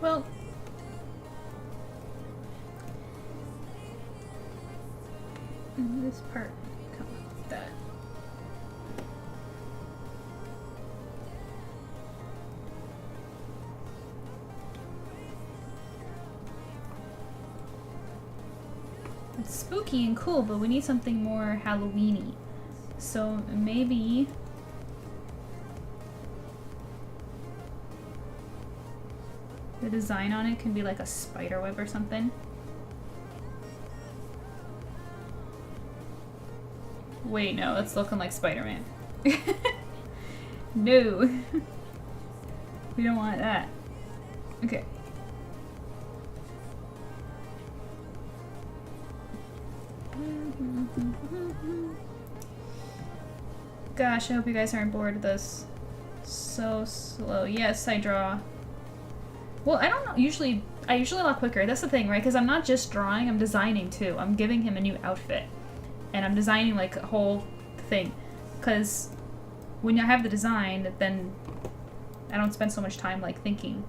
Well, this part comes with that. It's spooky and cool, but we need something more Halloween-y. So maybe the design on it can be like a spider web or something. Wait, no, it's looking like Spider-Man. No. We don't want that. Okay. Gosh, I hope you guys aren't bored of this. So slow. Yes, I draw. Well, I don't know. I usually a lot quicker. That's the thing, right? Because I'm not just drawing, I'm designing too. I'm giving him a new outfit. And I'm designing like a whole thing. Because when I have the design, then I don't spend so much time like thinking.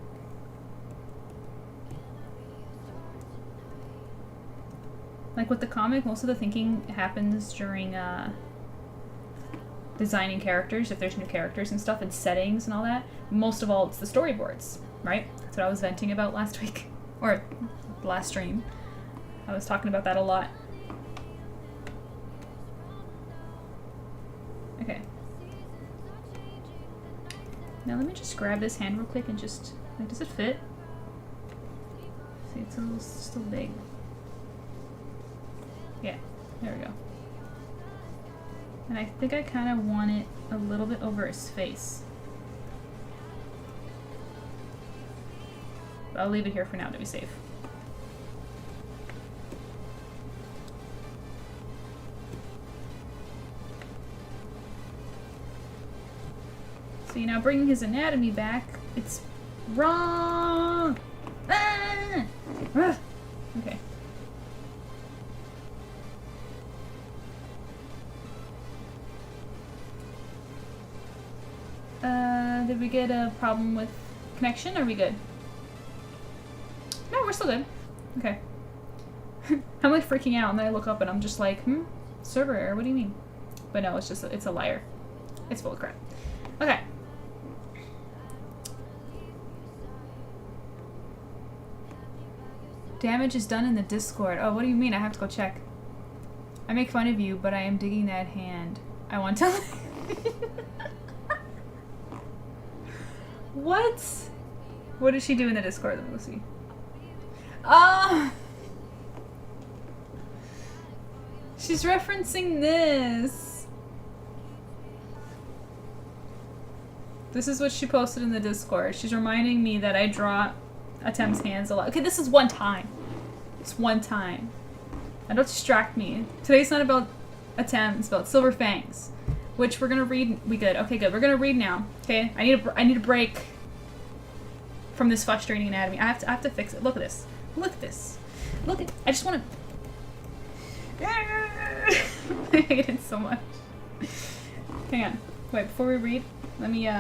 Like with the comic, most of the thinking happens during designing characters, if there's new characters and stuff, and settings and all that. Most of all, it's the storyboards, right? That's what I was venting about last week. Or last stream. I was talking about that a lot. Okay. Now let me just grab this hand real quick and just, like, does it fit? See, it's a little still big. Yeah, there we go. And I think I kind of want it a little bit over his face. But I'll leave it here for now to be safe. See, now bringing his anatomy back, it's wrong! Ah! Ah! Okay. Did we get a problem with connection? Are we good? No, we're still good. Okay. I'm like freaking out and then I look up and I'm just like, server error, what do you mean? But no, it's just, it's a liar. It's full of crap. Okay. Damage is done in the Discord. Oh, what do you mean? I have to go check. I make fun of you, but I am digging that hand. I want to... What? What did she do in the Discord? Let me go see. She's referencing this. This is what she posted in the Discord. She's reminding me that I draw Attempt's hands a lot. Okay, this is one time. It's one time. Now don't distract me. Today's not about Attempt, it's about Silver FANGS. Which we're gonna read. We good. Okay, good. We're gonna read now. Okay, I need a break from this frustrating anatomy. I have to fix it. Look at this. Look at this. Look at. I just want to. I hate it so much. Hang on. Wait, before we read, let me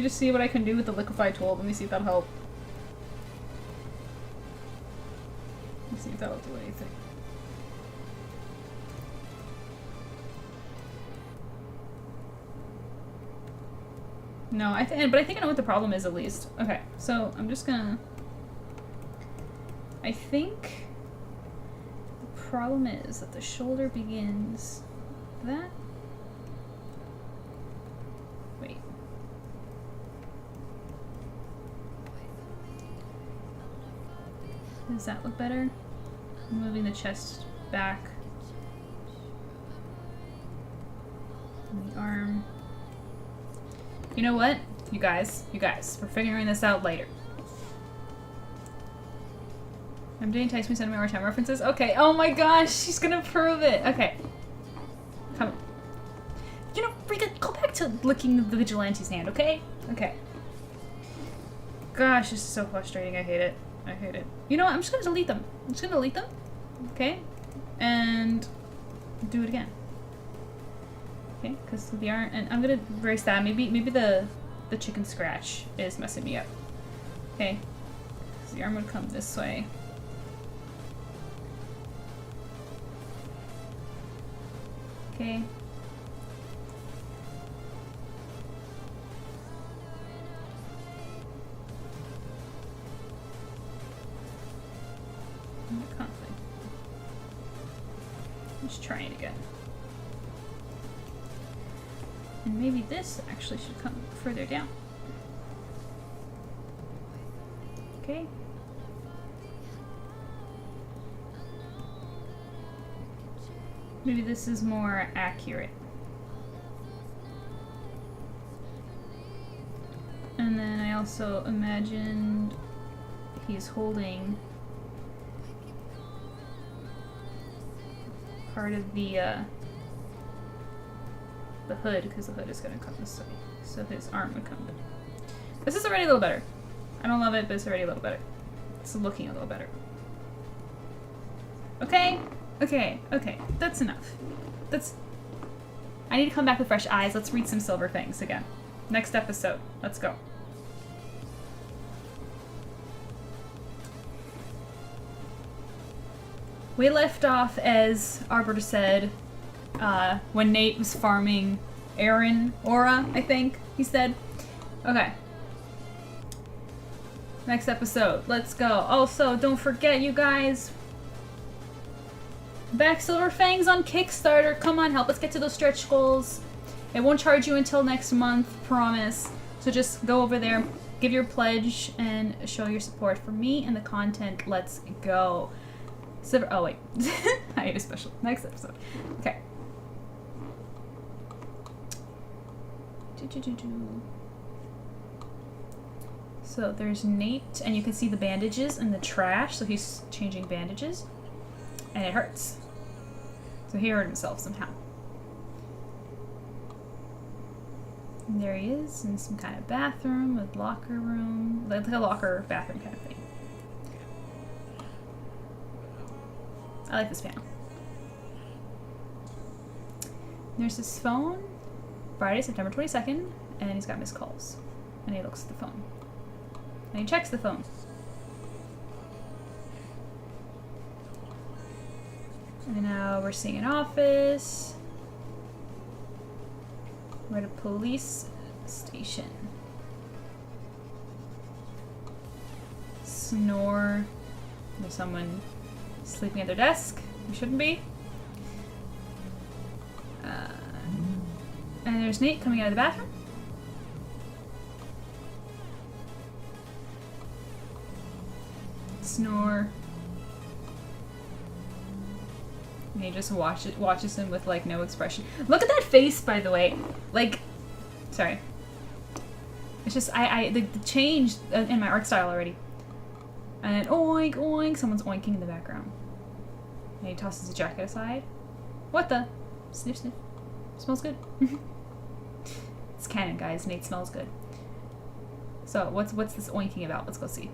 just see what I can do with the liquefy tool. Let me see if that'll help. Let's see if that'll do anything. No, but I think I know what the problem is at least. Okay, so I'm just gonna... I think problem is that the shoulder begins that. Wait. Does that look better? Moving the chest back. And the arm. You know what? You guys, we're figuring this out later. MJ text me sending me more time references. Okay, oh my gosh, she's gonna prove it. Okay. Come on. You know, Rika, go back to licking the vigilante's hand, okay? Okay. Gosh, this is so frustrating. I hate it. I hate it. You know what? I'm just gonna delete them. I'm just gonna delete them. Okay? And do it again. Okay, because the aren't, and I'm gonna erase that. Maybe the chicken scratch is messing me up. Okay, so the arm would come this way. Okay. Conflict. Just try it again. And maybe this actually should come further down. Okay. Maybe this is more accurate. And then I also imagined he's holding part of the hood, because the hood is going to come this way. So his arm would come. This is already a little better. I don't love it, but it's already a little better. It's looking a little better. Okay? Okay, okay. That's enough. That's... I need to come back with fresh eyes. Let's read some Silver Fangs again. Next episode. Let's go. We left off, as Arbiter said, when Nate was farming Aura, I think he said. Okay. Next episode. Let's go. Also, don't forget, you guys, back Silver Fangs on Kickstarter. Come on, help us get to those stretch goals. It won't charge you until next month, promise. So just go over there, give your pledge, and show your support for me and the content. Let's go. Oh wait, I ate a special. Next episode. Okay. So there's Nate, and you can see the bandages in the trash. So he's changing bandages, and it hurts. So he hurt himself somehow. And there he is in some kind of bathroom with locker room, like a locker bathroom kind of thing. I like this panel. There's his phone, Friday, September 22nd, and he's got missed calls. And he looks at the phone. And he checks the phone. And now we're seeing an office. We're at a police station. Snore. There's someone sleeping at their desk. You shouldn't be. And there's Nate coming out of the bathroom. Snore. And he just watches him with like no expression. Look at that face, by the way. Like, sorry. It's just the change in my art style already. And then oink oink, someone's oinking in the background. And he tosses his jacket aside. What the? Sniff sniff. Smells good. It's canon, guys. Nate smells good. So what's this oinking about? Let's go see.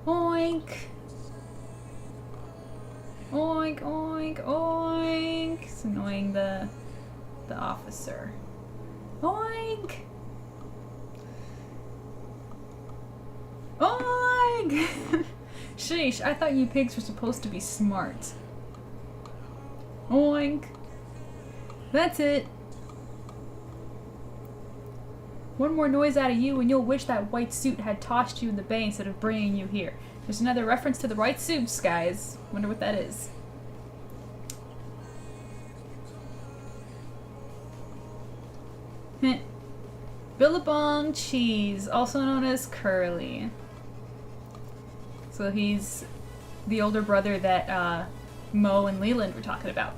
Oink. Oink oink oink. It's annoying the officer. Oink. Oink. Sheesh, I thought you pigs were supposed to be smart. Oink. That's it. One more noise out of you and you'll wish that white suit had tossed you in the bay instead of bringing you here. There's another reference to the white suits, guys. Wonder what that is. Heh. Billabong Cheese, also known as Curly. So he's the older brother that Mo and Leland were talking about.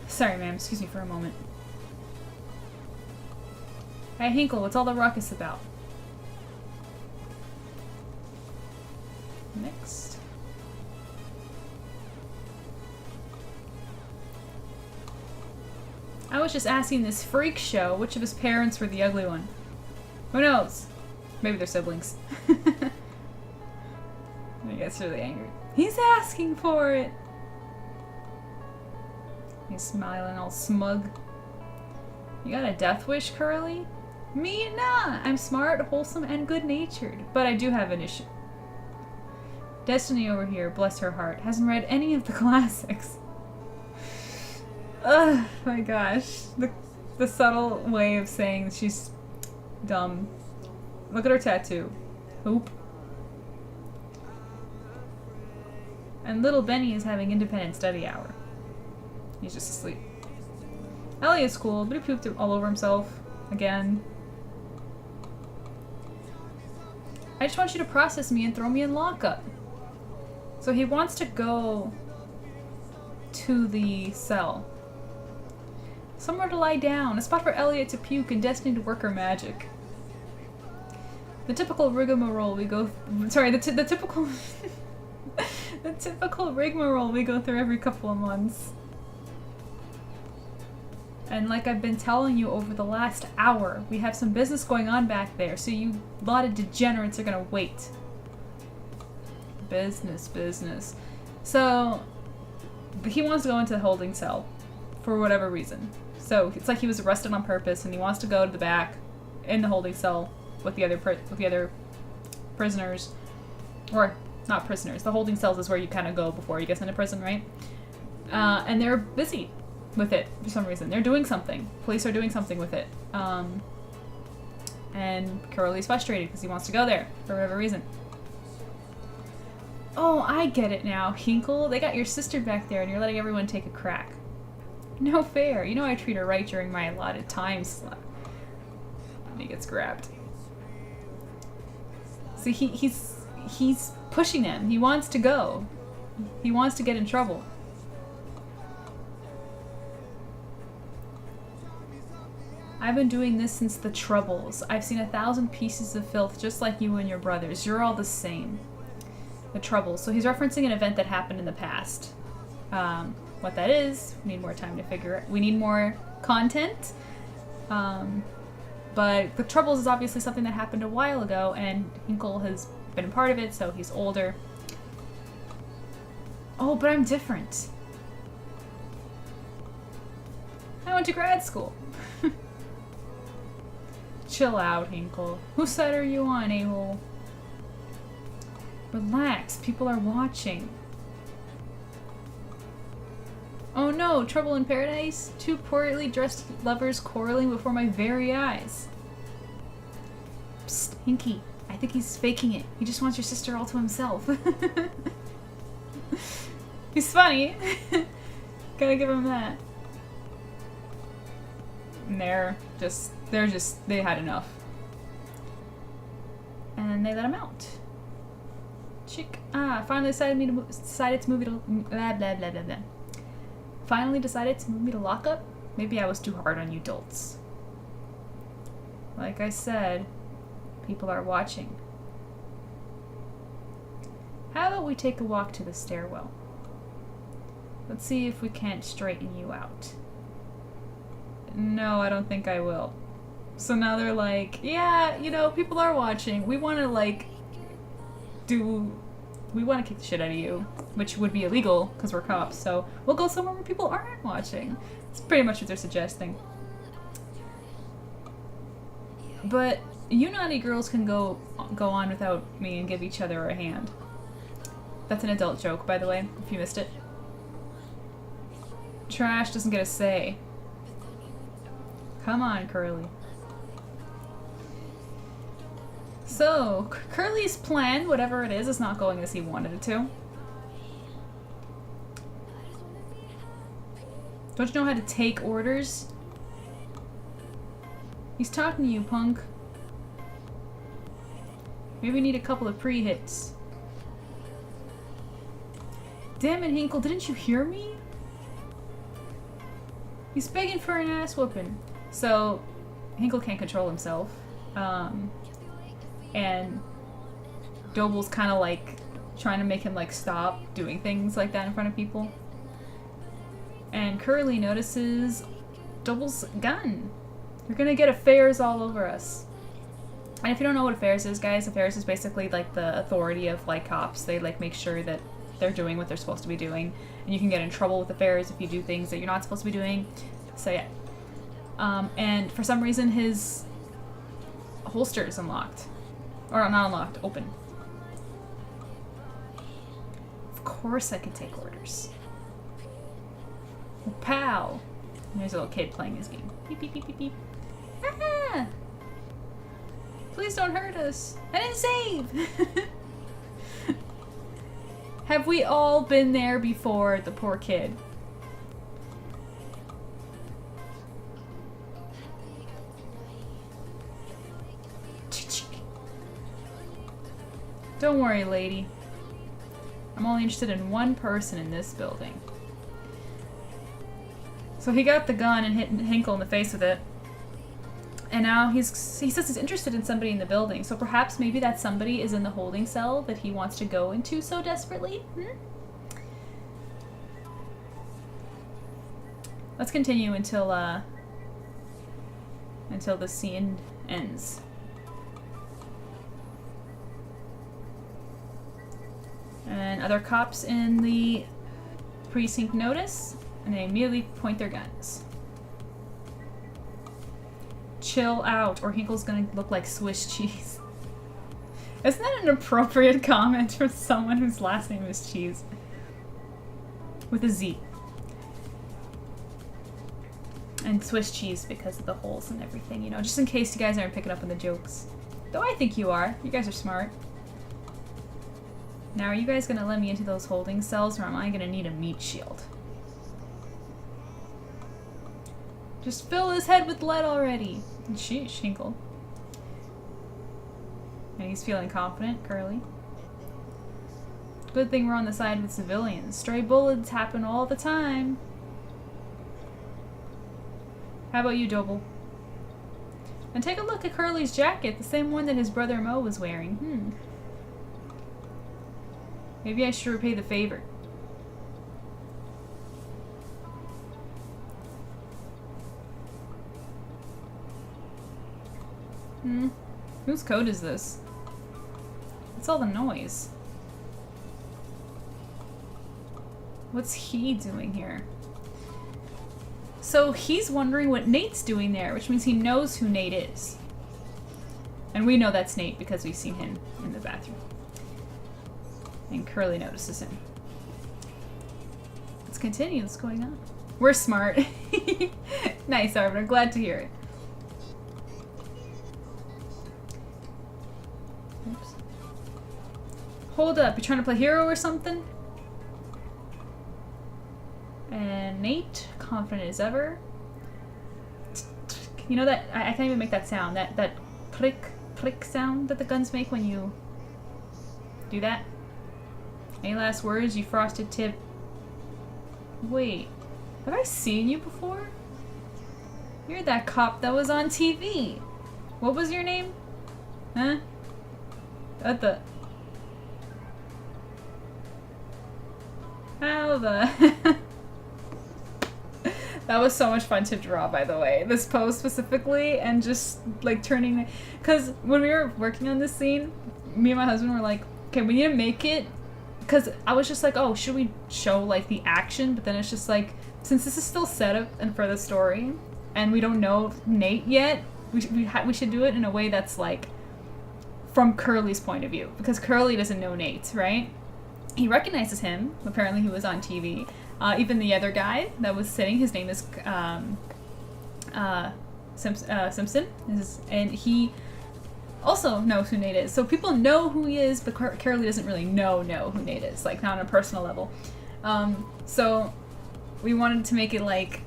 Sorry, ma'am. Excuse me for a moment. Hey, Hinkle, what's all the ruckus about? Next. I was just asking this freak show which of his parents were the ugly one. Who knows? Maybe they're siblings. He gets really angry. He's asking for it! He's smiling all smug. You got a death wish, Curly? Me? Nah! I'm smart, wholesome, and good-natured. But I do have an issue. Destiny over here, bless her heart, hasn't read any of the classics. Ugh, my gosh. The subtle way of saying that she's dumb. Look at her tattoo. Hoop. And little Benny is having independent study hour. He's just asleep. Elliot's cool, but he pooped all over himself. Again. I just want you to process me and throw me in lockup. So he wants to go to the cell. Somewhere to lie down, a spot for Elliot to puke and Destiny to work her magic. The typical rigmarole we go sorry, the typical the typical rigmarole we go through every couple of months. And like I've been telling you over the last hour, we have some business going on back there, so you lot of degenerates are gonna wait. Business. So, he wants to go into the holding cell for whatever reason. So, it's like he was arrested on purpose and he wants to go to the back in the holding cell with the other prisoners. Or, not prisoners. The holding cells is where you kind of go before you get into prison, right? And they're busy with it for some reason. They're doing something. Police are doing something with it. And Curly's frustrated because he wants to go there for whatever reason. Oh, I get it now, Hinkle. They got your sister back there and you're letting everyone take a crack. No fair. You know I treat her right during my allotted time slot. And he gets grabbed. See, he's pushing him. He wants to go. He wants to get in trouble. I've been doing this since the Troubles. I've seen 1,000 pieces of filth just like you and your brothers. You're all the same. The Troubles. So he's referencing an event that happened in the past. What that is, we need more time to figure it. We need more content. But the Troubles is obviously something that happened a while ago, and Hinkle has been a part of it, so he's older. Oh, but I'm different. I went to grad school. Chill out, Hinkle. Whose side are you on, a-hole? Relax, people are watching. Oh no, trouble in paradise? Two poorly dressed lovers quarreling before my very eyes. Psst, Hinky. I think he's faking it. He just wants your sister all to himself. He's funny. Gotta give him that. And they had enough. And they let him out. Chick. Finally decided to move me to blah blah blah blah blah. Finally decided to move me to lockup? Maybe I was too hard on you dolts. Like I said, people are watching. How about we take a walk to the stairwell? Let's see if we can't straighten you out. No, I don't think I will. So now they're like, yeah, you know, people are watching. We want to, like, we want to kick the shit out of you, which would be illegal because we're cops, so we'll go somewhere where people aren't watching. It's pretty much what they're suggesting. But you naughty girls can go on without me and give each other a hand. That's an adult joke, by the way, if you missed it. Trash doesn't get a say. Come on, Curly. So, Curly's plan, whatever it is not going as he wanted it to. Don't you know how to take orders? He's talking to you, punk. Maybe we need a couple of pre-hits. Damn it, Hinkle, didn't you hear me? He's begging for an ass whooping. So, Hinkle can't control himself. And Doble's kind of like trying to make him like stop doing things like that in front of people. And Curly notices Doble's gun. You're gonna get affairs all over us. And if you don't know what affairs is, guys, affairs is basically like the authority of like cops. They like make sure that they're doing what they're supposed to be doing. And you can get in trouble with affairs if you do things that you're not supposed to be doing. So yeah. And for some reason his holster is unlocked. Or not unlocked, open. Of course I can take orders. Pow! And there's a little kid playing his game. Beep beep beep beep beep. Ah! Please don't hurt us. I didn't save! Have we all been there before, the poor kid? Don't worry, lady. I'm only interested in one person in this building. So he got the gun and hit Hinkle in the face with it. And now he says he's interested in somebody in the building. So perhaps maybe that somebody is in the holding cell that he wants to go into so desperately? Let's continue until the scene ends. And other cops in the precinct notice, and they immediately point their guns. Chill out, or Hinkle's gonna look like Swiss cheese. Isn't that an appropriate comment for someone whose last name is Cheese? With a Z. And Swiss cheese because of the holes and everything, you know, just in case you guys aren't picking up on the jokes. Though I think you are. You guys are smart. Now, are you guys gonna let me into those holding cells, or am I gonna need a meat shield? Just fill his head with lead already. Sheesh, Hinkle. And he's feeling confident, Curly. Good thing we're on the side with civilians. Stray bullets happen all the time. How about you, Doble? And take a look at Curly's jacket, the same one that his brother Mo was wearing. Maybe I should repay the favor. Whose code is this? What's all the noise? What's he doing here? So he's wondering what Nate's doing there, which means he knows who Nate is. And we know that's Nate because we've seen him in the bathroom. And Curly notices him. Let's continue. What's going on? We're smart. Nice, Arbiter. Glad to hear it. Oops. Hold up. You trying to play hero or something? And Nate, confident as ever. You know that I can't even make that sound. That click sound that the guns make when you do that. Any last words, you frosted tip? Wait, have I seen you before? You're that cop that was on TV. What was your name? Huh? What the? How the? That was so much fun to draw, by the way. This pose specifically, and just like turning, because when we were working on this scene, me and my husband were like, okay, we need to make it, because I was just like, oh, should we show like the action? But then it's just like, since this is still set up and for the story, and we don't know Nate yet, we should do it in a way that's like from Curly's point of view, because Curly doesn't know Nate, right? He recognizes him. Apparently, he was on TV. Even the other guy that was sitting, his name is Simpson, and he also knows who Nate is. So people know who he is, but Carolee doesn't really know who Nate is, like not on a personal level. So we wanted to make it like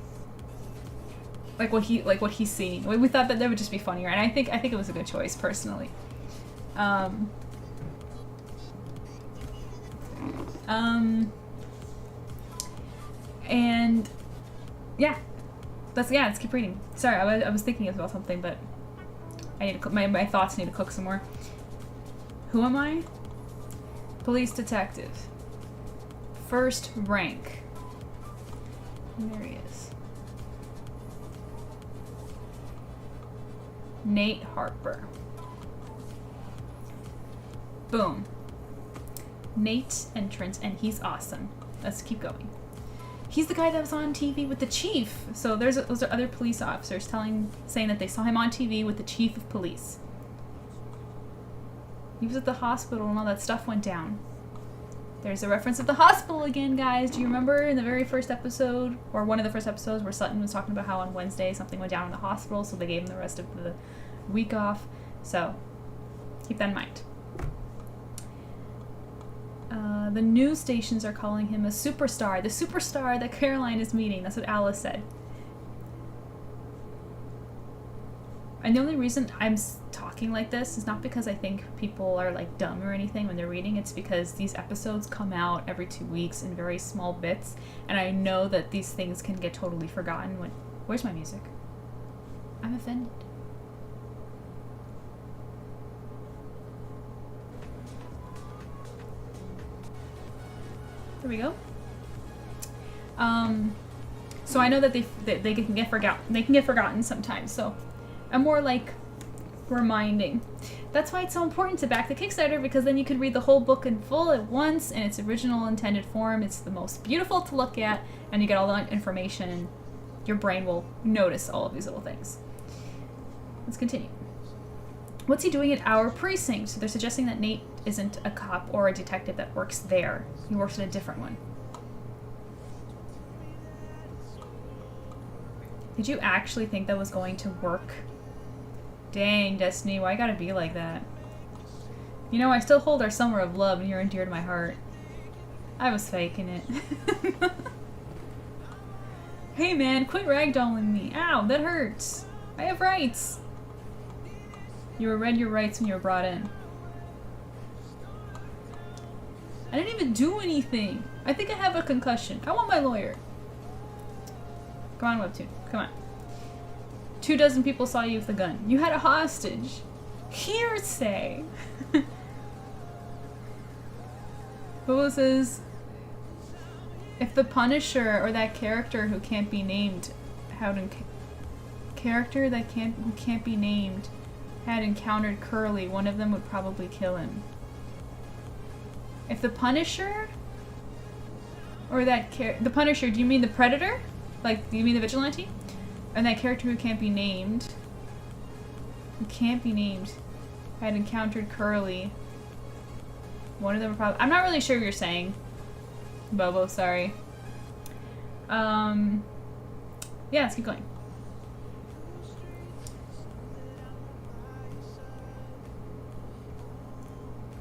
what he's seeing. We thought that would just be funnier, and I think it was a good choice personally. And yeah, let's keep reading. Sorry, I was thinking about something, but I need to cook. My thoughts need to cook some more. Who am I? Police detective. First rank. There he is. Nate Harper. Boom. Nate's entrance, and he's awesome. Let's keep going. He's the guy that was on TV with the chief. So those are other police officers saying that they saw him on TV with the chief of police. He was at the hospital and all that stuff went down. There's a reference of the hospital again, guys. Do you remember in the very first episode, or one of the first episodes, where Sutton was talking about how on Wednesday something went down in the hospital, so they gave him the rest of the week off. So keep that in mind. The news stations are calling him a superstar. The superstar that Caroline is meeting. That's what Alice said. And the only reason I'm talking like this is not because I think people are like dumb or anything when they're reading. It's because these episodes come out every 2 weeks in very small bits. And I know that these things can get totally forgotten when... Where's my music? I'm offended. There we go. So I know that they can get forgotten. They can get forgotten sometimes. So I'm more like reminding. That's why it's so important to back the Kickstarter, because then you can read the whole book in full at once in its original intended form. It's the most beautiful to look at, and you get all the information, and your brain will notice all of these little things. Let's continue. What's he doing at our precinct? So they're suggesting that Nate isn't a cop or a detective that works there. He works at a different one. Did you actually think that was going to work? Dang, Destiny, why you gotta be like that? You know, I still hold our summer of love near and dear to my heart. I was faking it. Hey man, quit ragdolling me. Ow, that hurts. I have rights. You were read your rights when you were brought in. I didn't even do anything. I think I have a concussion. I want my lawyer. Come on, Webtoon. Come on. 24 people saw you with a gun. You had a hostage. Hearsay. Who says, if the Punisher or that character who can't be named who can't be named had encountered Curly, one of them would probably kill him. If the Punisher or that the Punisher, do you mean the Predator? Like, do you mean the Vigilante? And that character who can't be named had encountered Curly, one of them would probably... I'm not really sure what you're saying, Bobo, sorry. Yeah, let's keep going.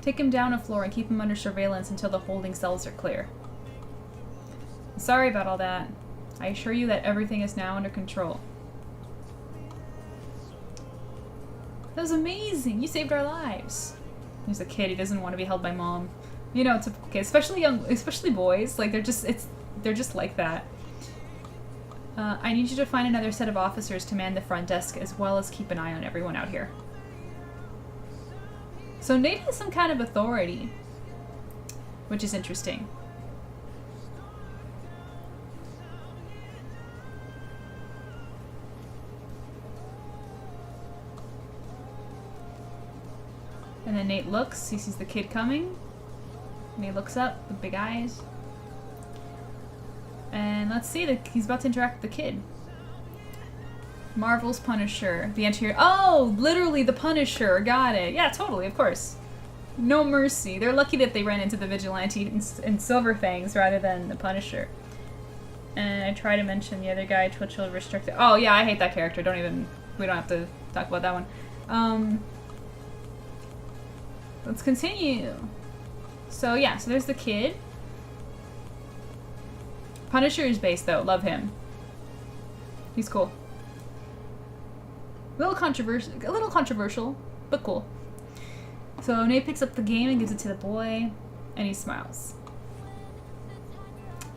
Take him down a floor and keep him under surveillance until the holding cells are clear. Sorry about all that. I assure you that everything is now under control. That was amazing! You saved our lives! He's a kid, he doesn't want to be held by mom. You know, it's okay, especially boys. Like, they're just like that. I need you to find another set of officers to man the front desk, as well as keep an eye on everyone out here. So Nate has some kind of authority, which is interesting. And then Nate looks, he sees the kid coming. Nate looks up with big eyes. And let's see, he's about to interact with the kid. Marvel's Punisher. The anterior. Oh, literally the Punisher. Got it. Yeah, totally, of course. No mercy. They're lucky that they ran into the Vigilante in Silver Fangs rather than the Punisher. And I try to mention the other guy, Twitchell Restricted. Oh, yeah, I hate that character. We don't have to talk about that one. Let's continue. So yeah, so there's the kid. Punisher is base though. Love him. He's cool. A little controversial, but cool. So Nate picks up the game and gives it to the boy, and he smiles.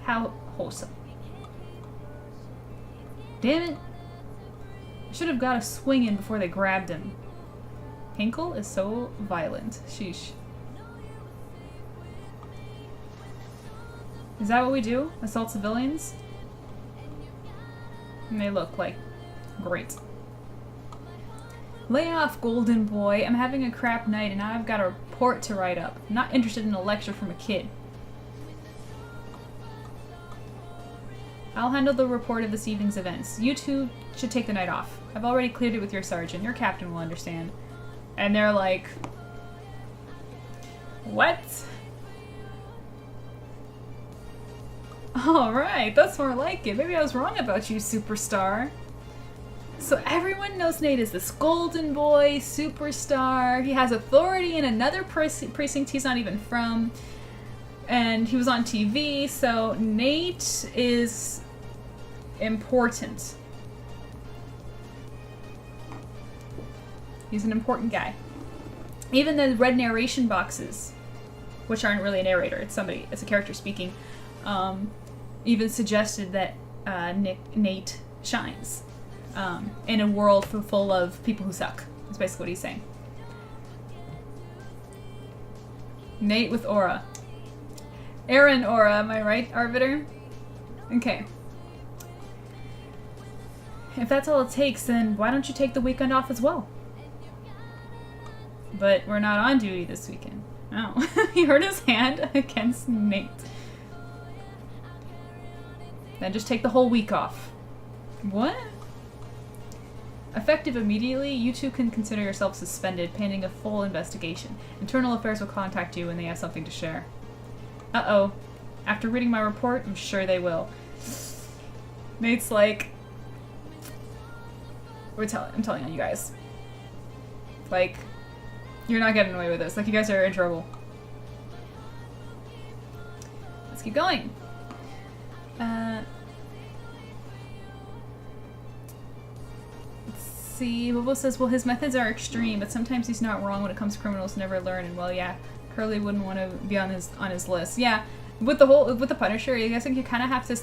How wholesome. Damn it. I should have got a swing in before they grabbed him. Hinkle is so violent. Sheesh. Is that what we do? Assault civilians? And they look like great. Lay off, golden boy. I'm having a crap night and now I've got a report to write up. I'm not interested in a lecture from a kid. I'll handle the report of this evening's events. You two should take the night off. I've already cleared it with your sergeant. Your captain will understand. And they're like, what? Alright, that's more like it. Maybe I was wrong about you, superstar. So everyone knows Nate is this golden boy, superstar. He has authority in another precinct he's not even from. And he was on TV, so Nate is important. He's an important guy. Even the red narration boxes, which aren't really a narrator, it's a character speaking, even suggested that Nate shines in a world full of people who suck. That's basically what he's saying. Nate with aura. Aaron aura, am I right, Arbiter? Okay. If that's all it takes, then why don't you take the weekend off as well? But we're not on duty this weekend. Oh. He hurt his hand against Nate. Then just take the whole week off. What? Effective immediately, you two can consider yourselves suspended pending a full investigation. Internal Affairs will contact you when they have something to share. Uh-oh. After reading my report, I'm sure they will. Nate's like... I'm telling you guys. Like, you're not getting away with this. Like, you guys are in trouble. Let's keep going. Let's see. Bobo says, well, his methods are extreme, but sometimes he's not wrong when it comes to criminals who never learn. And well, yeah, Curly wouldn't want to be on his list. Yeah, with the Punisher, I guess you kind of have to.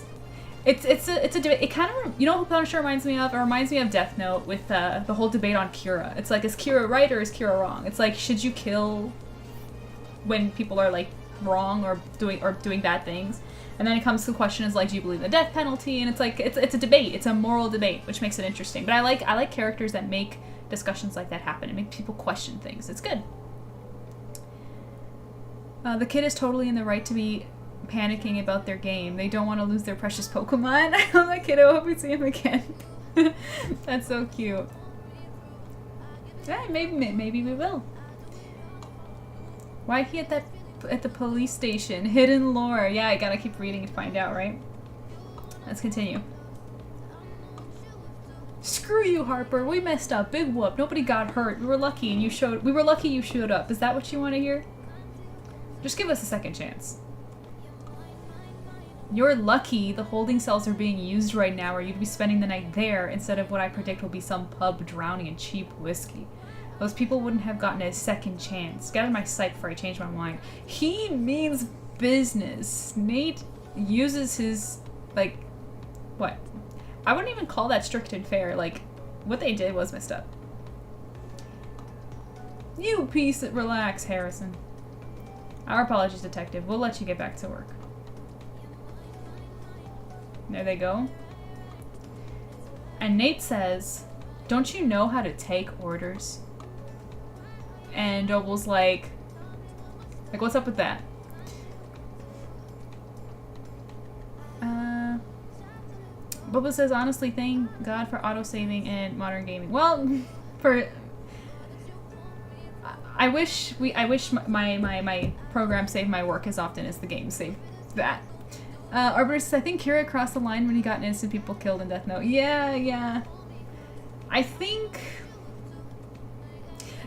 It's a debate. It kind of, you know who Punisher reminds me of? It reminds me of Death Note with the whole debate on Kira. It's like, is Kira right or is Kira wrong? It's like, should you kill when people are like wrong or doing bad things? And then it comes to the question is like, do you believe in the death penalty? And it's like, it's a debate. It's a moral debate, which makes it interesting. But I like characters that make discussions like that happen and make people question things. It's good. The kid is totally in the right to be panicking about their game. They don't want to lose their precious Pokemon. I love that kid. I hope we see him again. That's so cute. Yeah, maybe we will. Why he at the police station? Hidden lore. Yeah, I gotta keep reading to find out, right? Let's continue. Screw you, Harper. We messed up. Big whoop. Nobody got hurt. We were lucky you showed up. Is that what you want to hear? Just give us a second chance. You're lucky the holding cells are being used right now, or you'd be spending the night there instead of what I predict will be some pub drowning in cheap whiskey. Those people wouldn't have gotten a second chance. Get out of my sight before I change my mind. He means business. Nate uses his, like, what? I wouldn't even call that strict and fair. Like, what they did was messed up. You piece of relax, Harrison. Our apologies, detective. We'll let you get back to work. There they go. And Nate says, don't you know how to take orders? And Doble's like, what's up with that? Bobo says, honestly, thank God for auto-saving in modern gaming. Well, I wish my program saved my work as often as the game saved that. Arbiter says, I think Kira crossed the line when he got innocent people killed in Death Note. Yeah. I think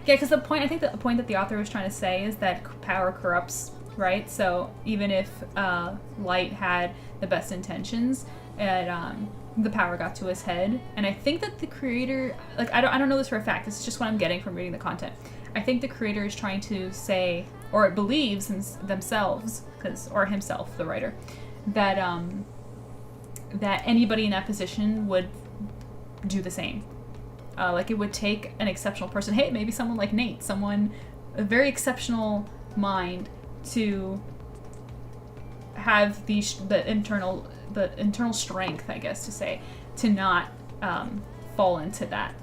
Yeah, because I think the point that the author was trying to say is that power corrupts, right? So even if Light had the best intentions, the power got to his head. And I think that the creator, like, I don't know this for a fact. This is just what I'm getting from reading the content. I think the creator is trying to say, or it believes in themselves, or himself, the writer, that that anybody in that position would do the same. Like, it would take an exceptional person. Hey, maybe someone like Nate, a very exceptional mind, to have the internal strength, I guess to say, to not fall into that.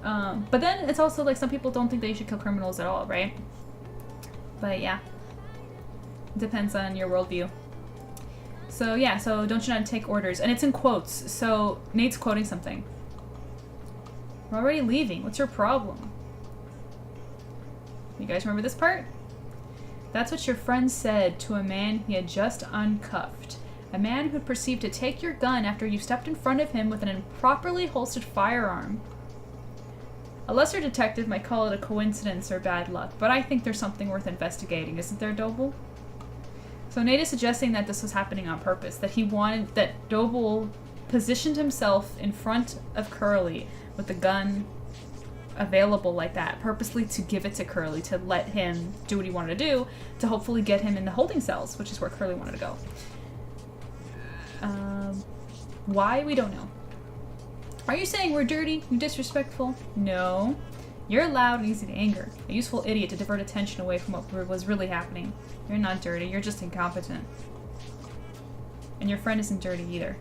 But then it's also like some people don't think that you should kill criminals at all, right? But yeah, depends on your worldview. So yeah, so don't you not take orders, and it's in quotes. So Nate's quoting something. We're already leaving. What's your problem? You guys remember this part? That's what your friend said to a man he had just uncuffed. A man who perceived to take your gun after you stepped in front of him with an improperly holstered firearm. A lesser detective might call it a coincidence or bad luck, but I think there's something worth investigating, isn't there, Doble? So Nate is suggesting that this was happening on purpose, that Doble positioned himself in front of Curly with the gun available like that, purposely to give it to Curly, to let him do what he wanted to do, to hopefully get him in the holding cells, which is where Curly wanted to go. Why? We don't know. Are you saying we're dirty? You disrespectful? No. You're loud and easy to anger. A useful idiot to divert attention away from what was really happening. You're not dirty, you're just incompetent. And your friend isn't dirty either.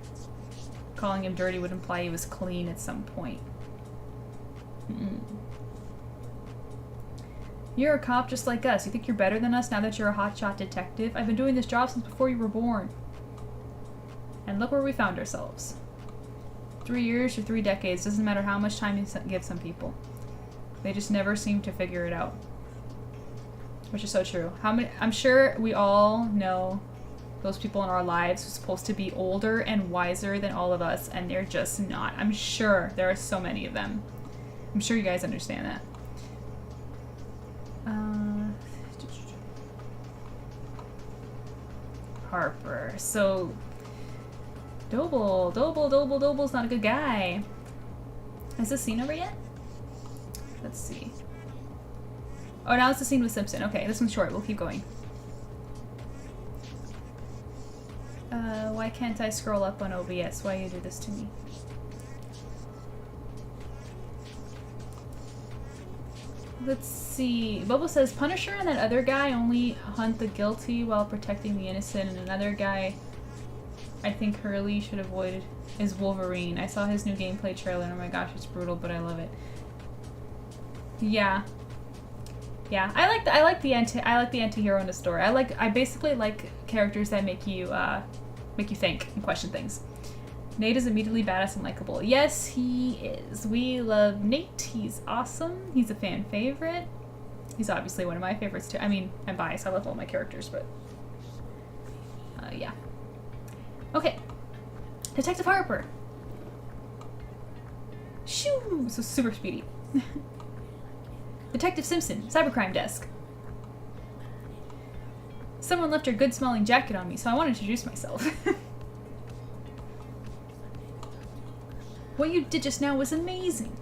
Calling him dirty would imply he was clean at some point. You're a cop just like us. You think you're better than us now that you're a hotshot detective? I've been doing this job since before you were born. And look where we found ourselves. 3 years or 3 decades, doesn't matter how much time you give some people. They just never seem to figure it out. Which is so true. I'm sure we all know those people in our lives who are supposed to be older and wiser than all of us, and they're just not. I'm sure there are so many of them. I'm sure you guys understand that. Harper. So, Doble's not a good guy. Is this scene over yet? Let's see. Oh, now it's the scene with Simpson. Okay, this one's short. We'll keep going. Why can't I scroll up on OBS? Why you do this to me? Let's see. Bubble says Punisher and that other guy only hunt the guilty while protecting the innocent, and another guy I think Hurley should avoid is Wolverine. I saw his new gameplay trailer and oh my gosh, it's brutal, but I love it. Yeah. Yeah, I like the anti-hero in a story. I basically like characters that make you think and question things. Nate is immediately badass and likable. Yes, he is. We love Nate. He's awesome. He's a fan favorite. He's obviously one of my favorites too. I mean, I'm biased. I love all my characters, but yeah. Okay. Detective Harper. Shoo! So super speedy. Detective Simpson, cybercrime desk. Someone left your good-smelling jacket on me, so I want to introduce myself. What you did just now was amazing.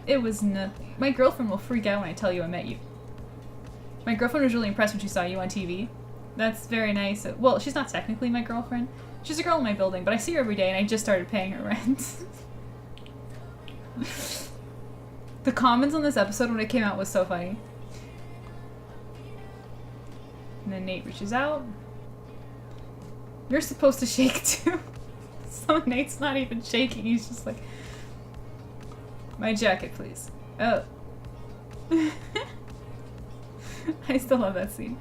It was nothing. My girlfriend will freak out when I tell you I met you. My girlfriend was really impressed when she saw you on TV. That's very nice. Well, she's not technically my girlfriend. She's a girl in my building, but I see her every day and I just started paying her rent. The comments on this episode when it came out was so funny. And then Nate reaches out. You're supposed to shake too. So Nate's not even shaking, he's just like, my jacket, please. Oh. I still love that scene.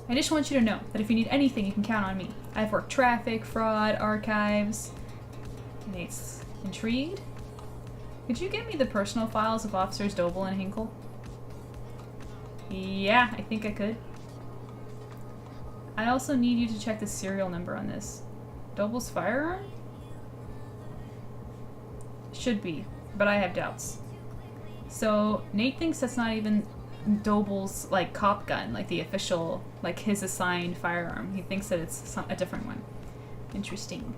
I just want you to know that if you need anything, you can count on me. I've worked traffic, fraud, archives. Nate's intrigued. Could you give me the personal files of Officers Doble and Hinkle? Yeah, I think I could. I also need you to check the serial number on this. Doble's firearm? Should be. but I have doubts. So Nate thinks that's not even Doble's like cop gun, like the official, like his assigned firearm. He thinks that it's a different one. Interesting.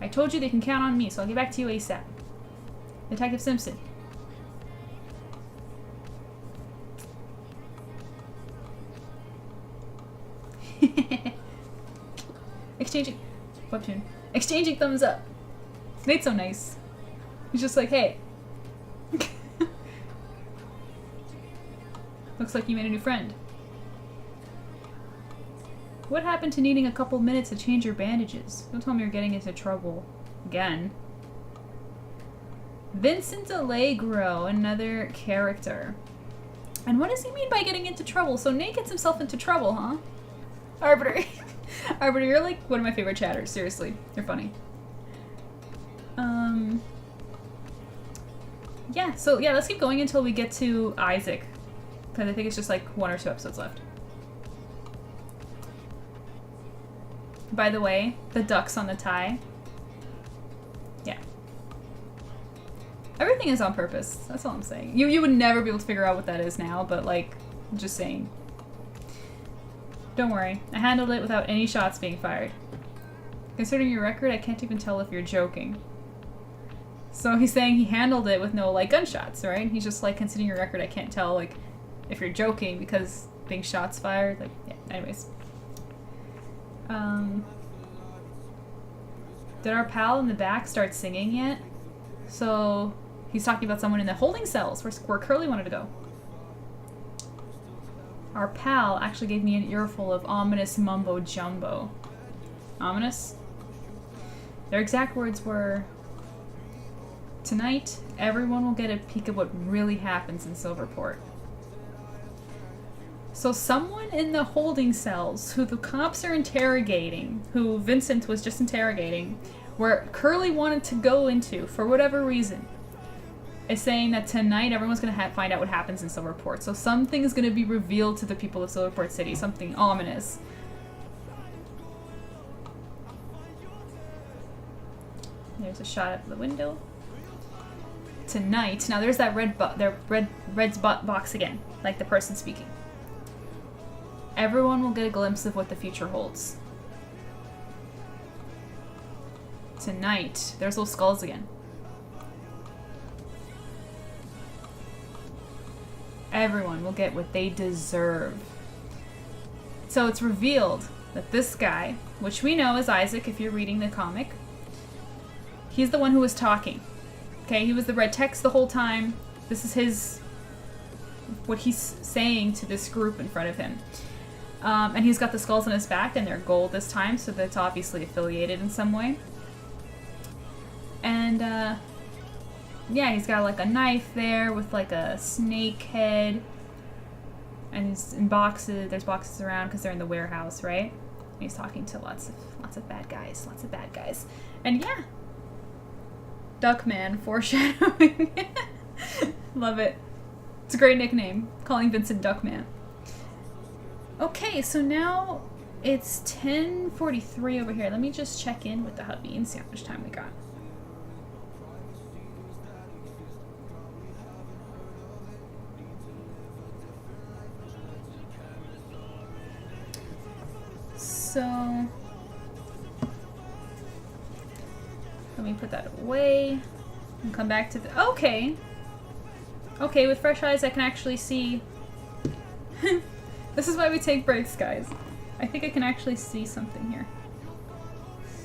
I told you they can count on me, so I'll get back to you ASAP. Detective Simpson. Exchanging webtoon. Exchanging thumbs up. Nate's so nice. He's just like, hey. Looks like you made a new friend. What happened to needing a couple minutes to change your bandages? Don't tell me you're getting into trouble again. Vincent Allegro, another character. And what does he mean by getting into trouble? So Nate gets himself into trouble, huh? Arbiter. Arbiter, you're like one of my favorite chatters. Seriously, you're funny. Yeah, so yeah, let's keep going until we get to Isaac. Because I think it's just like 1 or 2 episodes left. By the way, the ducks on the tie. Yeah. Everything is on purpose. That's all I'm saying. You would never be able to figure out what that is now, but like, I'm just saying. Don't worry. I handled it without any shots being fired. Considering your record, I can't even tell if you're joking. So he's saying he handled it with no like gunshots, right? He's just like, considering your record, I can't tell like if you're joking because being shots fired. Like, yeah. Anyways. Did our pal in the back start singing yet? So he's talking about someone in the holding cells where Curly wanted to go. Our pal actually gave me an earful of ominous mumbo jumbo. Ominous? Their exact words were, tonight, everyone will get a peek of what really happens in Silverport. So someone in the holding cells who the cops are interrogating, who Vincent was just interrogating, where Curly wanted to go into for whatever reason, is saying that tonight everyone's going to find out what happens in Silverport. So something is going to be revealed to the people of Silverport City, something ominous. There's a shot of the window. Tonight, now there's that red's box again, like the person speaking. Everyone will get a glimpse of what the future holds. Tonight, there's those skulls again. Everyone will get what they deserve. So it's revealed that this guy, which we know is Isaac if you're reading the comic, he's the one who was talking. Okay, he was the red text the whole time. This is what he's saying to this group in front of him. And he's got the skulls on his back, and they're gold this time, so that's obviously affiliated in some way. And, yeah, he's got like a knife there with like a snake head. And he's in boxes, there's boxes around because they're in the warehouse, right? And he's talking to lots of bad guys, And yeah, Duckman foreshadowing. Love it. It's a great nickname, calling Vincent Duckman. Okay, so now it's 10:43 over here. Let me just check in with the hubby and see how much time we got. So let me put that away and come back to the... Okay, with fresh eyes I can actually see... This is why we take breaks, guys. I think I can actually see something here.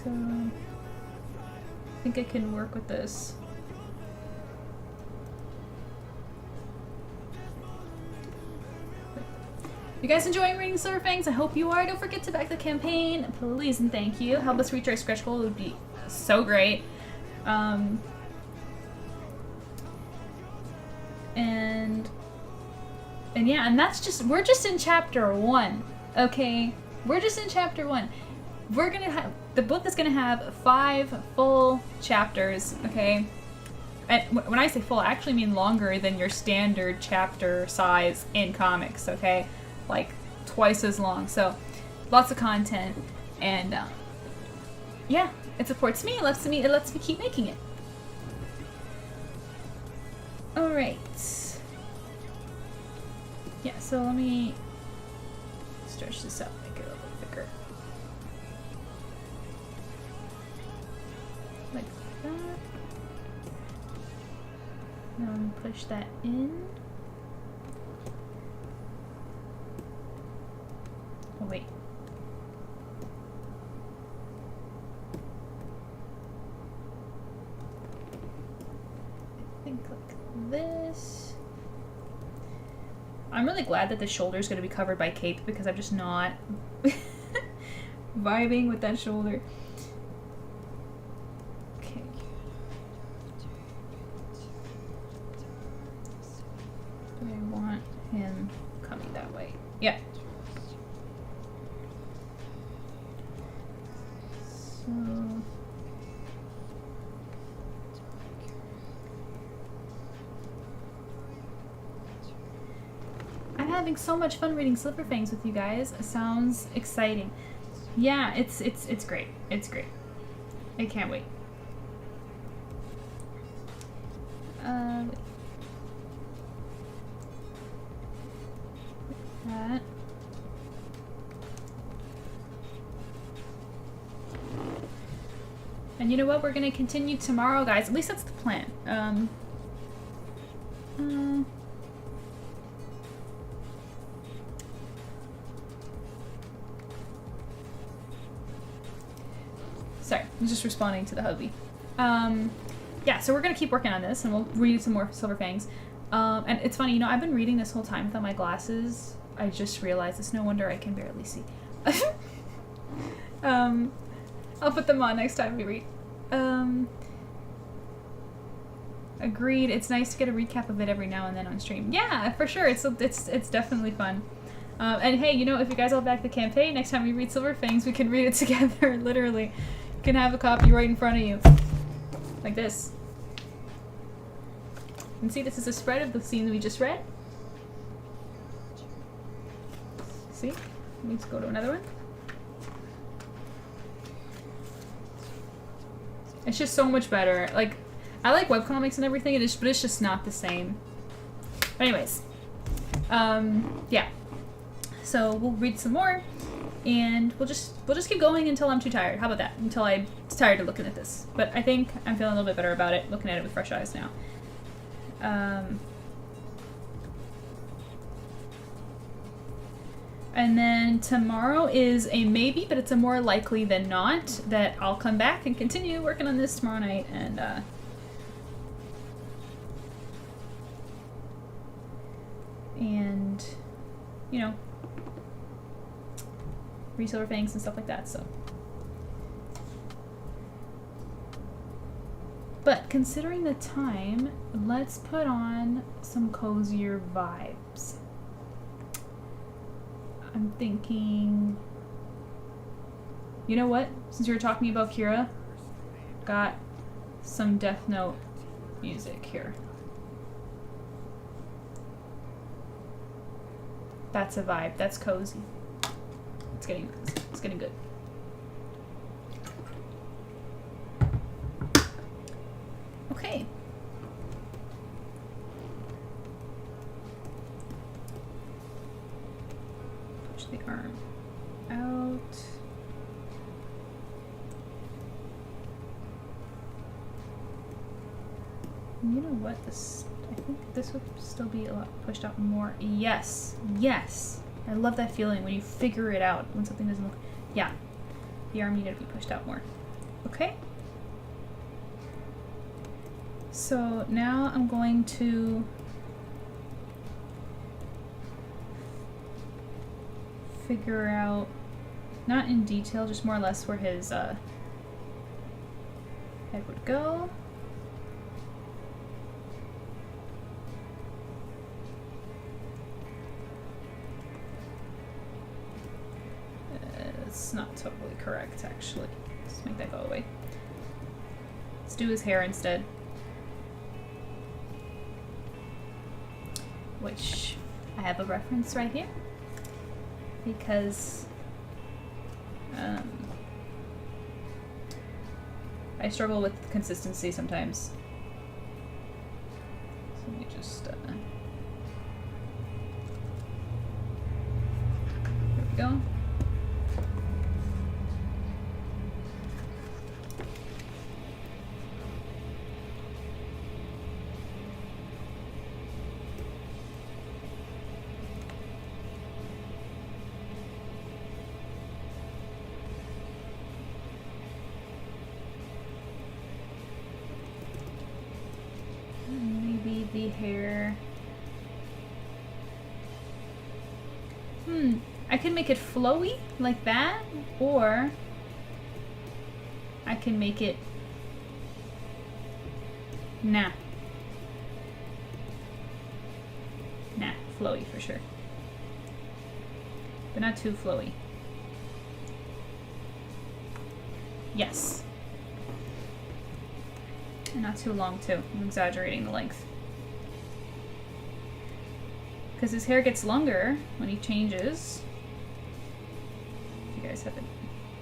So, I think I can work with this. You guys enjoying reading SilverFangs? I hope you are. Don't forget to back the campaign, please and thank you. Help us reach our stretch goal. It would be so great. And yeah, and that's just, we're just in chapter 1, okay? We're just in chapter 1. We're gonna have, the book is gonna have 5 full chapters, okay? And when I say full, I actually mean longer than your standard chapter size in comics, okay? Like, twice as long, so lots of content, and yeah, it supports me, it lets me keep making it. Alright. Yeah, so let me stretch this out, make it a little thicker. Like that. Now push that in. Oh wait. I think like this. I'm really glad that the shoulder is going to be covered by cape because I'm just not vibing with that shoulder. Okay. Do I want him coming that way? Yeah. So I'm having so much fun reading Silver Fangs with you guys. It sounds exciting. Yeah, it's great. It's great. I can't wait. Wait. That. And you know what? We're gonna continue tomorrow, guys. At least that's the plan. Sorry, I'm just responding to the hubby. Yeah, so we're gonna keep working on this, and we'll read some more Silver Fangs. And it's funny, you know, I've been reading this whole time without my glasses. I just realized it's no wonder I can barely see. I'll put them on next time we read. Agreed. It's nice to get a recap of it every now and then on stream. Yeah, for sure. It's definitely fun. And hey, you know, if you guys all back the campaign, next time we read Silver Fangs, we can read it together. Literally, you can have a copy right in front of you, like this. And see, this is a spread of the scene that we just read. See? Let's go to another one. It's just so much better. Like, I like webcomics and everything, but it's just not the same. But anyways, yeah. So we'll read some more, and we'll just keep going until I'm too tired. How about that? Until I'm tired of looking at this. But I think I'm feeling a little bit better about it, looking at it with fresh eyes now. And then tomorrow is a maybe, but it's a more likely than not that I'll come back and continue working on this tomorrow night, and you know, read Silver Fangs and stuff like that. So, but considering the time, let's put on some cozier vibes. I'm thinking, you know what? Since you were talking about Kira, got some Death Note music here. That's a vibe. That's cozy. It's getting good. Okay. Push the arm out. You know what? I think this would still be a lot pushed out more. Yes. Yes. I love that feeling when you figure it out, when something doesn't look... Yeah. The arm needed to be pushed out more. Okay. So now I'm going to figure out, not in detail, just more or less where his head would go. It's not totally correct, actually. Let's make that go away. Let's do his hair instead. Which I have a reference right here. Because I struggle with consistency sometimes. So let me Go. Maybe the hair. I can make it flowy like that, or I can make it nah, flowy for sure, but not too flowy. Yes. And not too long too. I'm exaggerating the length. Because his hair gets longer when he changes. If you guys haven't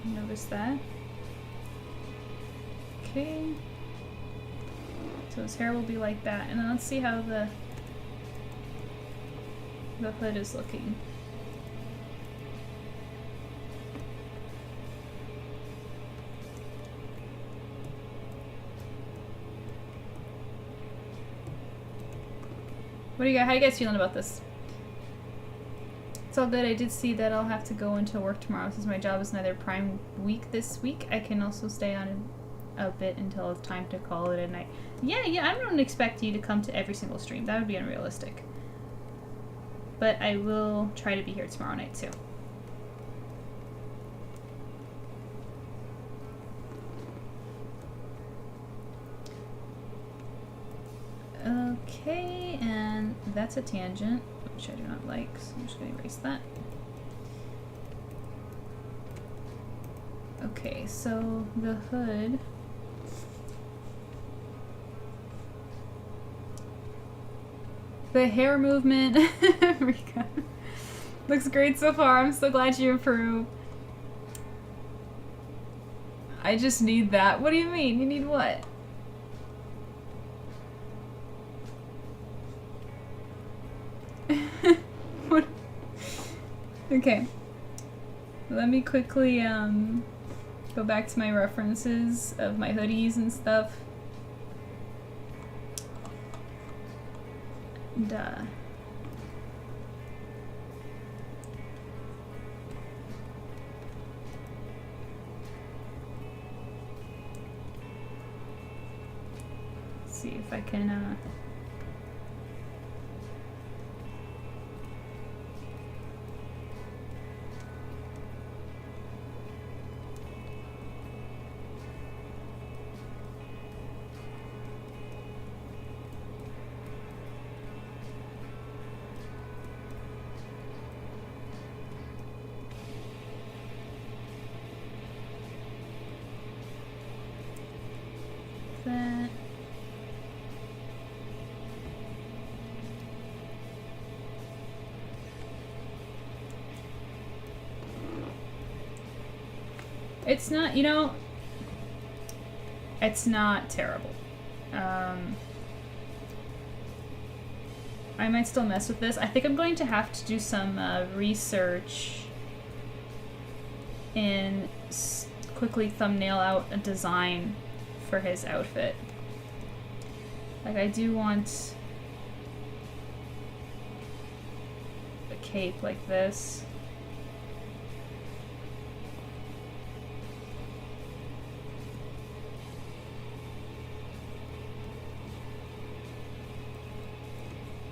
noticed that. Okay. So his hair will be like that. And then let's see how the hood is looking. What do you guys? How you guys feeling about this? It's all good. I did see that I'll have to go into work tomorrow since my job is another prime week this week. I can also stay on a bit until it's time to call it a night. Yeah, I don't expect you to come to every single stream. That would be unrealistic. But I will try to be here tomorrow night too. Okay, and that's a tangent, which I do not like, so I'm just going to erase that. Okay, so the hood. The hair movement Rika, looks great so far. I'm so glad you approve. I just need that. What do you mean? You need what? What? Okay. Let me quickly go back to my references of my hoodies and stuff. Duh. See if I can that. It's not, you know, it's not terrible. I might still mess with this. I think I'm going to have to do some research and quickly thumbnail out a design for his outfit. Like, I do want a cape like this.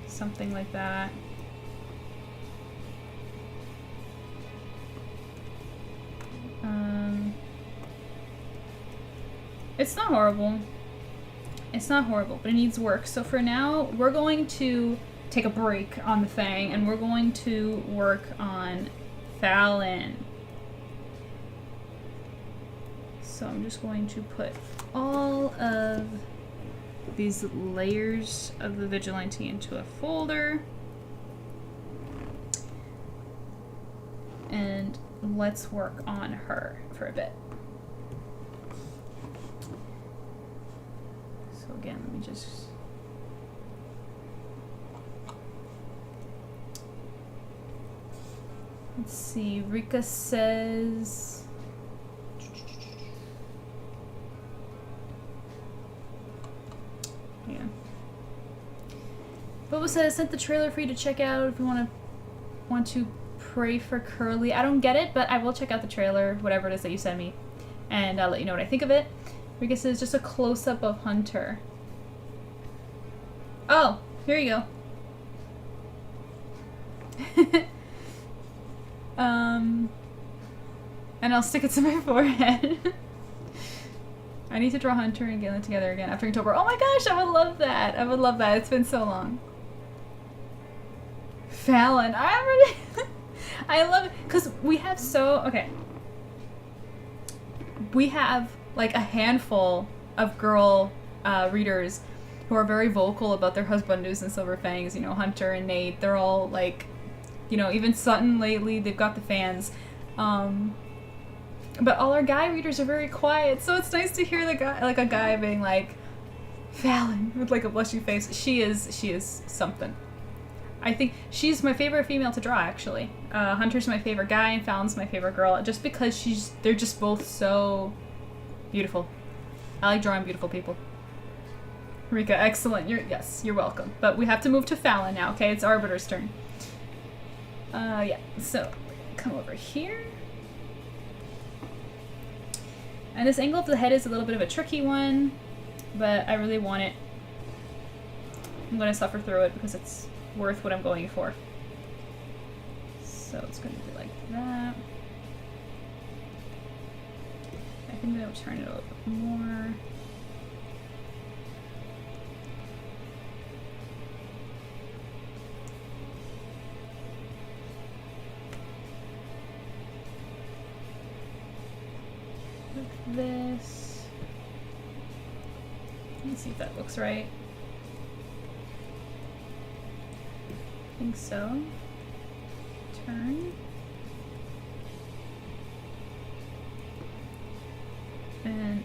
Something like that. It's not horrible. It's not horrible, but it needs work. So for now, we're going to take a break on the Fang, and we're going to work on Fallon. So I'm just going to put all of these layers of the Vigilante into a folder. And let's work on her for a bit. So again, let me just... Let's see, Rika says... Yeah. Boba says, sent the trailer for you to check out if you want to pray for Curly. I don't get it, but I will check out the trailer, whatever it is that you send me, and I'll let you know what I think of it. Rika says, just a close-up of Hunter. Oh, here you go. And I'll stick it to my forehead. I need to draw Hunter and Galen together again after October. Oh my gosh, I would love that. I would love that. It's been so long. Fallon. I already... I love it. Because we have so... Okay. We have like a handful of girl readers who are very vocal about their husband news in Silver Fangs. You know, Hunter and Nate. They're all like... You know, even Sutton lately, they've got the fans. But all our guy readers are very quiet, so it's nice to hear the guy, like a guy being like, Fallon, with like a blushy face. She is something. I think she's my favorite female to draw, actually. Hunter's my favorite guy, and Fallon's my favorite girl, just because they're just both so beautiful. I like drawing beautiful people. Rika, excellent. Yes, you're welcome. But we have to move to Fallon now, okay? It's Arbiter's turn. Yeah, so come over here. And this angle of the head is a little bit of a tricky one, but I really want it. I'm going to suffer through it because it's worth what I'm going for. So it's going to be like that. I think I'm going to turn it a little bit more. This. Let's see if that looks right. I think so. Turn. And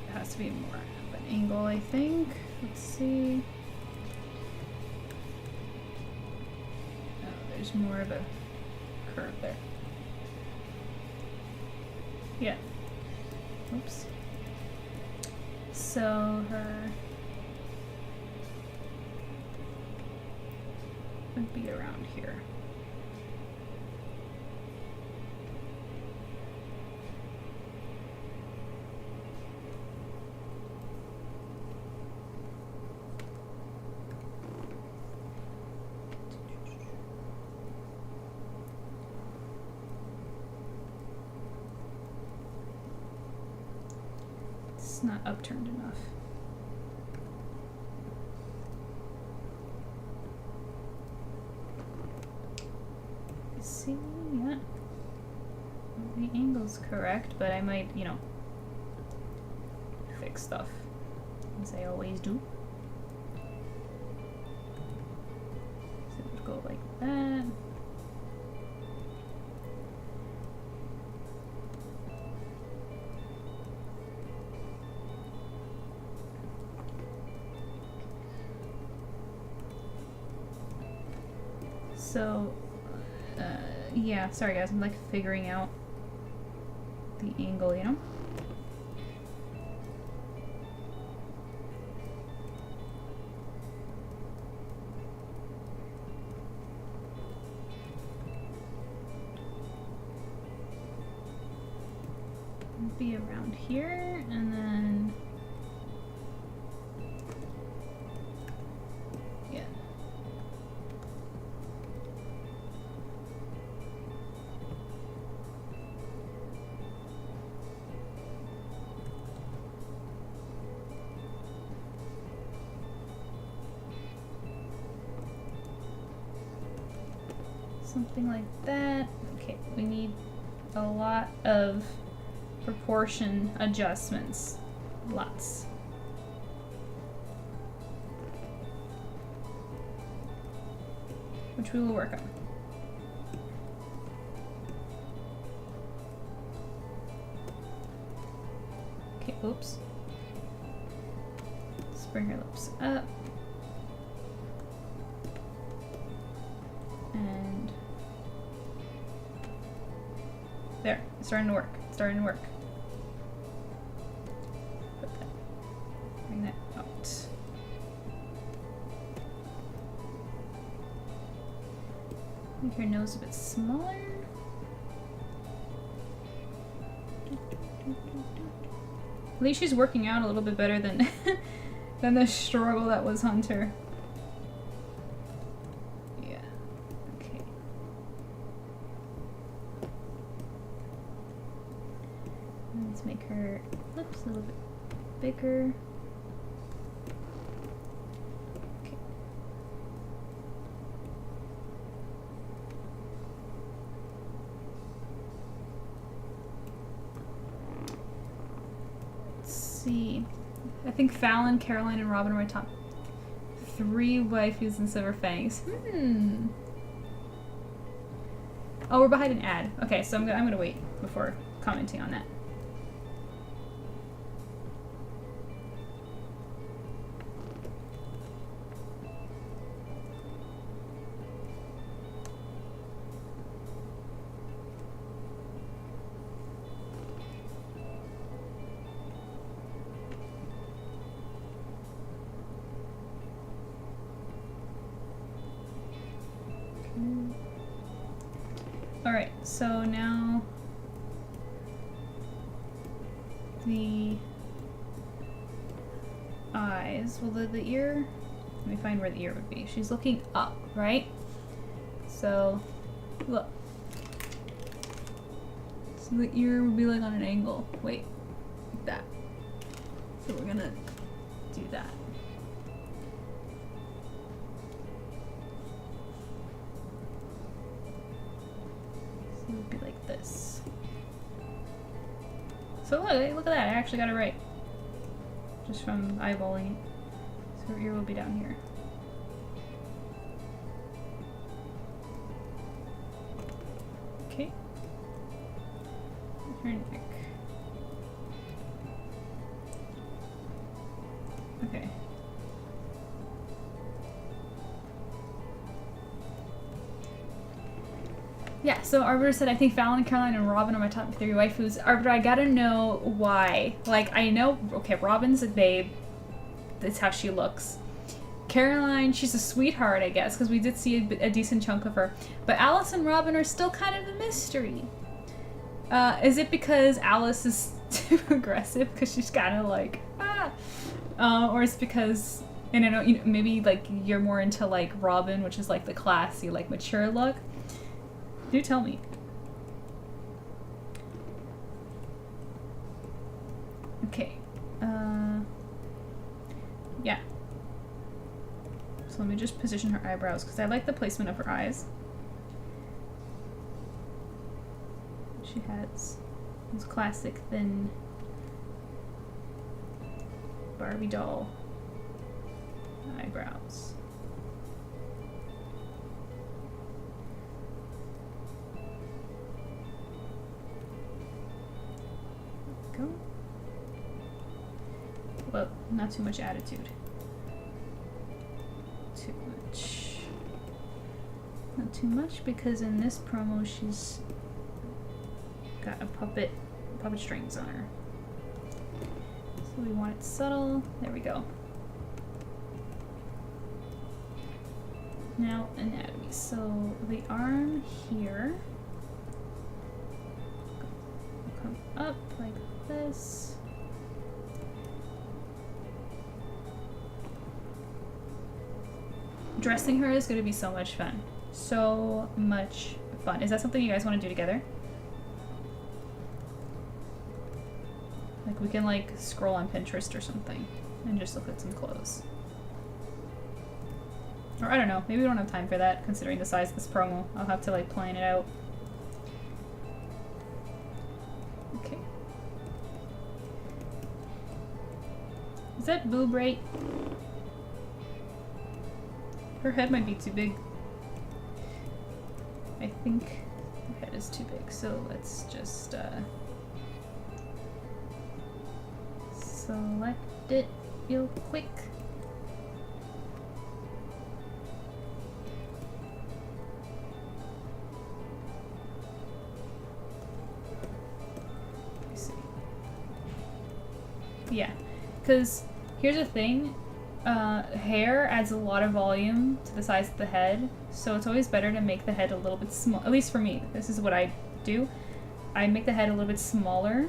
it has to be more of an angle, I think. Let's see. Oh, there's more of a curve there. Yeah. Oops. So her would be around here. Not upturned enough. See, yeah. The angle's correct, but I might, you know, fix stuff, as I always do. So it would go like that. So, yeah, sorry guys, I'm like figuring out the angle, you know? Be around here, and then yeah. Something like that. Okay, we need a lot of proportion adjustments. Lots. Which we will work on. Okay, oops. Let's bring her lips up. And There, it's starting to work. It's starting to work. Put that. Bring that out. Make her nose a bit smaller. At least she's working out a little bit better than than the struggle that was Hunter. Yeah. Okay. Let's make her lips a little bit bigger. Okay. Let's see. I think Fallon, Caroline, and Robin are my top 3 waifus in Silver Fangs. Oh, we're behind an ad. Okay, so I'm gonna wait before commenting on that. Alright, so now the eyes. Well, the ear, let me find where the ear would be. She's looking up, right? So, look. So the ear would be like on an angle. Wait, like that. So we're gonna do that. So it would be like this. So look at that, I actually got it right. Just from eyeballing it. So her ear will be down here. Okay. Her neck. Okay. Yeah, so Arbiter said, I think Fallon, Caroline, and Robin are my top 3 waifus. Arbiter, I gotta know why. Like, I know, okay, Robin's a babe. That's how she looks. Caroline, she's a sweetheart, I guess, because we did see a decent chunk of her. But Alice and Robin are still kind of a mystery. Is it because Alice is too aggressive? Because she's kind of like, ah. Or is it because, and I know, you know, maybe, like, you're more into, like, Robin, which is, like, the classy, like, mature look. Do tell me. Okay. Yeah. So let me just position her eyebrows because I like the placement of her eyes. She has those classic thin Barbie doll eyebrows. Go. Well, not too much attitude. Too much. Not too much because in this promo she's got a puppet strings on her. So we want it subtle. There we go. Now anatomy. So the arm here will come up like this. Dressing her is going to be so much fun. So much fun. Is that something you guys want to do together? Like we can like scroll on Pinterest or something and just look at some clothes. Or I don't know, maybe we don't have time for that considering the size of this promo. I'll have to like plan it out. Okay. Is that boob right? Her head might be too big. I think her head is too big, so let's just select it real quick. Yeah, because here's the thing. Hair adds a lot of volume to the size of the head, so it's always better to make the head a little bit small. At least for me, this is what I do. I make the head a little bit smaller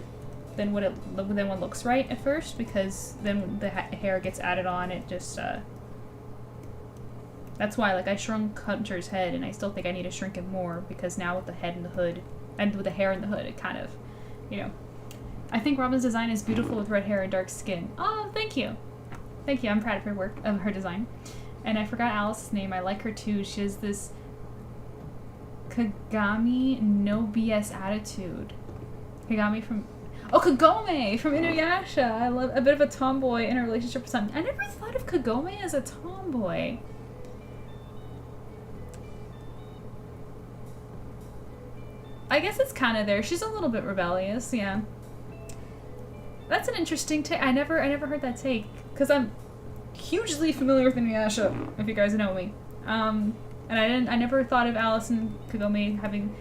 than what looks right at first, because then when the hair gets added on, it just that's why, like, I shrunk Hunter's head, and I still think I need to shrink him more, because now with the head and the hood, and with the hair in the hood, it kind of, you know. I think Robin's design is beautiful with red hair and dark skin. Oh, thank you. Thank you. I'm proud of her work, of her design. And I forgot Alice's name. I like her too. She has this Kagami no BS attitude. Kagami from... Oh, Kagome from Inuyasha. I love a bit of a tomboy in a relationship with something. I never thought of Kagome as a tomboy. I guess it's kind of there. She's a little bit rebellious, yeah. That's an interesting take. I never heard that take, because I'm hugely familiar with Inuyasha, if you guys know me. And I never thought of Alice and Kagome having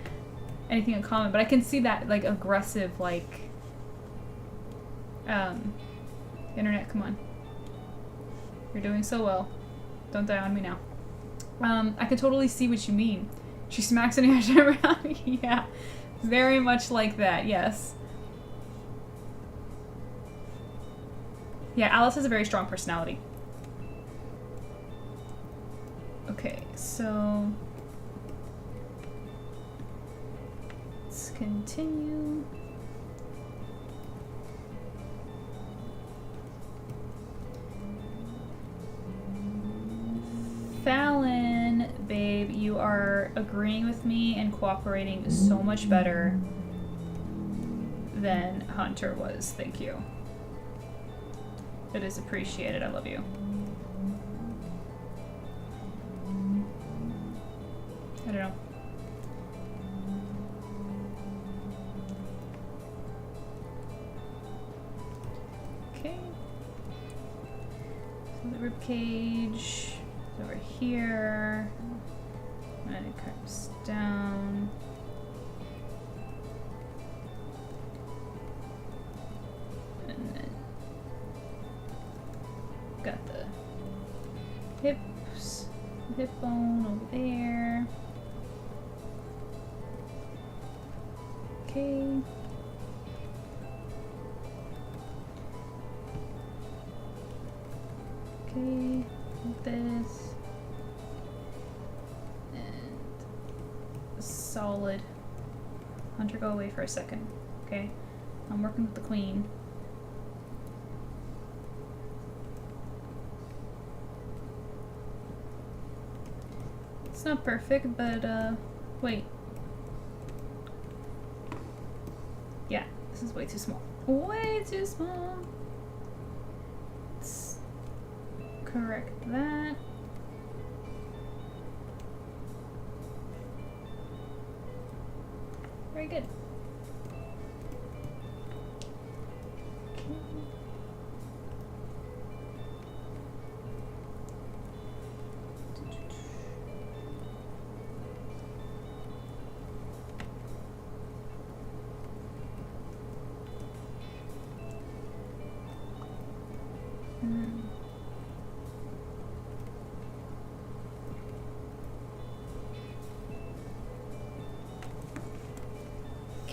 anything in common, but I can see that, like, aggressive, like, internet, come on. You're doing so well. Don't die on me now. I can totally see what you mean. She smacks Inuyasha around. Yeah, very much like that, yes. Yeah, Alice has a very strong personality. Okay, so let's continue. Fallon, babe, you are agreeing with me and cooperating so much better than Hunter was. Thank you. It is appreciated. I love you. I don't know. Okay. So the rib cage is over here. And it comes down. And then got the hips, the hip bone over there. Okay. Okay, like this. And solid. Hunter, go away for a second. Okay? I'm working with the queen. It's not perfect, but wait. Yeah, this is way too small. Way too small. Let's correct that. Very good.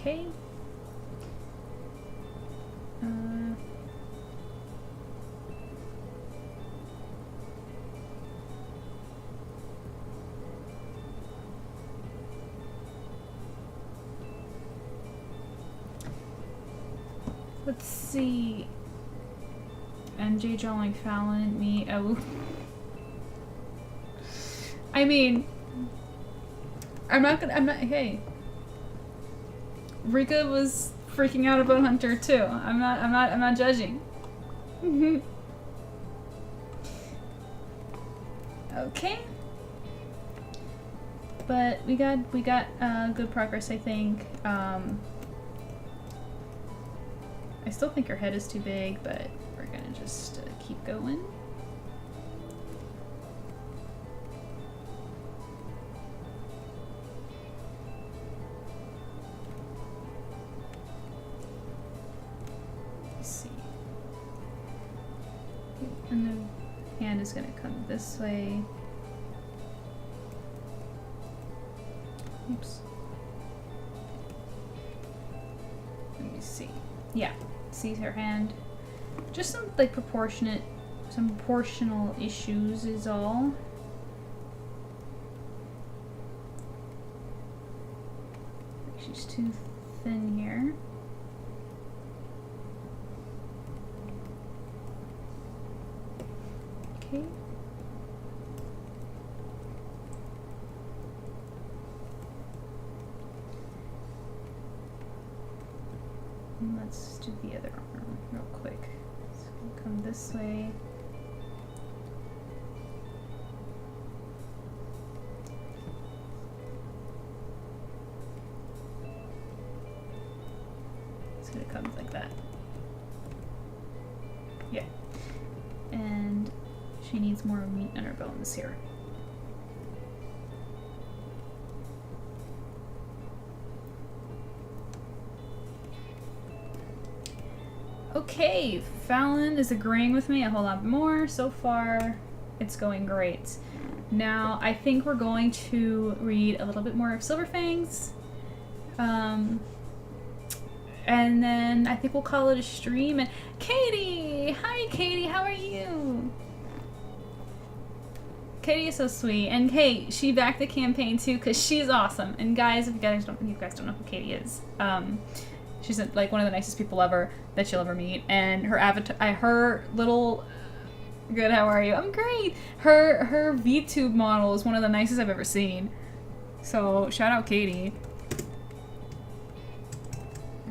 Okay. Let's see. MJ drawing Fallon, me. Oh. I mean, I'm not. Hey. Rika was freaking out about Hunter too. I'm not judging. Okay. But we got good progress, I think. I still think her head is too big, but we're gonna just keep going. Let's see. And the hand is gonna come this way. Oops. Let me see. Yeah, see her hand. Just some like some proportional issues is all. She's too thin here. Okay. And let's do the other arm real quick. It's gonna come this way. It's gonna come like that. Yeah. And she needs more meat on her bones here. Okay, Fallon is agreeing with me a whole lot more. So far, it's going great. Now, I think we're going to read a little bit more of SilverFangs. And then I think we'll call it a stream. And Katie! Hi, Katie, how are you? Katie is so sweet. And hey, she backed the campaign too, because she's awesome. And guys, if you guys don't know who Katie is, she's like one of the nicest people ever that you'll ever meet. And her avatar, her little, good, how are you? I'm great. Her VTube model is one of the nicest I've ever seen. So shout out Katie.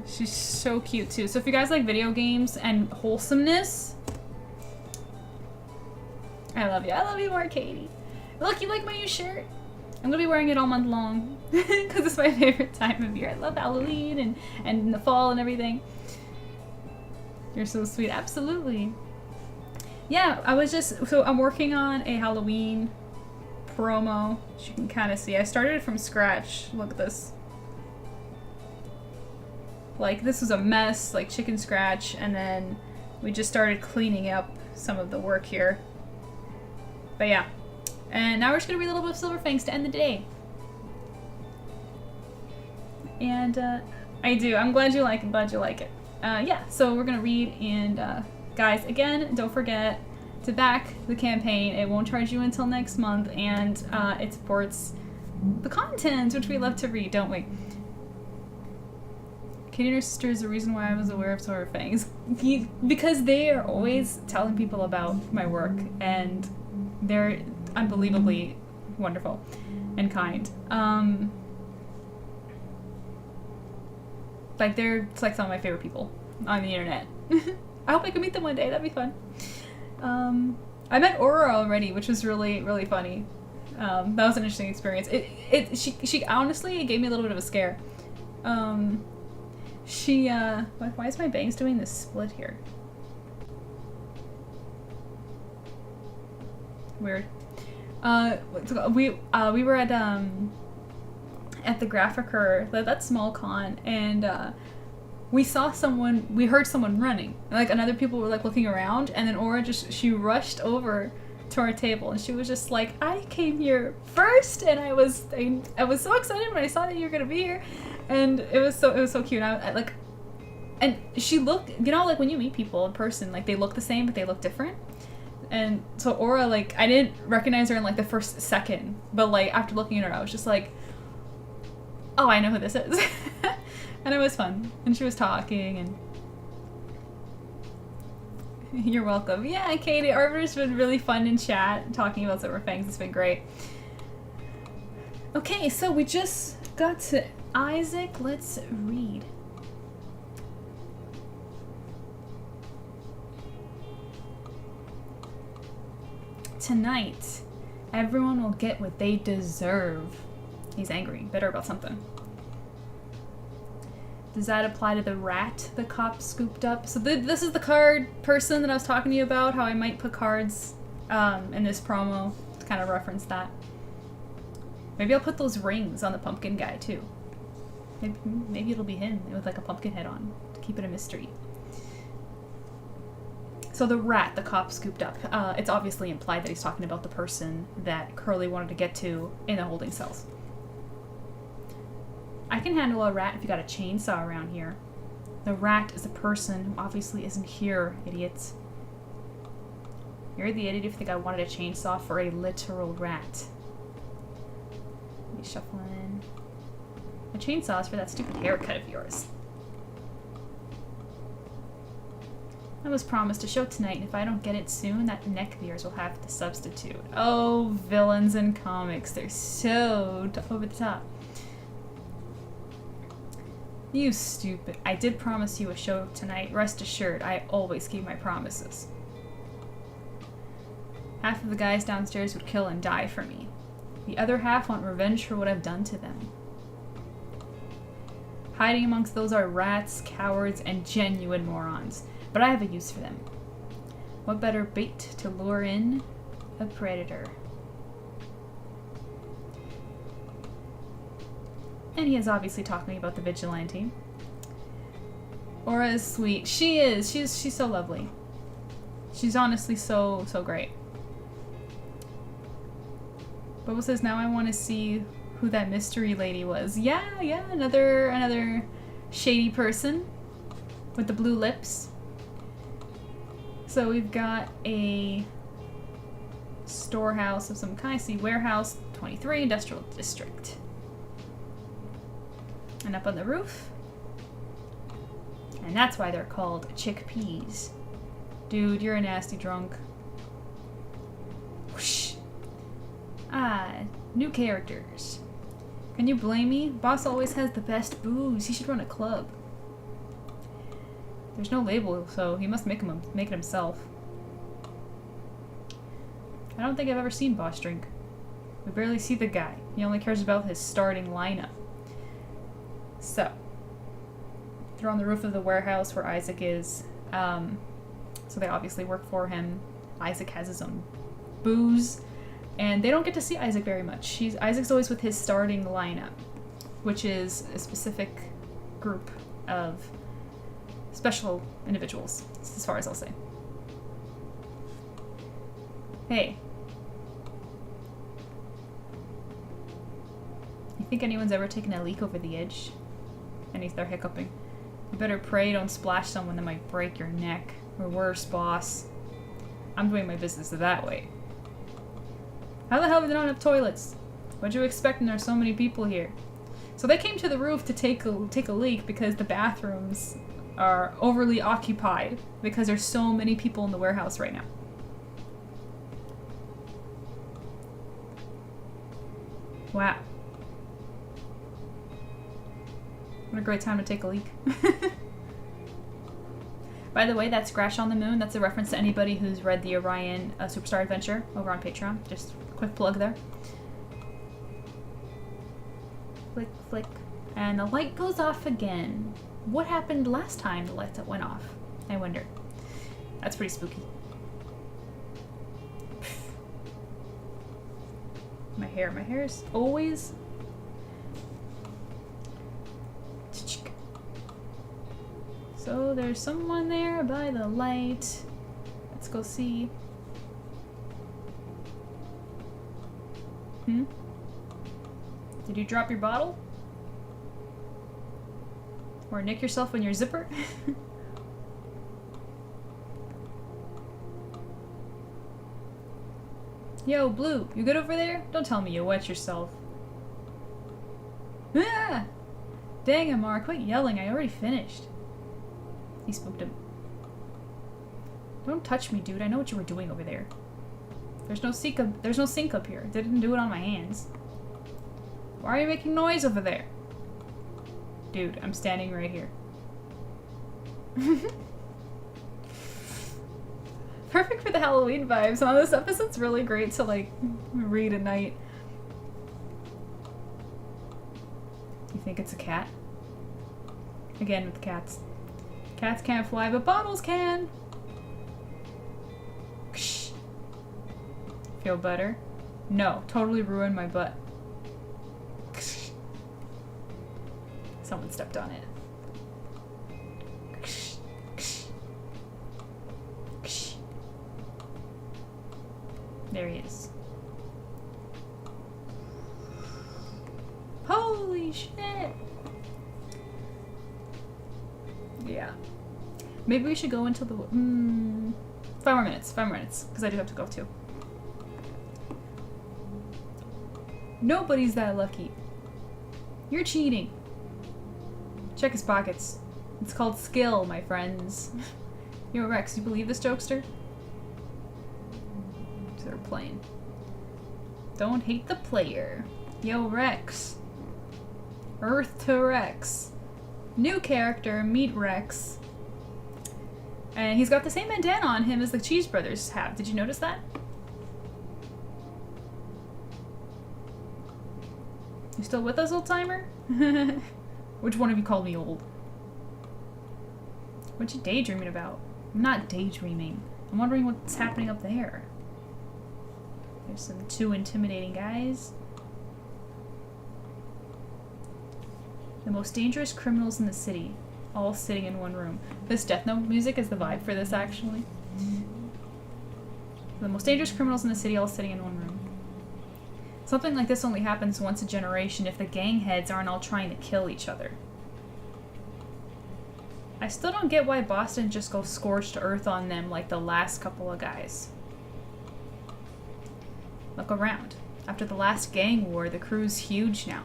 She's so cute too. So if you guys like video games and wholesomeness, I love you. I love you more, Katie. Look, you like my new shirt? I'm gonna be wearing it all month long because it's my favorite time of year. I love Halloween and the fall and everything. You're so sweet. Absolutely. Yeah, so I'm working on a Halloween promo. As you can kind of see, I started it from scratch. Look at this. Like, this was a mess, like chicken scratch, and then we just started cleaning up some of the work here. But yeah. And now we're just gonna read a little bit of SilverFangs to end the day. And I do. I'm glad you like it. Glad you like it. Yeah, so we're gonna read, and guys, again, don't forget to back the campaign. It won't charge you until next month, and it supports the content, which we love to read, don't we? Katie and her sister is the reason why I was aware of SilverFangs. Because they are always telling people about my work, and they're unbelievably wonderful and kind. Like, they're like some of my favorite people on the internet. I hope I can meet them one day. That'd be fun. I met Aura already, which was really, really funny. That was an interesting experience. She honestly, it gave me a little bit of a scare. Why is my bangs doing this split here? Weird. We were at the Graphicer, that small con, and we heard someone running. Like, and other people were like looking around, and then Aura she rushed over to our table, and she was just like, I came here first, and I was so excited when I saw that you were gonna be here, and it was so cute. I like, and she looked, you know, like when you meet people in person, like they look the same but they look different. And so Aura, like, I didn't recognize her in like the first second, but like after looking at her, I was just like, oh, I know who this is. And it was fun, and she was talking, and you're welcome. Yeah, Katie, Arbiter's been really fun in chat, talking about SilverFangs. It's been great. Okay, so we just got to Isaac. Let's read. Tonight, everyone will get what they deserve. He's angry, bitter about something. Does that apply to the rat the cop scooped up? So this is the card person that I was talking to you about, how I might put cards in this promo to kind of reference that. Maybe I'll put those rings on the pumpkin guy too. Maybe it'll be him with like a pumpkin head on to keep it a mystery. So the rat the cop scooped up, it's obviously implied that he's talking about the person that Curly wanted to get to in the holding cells. I can handle a rat if you got a chainsaw around here. The rat is a person who obviously isn't here, idiots. You're the idiot if you think I wanted a chainsaw for a literal rat. Let me shuffle in. A chainsaw is for that stupid haircut of yours. I was promised a show tonight, and if I don't get it soon, that neck of yours will have to substitute. Oh, villains in comics. They're so over the top. You stupid. I did promise you a show tonight. Rest assured, I always keep my promises. Half of the guys downstairs would kill and die for me. The other half want revenge for what I've done to them. Hiding amongst those are rats, cowards, and genuine morons. But I have a use for them. What better bait to lure in a predator? And he is obviously talking about the vigilante. Aura is sweet. She is. She's so lovely. She's honestly so great. Bubba says, now I want to see who that mystery lady was. Yeah, another shady person with the blue lips. So we've got a storehouse of some kind. See, warehouse 23, industrial district. And up on the roof. And that's why they're called chickpeas. Dude, you're a nasty drunk. Whoosh. Ah, new characters. Can you blame me? Boss always has the best booze. He should run a club. There's no label, so he must make it himself. I don't think I've ever seen Boss drink. We barely see the guy. He only cares about his starting lineup. So, they're on the roof of the warehouse where Isaac is. So they obviously work for him. Isaac has his own booze. And they don't get to see Isaac very much. Isaac's always with his starting lineup, which is a specific group of special individuals, as far as I'll say. Hey. You think anyone's ever taken a leak over the edge? And they're hiccuping. You better pray you don't splash someone that might break your neck. Or worse, boss. I'm doing my business that way. How the hell do they not have toilets? What'd you expect when there's so many people here? So they came to the roof to take a leak because the bathrooms are overly occupied because there's so many people in the warehouse right now. Wow. What a great time to take a leak. By the way, that Scratch on the Moon, that's a reference to anybody who's read the Orion Superstar Adventure over on Patreon. Just a quick plug there. Flick, flick. And the light goes off again. What happened last time the light went off? I wonder. That's pretty spooky. My hair is always... So there's someone there by the light. Let's go see. Did you drop your bottle? Or nick yourself in your zipper? Yo, Blue, you good over there? Don't tell me you wet yourself. Ah! Dang it, Mark, quit yelling. I already finished. He spooked him. Don't touch me, dude. I know what you were doing over there. There's no sink up here. Didn't do it on my hands. Why are you making noise over there? Dude, I'm standing right here. Perfect for the Halloween vibes, huh? This episode's really great to, like, read at night. You think it's a cat? Again with the cats. Cats can't fly, but bottles can! Ksh. Feel better? No, totally ruined my butt. Ksh. Someone stepped on it. Ksh. Ksh. Ksh. Holy shit. Yeah. Maybe we should go until the... 5 more minutes. 5 more minutes. Because I do have to go too. Nobody's that lucky. You're cheating. Check his pockets. It's called skill, my friends. Yo, Rex, you believe this jokester? So they're playing. Don't hate the player. Yo, Rex. Earth to Rex. New character, meet Rex. And he's got the same bandana on him as the Cheese Brothers have. Did you notice that? You still with us, old timer? Which one of you called me old? What you daydreaming about? I'm not daydreaming. I'm wondering what's happening up there. There's some 2 intimidating guys. The most dangerous criminals in the city, all sitting in one room. This Death Note music is the vibe for this, actually. The most dangerous criminals in the city, all sitting in one room. Something like this only happens once a generation if the gang heads aren't all trying to kill each other. I still don't get why Boston just goes scorched earth on them like the last couple of guys. Look around. After the last gang war, the crew's huge now.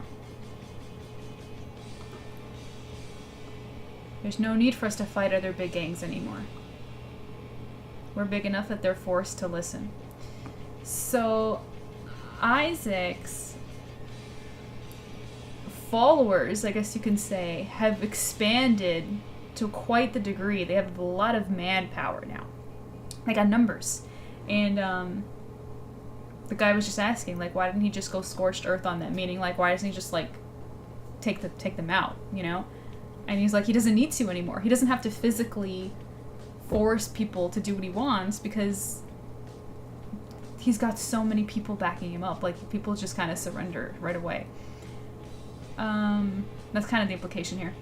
There's no need for us to fight other big gangs anymore. We're big enough that they're forced to listen. So, Isaac's followers, I guess you can say, have expanded to quite the degree. They have a lot of manpower now. They got numbers. And the guy was just asking, like, why didn't he just go scorched earth on them? Meaning, like, why doesn't he just, like, take them out, you know? And he's like, he doesn't need to anymore. He doesn't have to physically force people to do what he wants because he's got so many people backing him up. Like, people just kind of surrender right away. That's kind of the implication here.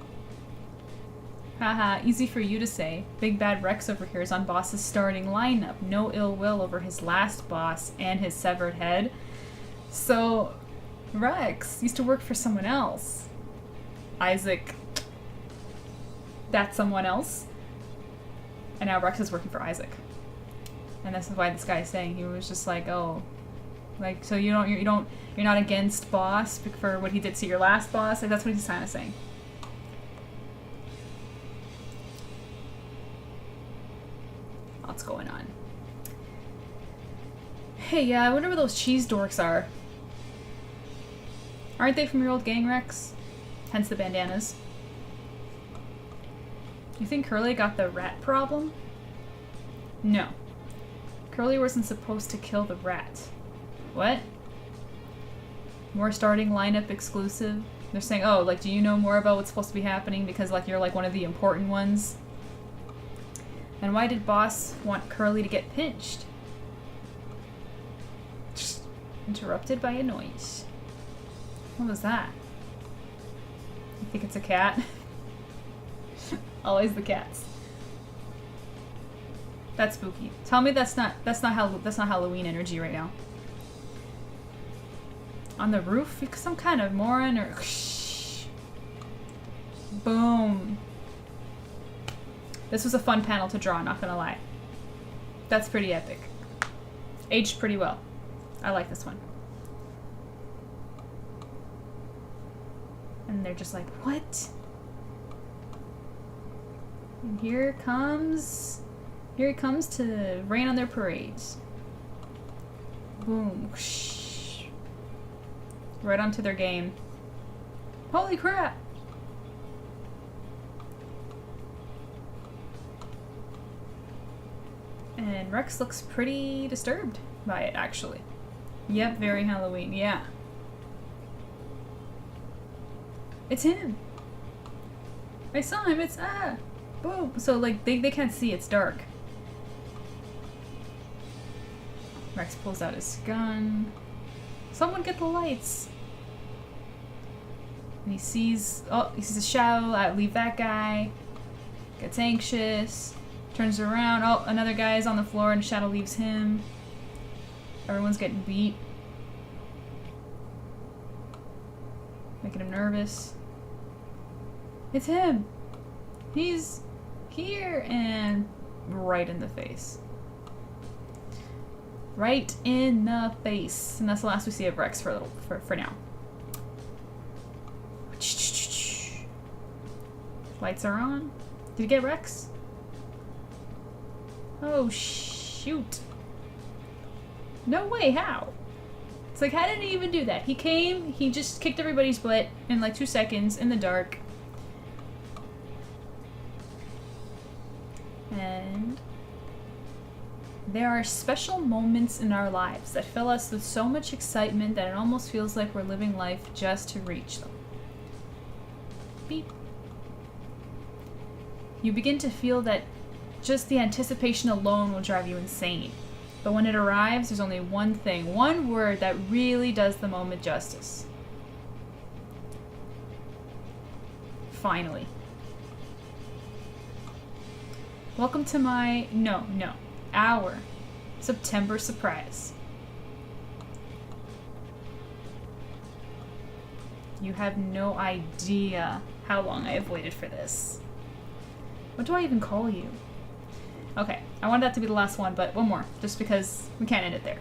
Haha, easy for you to say. Big Bad Rex over here is on boss's starting lineup. No ill will over his last boss and his severed head. So, Rex used to work for someone else. Isaac, that's someone else. And now Rex is working for Isaac. And that's why this guy is saying, he was just like, oh, like, so you're not against boss for what he did to your last boss? Like, that's what he's kind of saying. What's going on? Hey, yeah, I wonder where those cheese dorks are. Aren't they from your old gang, Rex? Hence the bandanas. You think Curly got the rat problem? No. Curly wasn't supposed to kill the rat. What? More starting lineup exclusive? They're saying, oh, like, do you know more about what's supposed to be happening because, like, you're, like, one of the important ones? And why did Boss want Curly to get pinched? Just interrupted by a noise. What was that? You think it's a cat? Always the cats. That's spooky. Tell me that's not Halloween energy right now. On the roof? Because some kind of moron or boom. This was a fun panel to draw, not gonna lie. That's pretty epic. Aged pretty well. I like this one. And they're just like, what? And here he comes to rain on their parades. Boom. Right onto their game. Holy crap! And Rex looks pretty disturbed by it, actually. Yep, very Halloween, yeah. It's him! I saw him, it's, boom! So, like, they can't see, it's dark. Rex pulls out his gun. Someone get the lights! And he sees a shadow, leave that guy. Gets anxious. Turns around, oh, another guy is on the floor and Shadow leaves him. Everyone's getting beat. Making him nervous. It's him! He's here! And right in the face. Right in the face. And that's the last we see of Rex for now. Lights are on. Did you get Rex? Oh, shoot. No way, how? It's like, how did he even do that? He came, he just kicked everybody's butt in like 2 seconds in the dark. And there are special moments in our lives that fill us with so much excitement that it almost feels like we're living life just to reach them. Beep. You begin to feel that just the anticipation alone will drive you insane. But when it arrives, there's only one thing, one word that really does the moment justice. Finally. Welcome to my, our September surprise. You have no idea how long I have waited for this. What do I even call you? Okay, I wanted that to be the last one, but one more, just because we can't end it there.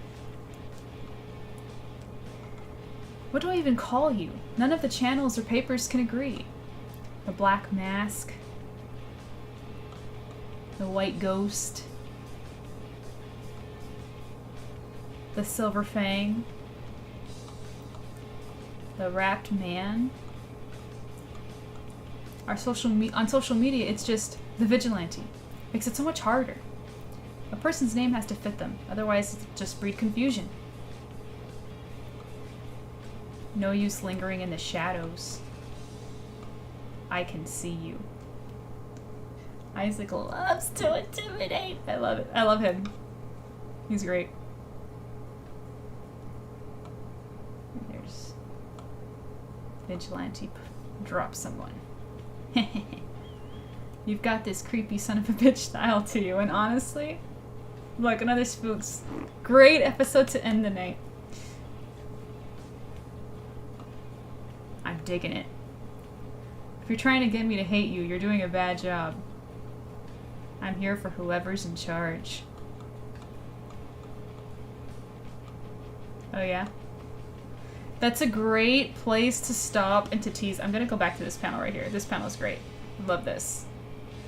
What do I even call you? None of the channels or papers can agree. The black mask. The white ghost. The silver fang. The wrapped man. On social media, it's just the vigilante. Makes it so much harder. A person's name has to fit them, otherwise it'll just breed confusion. No use lingering in the shadows. I can see you. Isaac loves to intimidate. I love it. I love him. He's great. And there's vigilante. Drop someone. You've got this creepy son of a bitch style to you, and honestly, look, another Spooks. Great episode to end the night. I'm digging it. If you're trying to get me to hate you, you're doing a bad job. I'm here for whoever's in charge. Oh yeah? That's a great place to stop and to tease. I'm gonna go back to this panel right here. This panel is great. Love this.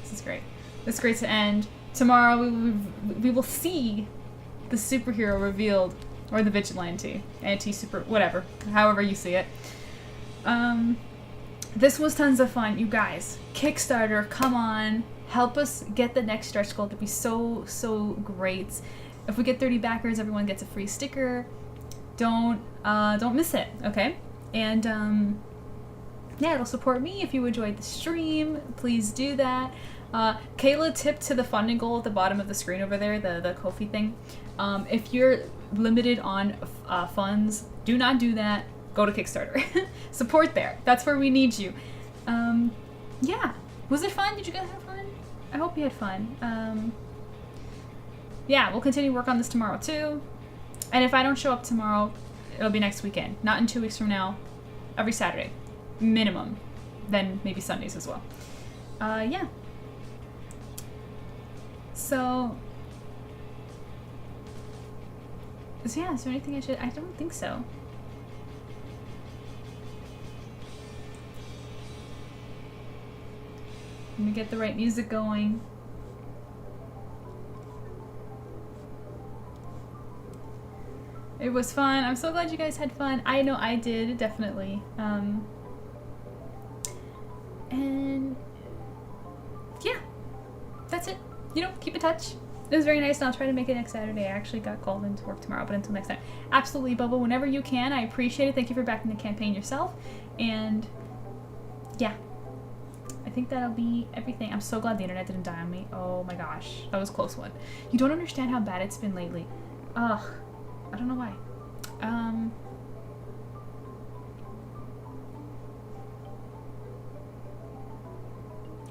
This is great. It's great to end. Tomorrow we will see the superhero revealed, or the vigilante, anti-super, whatever, however you see it. This was tons of fun, you guys. Kickstarter, come on, help us get the next stretch goal to be so great. If we get 30 backers, everyone gets a free sticker. Don't miss it, okay? And yeah, it'll support me. If you enjoyed the stream, please do that. Kayla tipped to the funding goal at the bottom of the screen over there, the Ko-fi thing. If you're limited on funds, do not do that. Go to Kickstarter. Support there. That's where we need you. Yeah. Was it fun? Did you guys have fun? I hope you had fun. Yeah, we'll continue work on this tomorrow too. And if I don't show up tomorrow, it'll be next weekend. Not in 2 weeks from now. Every Saturday. Minimum. Then maybe Sundays as well. Yeah. So yeah, is there anything I don't think so. Let me get the right music going. It was fun. I'm so glad you guys had fun. I know I did, definitely. And yeah, that's it. You know, keep in touch. It was very nice, and I'll try to make it next Saturday. I actually got called into work tomorrow, but until next time. Absolutely, Bubba, whenever you can. I appreciate it. Thank you for backing the campaign yourself. And yeah, I think that'll be everything. I'm so glad the internet didn't die on me. Oh my gosh, that was a close one. You don't understand how bad it's been lately. Ugh, I don't know why.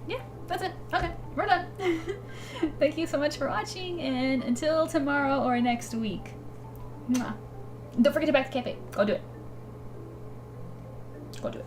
Yeah, that's it. Okay, we're done. Thank you so much for watching, and until tomorrow or next week. Mwah. Don't forget to back the campaign. Go do it. Go do it.